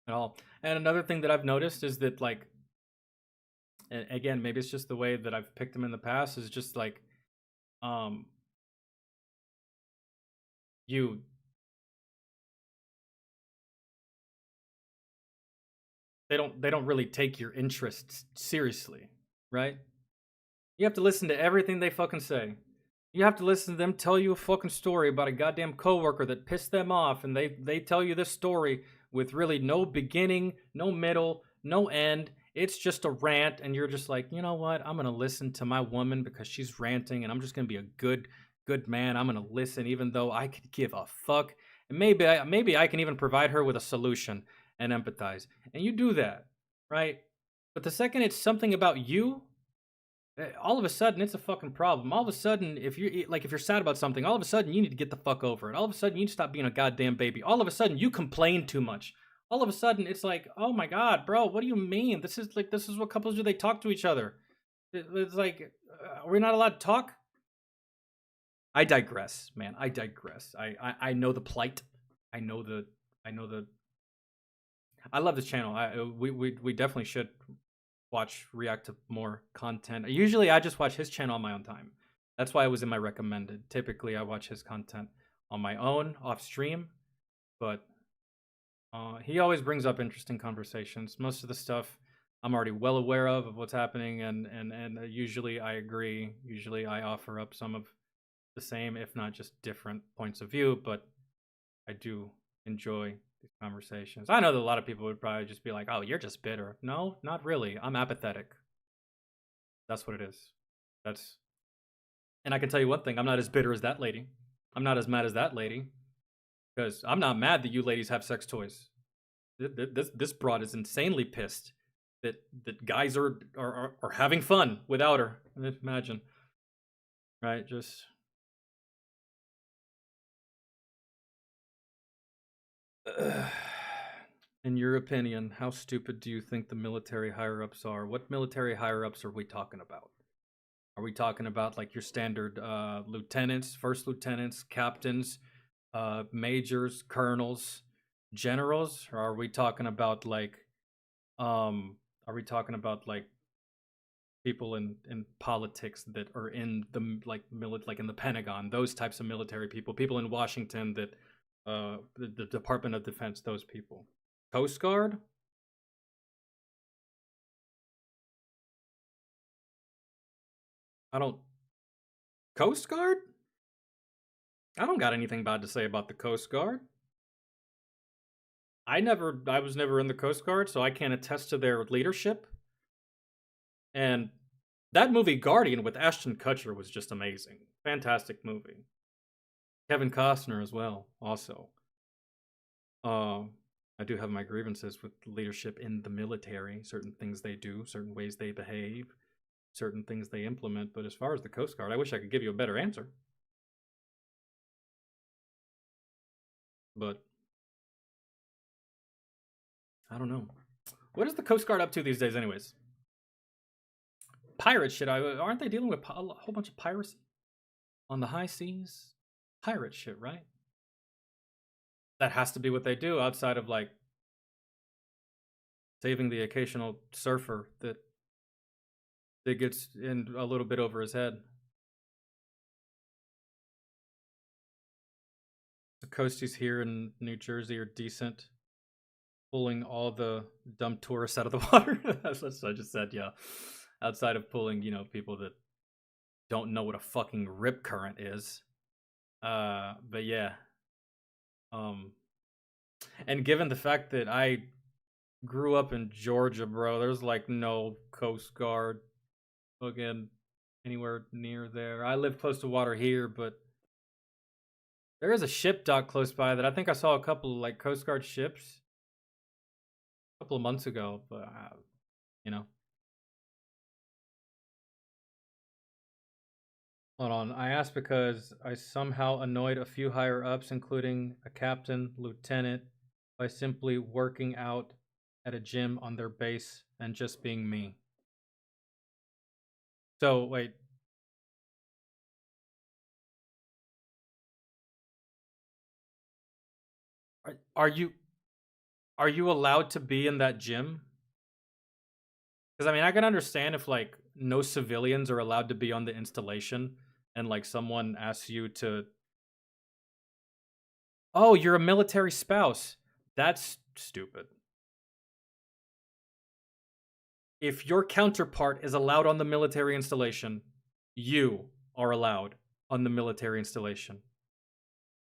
At all. And another thing that I've noticed is that, like, again, maybe it's just the way that I've picked them in the past, is just like, they don't really take your interests seriously, right? You have to listen to everything they fucking say. You have to listen to them tell you a fucking story about a goddamn coworker that pissed them off, and they tell you this story with really no beginning, no middle, no end. It's just a rant, and you're just like, you know what? I'm gonna listen to my woman because she's ranting, and I'm just gonna be a good man. I'm gonna listen, even though I could give a fuck, and maybe I can even provide her with a solution and empathize. And you do that, right? But the second it's something about you, all of a sudden it's a fucking problem. All of a sudden, if you're sad about something, all of a sudden you need to get the fuck over it. All of a sudden you need to stop being a goddamn baby. All of a sudden you complain too much. All of a sudden it's like, oh my god, bro, what do you mean? This is what couples do. They talk to each other. It's like, are we not allowed to talk? I digress, man. I digress. I know the plight. I love this channel. We definitely should react to more content. Usually I just watch his channel on my own time. That's why it was in my recommended. Typically I watch his content on my own, off stream, but he always brings up interesting conversations. Most of the stuff I'm already well aware of what's happening, and usually I agree. Usually I offer up some of the same, if not just different points of view, but I do enjoy these conversations. I know that a lot of people would probably just be like, oh, you're just bitter. No, not really. I'm apathetic. That's what it is. And I can tell you one thing, I'm not as bitter as that lady. I'm not as mad as that lady. Because I'm not mad that you ladies have sex toys. This broad is insanely pissed that guys are having fun without her. Imagine. Right? Just... In your opinion, how stupid do you think the military higher-ups are? What military higher-ups are we talking about? Are we talking about like your standard lieutenants, first lieutenants, captains, majors, colonels, generals? Or are we talking about like people in politics that are in the like in the Pentagon, those types of military people in Washington that the Department of Defense, those people. Coast Guard? Coast Guard? I don't got anything bad to say about the Coast Guard. I was never in the Coast Guard, so I can't attest to their leadership. And that movie Guardian with Ashton Kutcher was just amazing. Fantastic movie. Kevin Costner as well, also. I do have my grievances with leadership in the military. Certain things they do, certain ways they behave, certain things they implement. But as far as the Coast Guard, I wish I could give you a better answer. But I don't know. What is the Coast Guard up to these days anyways? Pirate shit. Aren't they dealing with a whole bunch of piracy on the high seas? Pirate shit, right? That has to be what they do outside of like saving the occasional surfer that gets in a little bit over his head. The coasties here in New Jersey are decent. Pulling all the dumb tourists out of the water. That's what I just said, yeah. Outside of pulling, people that don't know what a fucking rip current is. But yeah. And given the fact that I grew up in Georgia, bro, there's like no Coast Guard again anywhere near there. I live close to water here, but there is a ship dock close by that I think I saw a couple of like Coast Guard ships a couple of months ago, but Hold on, I asked because I somehow annoyed a few higher ups, including a captain, lieutenant, by simply working out at a gym on their base and just being me. So, wait. Are you allowed to be in that gym? Because I can understand if like no civilians are allowed to be on the installation and like someone asks you to, oh, you're a military spouse. That's stupid. If your counterpart is allowed on the military installation, you are allowed on the military installation.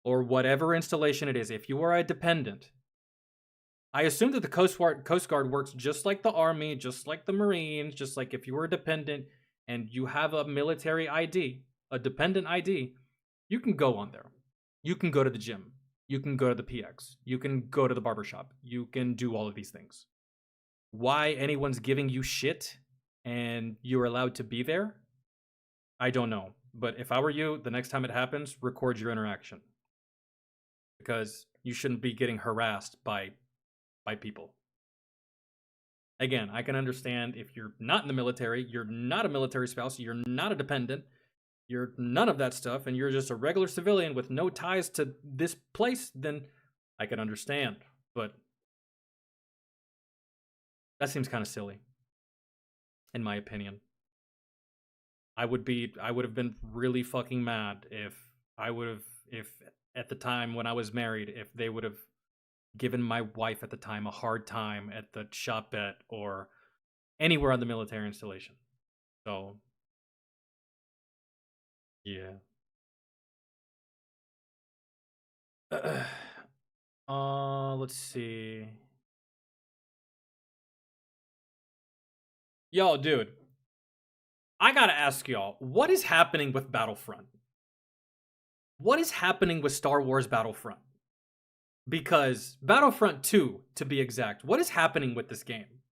Or whatever installation it is. If you are a dependent, I assume that the Coast Guard works just like the Army, just like the Marines, just like if you were a dependent and you have a military ID, a dependent ID, you can go on there. You can go to the gym. You can go to the PX. You can go to the barbershop. You can do all of these things. Why anyone's giving you shit and you're allowed to be there, I don't know. But if I were you, the next time it happens, record your interaction. Because you shouldn't be getting harassed by people. Again, I can understand if you're not in the military, you're not a military spouse, you're not a dependent, you're none of that stuff, and you're just a regular civilian with no ties to this place, then I can understand. But that seems kind of silly, in my opinion. I would have been really fucking mad if at the time when I was married, if they would have given my wife at the time a hard time at the shop bet or anywhere on the military installation. So, yeah. Let's see. Yo, dude. I gotta ask y'all, what is happening with Battlefront? What is happening with Star Wars Battlefront? Because Battlefront 2, to be exact, what is happening with this game?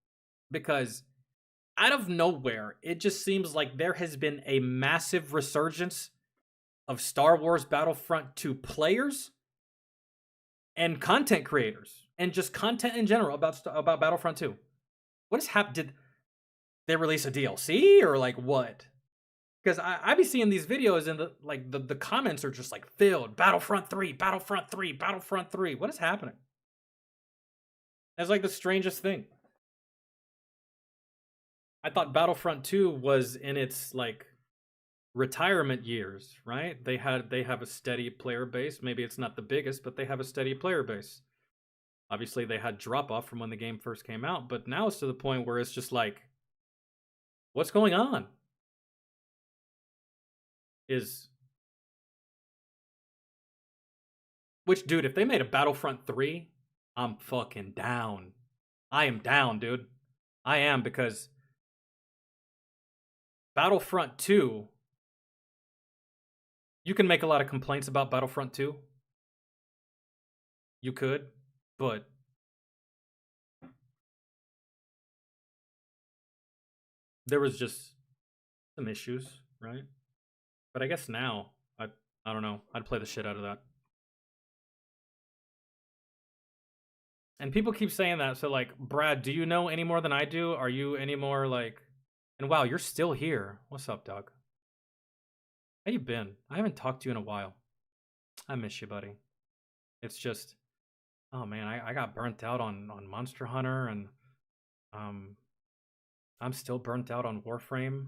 Because out of nowhere, it just seems like there has been a massive resurgence of Star Wars Battlefront 2 players and content creators, and just content in general about Battlefront 2. What has happened? Did they release a DLC or like what? Because I be seeing these videos and the comments are just like filled. Battlefront 3, Battlefront 3, Battlefront 3. What is happening? That's like the strangest thing. I thought Battlefront 2 was in its like retirement years, right? They have a steady player base. Maybe it's not the biggest, but they have a steady player base. Obviously, they had drop off from when the game first came out, but now it's to the point where it's just like, what's going on? Which, dude, if they made a Battlefront 3, I'm fucking down. I am down, dude. I am, because Battlefront 2, you can make a lot of complaints about Battlefront 2. You could, but there was just some issues, right? But I guess now, I don't know, I'd play the shit out of that. And people keep saying that, so like, Brad, do you know any more than I do? Are you any more like... And wow, you're still here. What's up, Doug? How you been? I haven't talked to you in a while. I miss you, buddy. It's just... Oh man, I got burnt out on Monster Hunter, and I'm still burnt out on Warframe.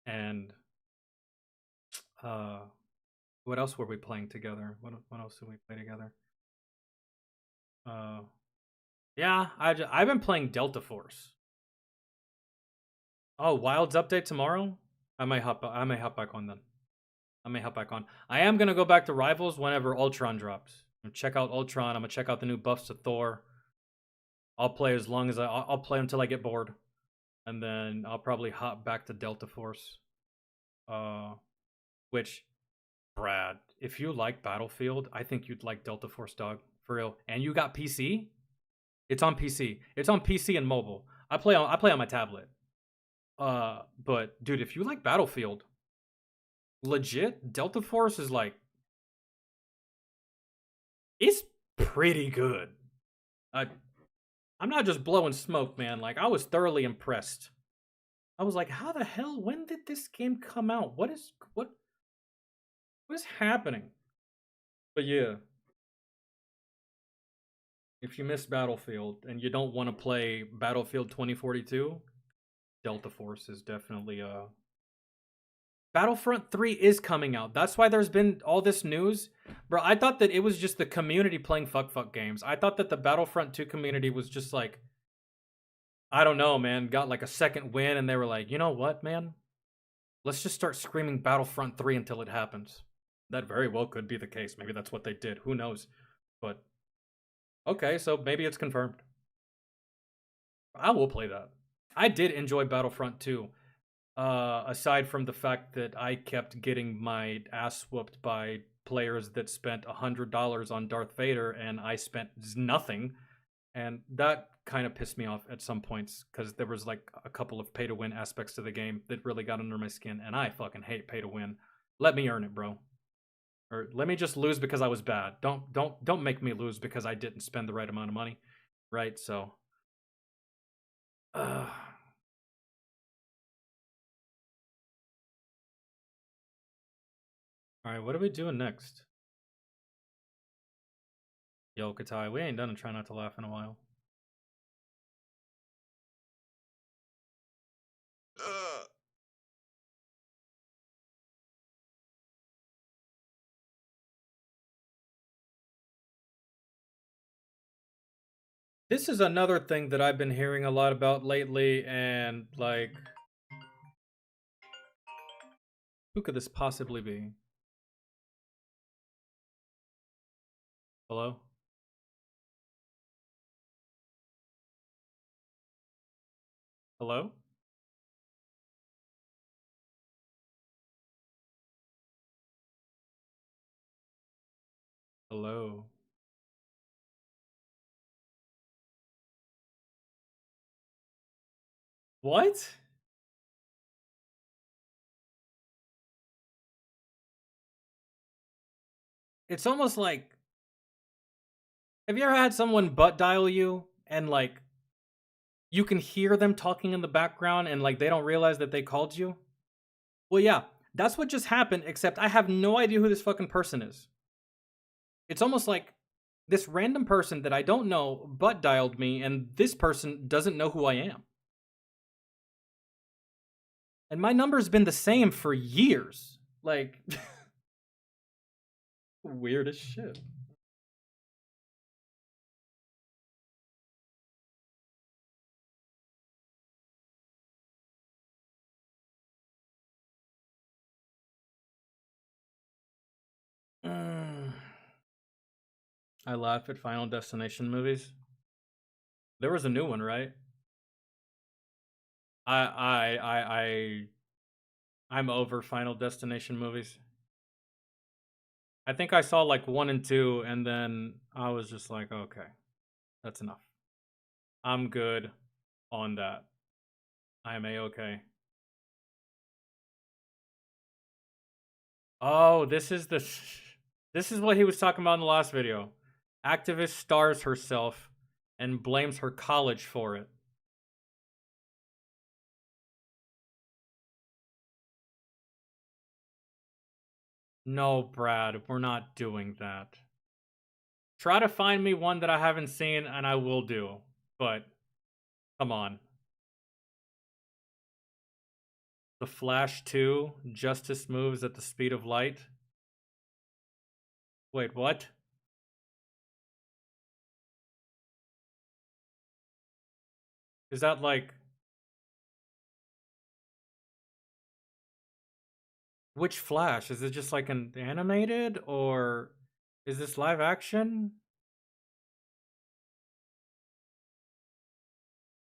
And what else were we playing together? What else did we play together? Yeah, I've been playing Delta Force. Oh, Wilds update tomorrow? I may hop back on then. I am gonna go back to Rivals whenever Ultron drops. Check out Ultron. I'm gonna check out the new buffs to Thor. I'll play as long as I'll play until I get bored, and then I'll probably hop back to Delta Force. Which, Brad, if you like Battlefield, I think you'd like Delta Force, dog, for real. And you got PC? It's on PC. It's on PC and mobile. I play on my tablet. But dude, if you like Battlefield, legit, Delta Force is like, it's pretty good. I'm not just blowing smoke, man. Like, I was thoroughly impressed. I was like, how the hell? When did this game come out? What is happening? But yeah, if you miss Battlefield and you don't want to play Battlefield 2042, Delta Force is definitely Battlefront 3 is coming out. That's why there's been all this news. Bro, I thought that it was just the community playing fuck games. I thought that the Battlefront 2 community was just like, I don't know, man, got like a second win, and they were like, you know what, man? Let's just start screaming Battlefront 3 until it happens. That very well could be the case. Maybe that's what they did. Who knows? But, okay, so maybe it's confirmed. I will play that. I did enjoy Battlefront 2. Aside from the fact that I kept getting my ass whooped by players that spent $100 on Darth Vader and I spent nothing, and that kind of pissed me off at some points, because there was like a couple of pay to win aspects to the game that really got under my skin, and I fucking hate pay to win. Let me earn it, bro. Or let me just lose because I was bad. Don't make me lose because I didn't spend the right amount of money, right? So Alright, what are we doing next? Yo, Katai, we ain't done a Try Not to Laugh in a while. This is another thing that I've been hearing a lot about lately, and like, who could this possibly be? Hello? Hello? Hello? What? It's almost like, have you ever had someone butt dial you and like you can hear them talking in the background and like they don't realize that they called you? Well, yeah, that's what just happened, except I have no idea who this fucking person is. It's almost like this random person that I don't know butt dialed me, and this person doesn't know who I am. And my number's been the same for years. Like, weird as shit. I laugh at Final Destination movies. There was a new one, right? I'm over Final Destination movies. I think I saw like 1 and 2, and then I was just like, okay, that's enough. I'm good on that. I am A-okay. Oh, this is what he was talking about in the last video. Activist stars herself and blames her college for it. No, Brad, we're not doing that. Try to find me one that I haven't seen, and I will do. But, come on. The Flash 2, Justice moves at the speed of light. Wait, what? Is that like... Which Flash? Is it just like an animated, or is this live action?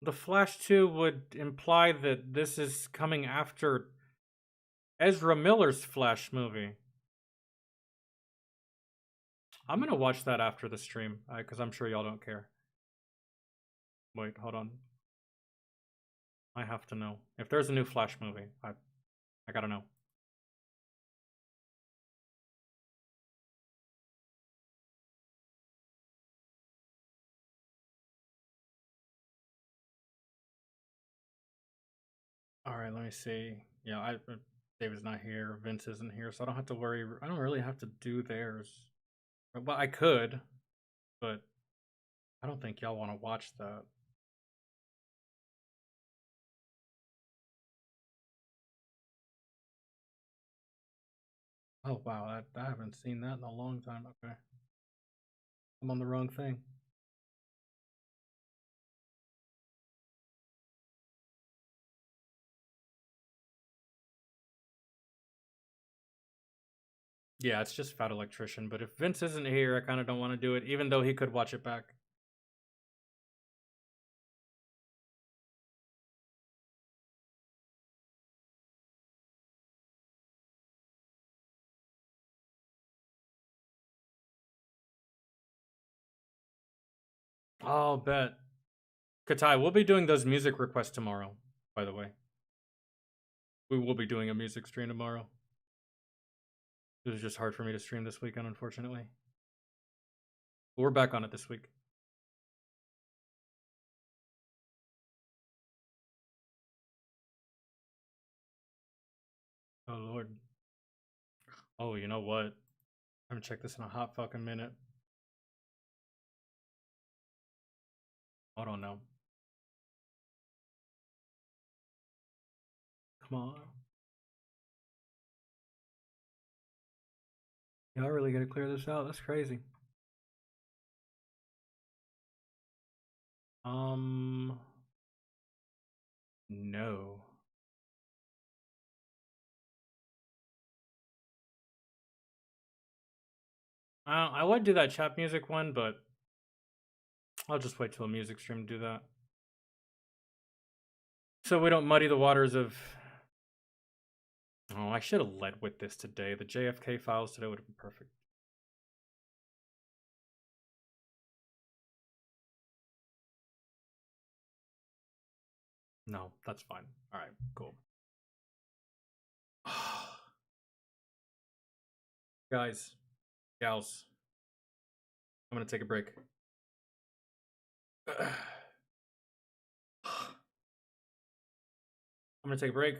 The Flash 2 would imply that this is coming after Ezra Miller's Flash movie. I'm gonna watch that after the stream, because I'm sure y'all don't care. Wait, hold on. I have to know. If there's a new Flash movie, I gotta know. All right, let me see. Yeah, David's not here. Vince isn't here, so I don't have to worry. I don't really have to do theirs. Well, I could, but I don't think y'all want to watch that. Oh, wow. I haven't seen that in a long time. Okay. I'm on the wrong thing. Yeah, it's just Fat Electrician, but if Vince isn't here, I kind of don't want to do it, even though he could watch it back. Oh, bet. Katai, we'll be doing those music requests tomorrow, by the way. We will be doing a music stream tomorrow. It was just hard for me to stream this weekend, unfortunately. But we're back on it this week. Oh, Lord. Oh, you know what? I haven't checked this in a hot fucking minute. I don't know. Come on. Y'all really gotta clear this out. That's crazy. No. I would do that chat music one, but I'll just wait till a music stream to do that. So we don't muddy the waters of... Oh, I should have led with this today. The JFK files today would have been perfect. No, that's fine. All right, cool. Guys, gals, I'm gonna take a break. I'm gonna take a break.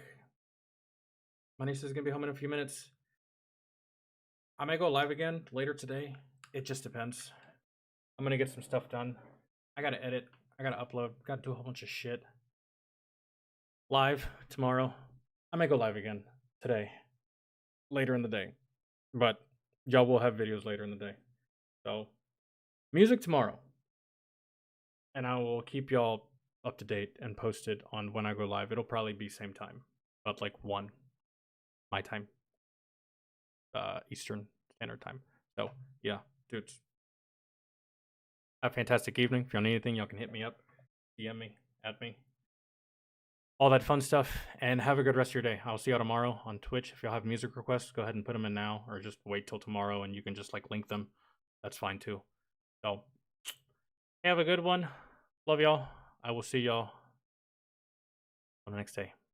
My niece is gonna be home in a few minutes. I may go live again later today. It just depends. I'm gonna get some stuff done. I gotta edit. I gotta upload. Gotta do a whole bunch of shit. Live tomorrow. I may go live again today, later in the day, but y'all will have videos later in the day. So, music tomorrow, and I will keep y'all up to date and posted on when I go live. It'll probably be same time, about like 1 my time, Eastern Standard Time. So yeah, dudes, have a fantastic evening. If y'all need anything, y'all can hit me up, DM me, add me, all that fun stuff, and have a good rest of your day. I'll see y'all tomorrow on Twitch. If y'all have music requests, go ahead and put them in now, or just wait till tomorrow and you can just like link them. That's fine too. So have a good one. Love y'all. I will see y'all on the next day.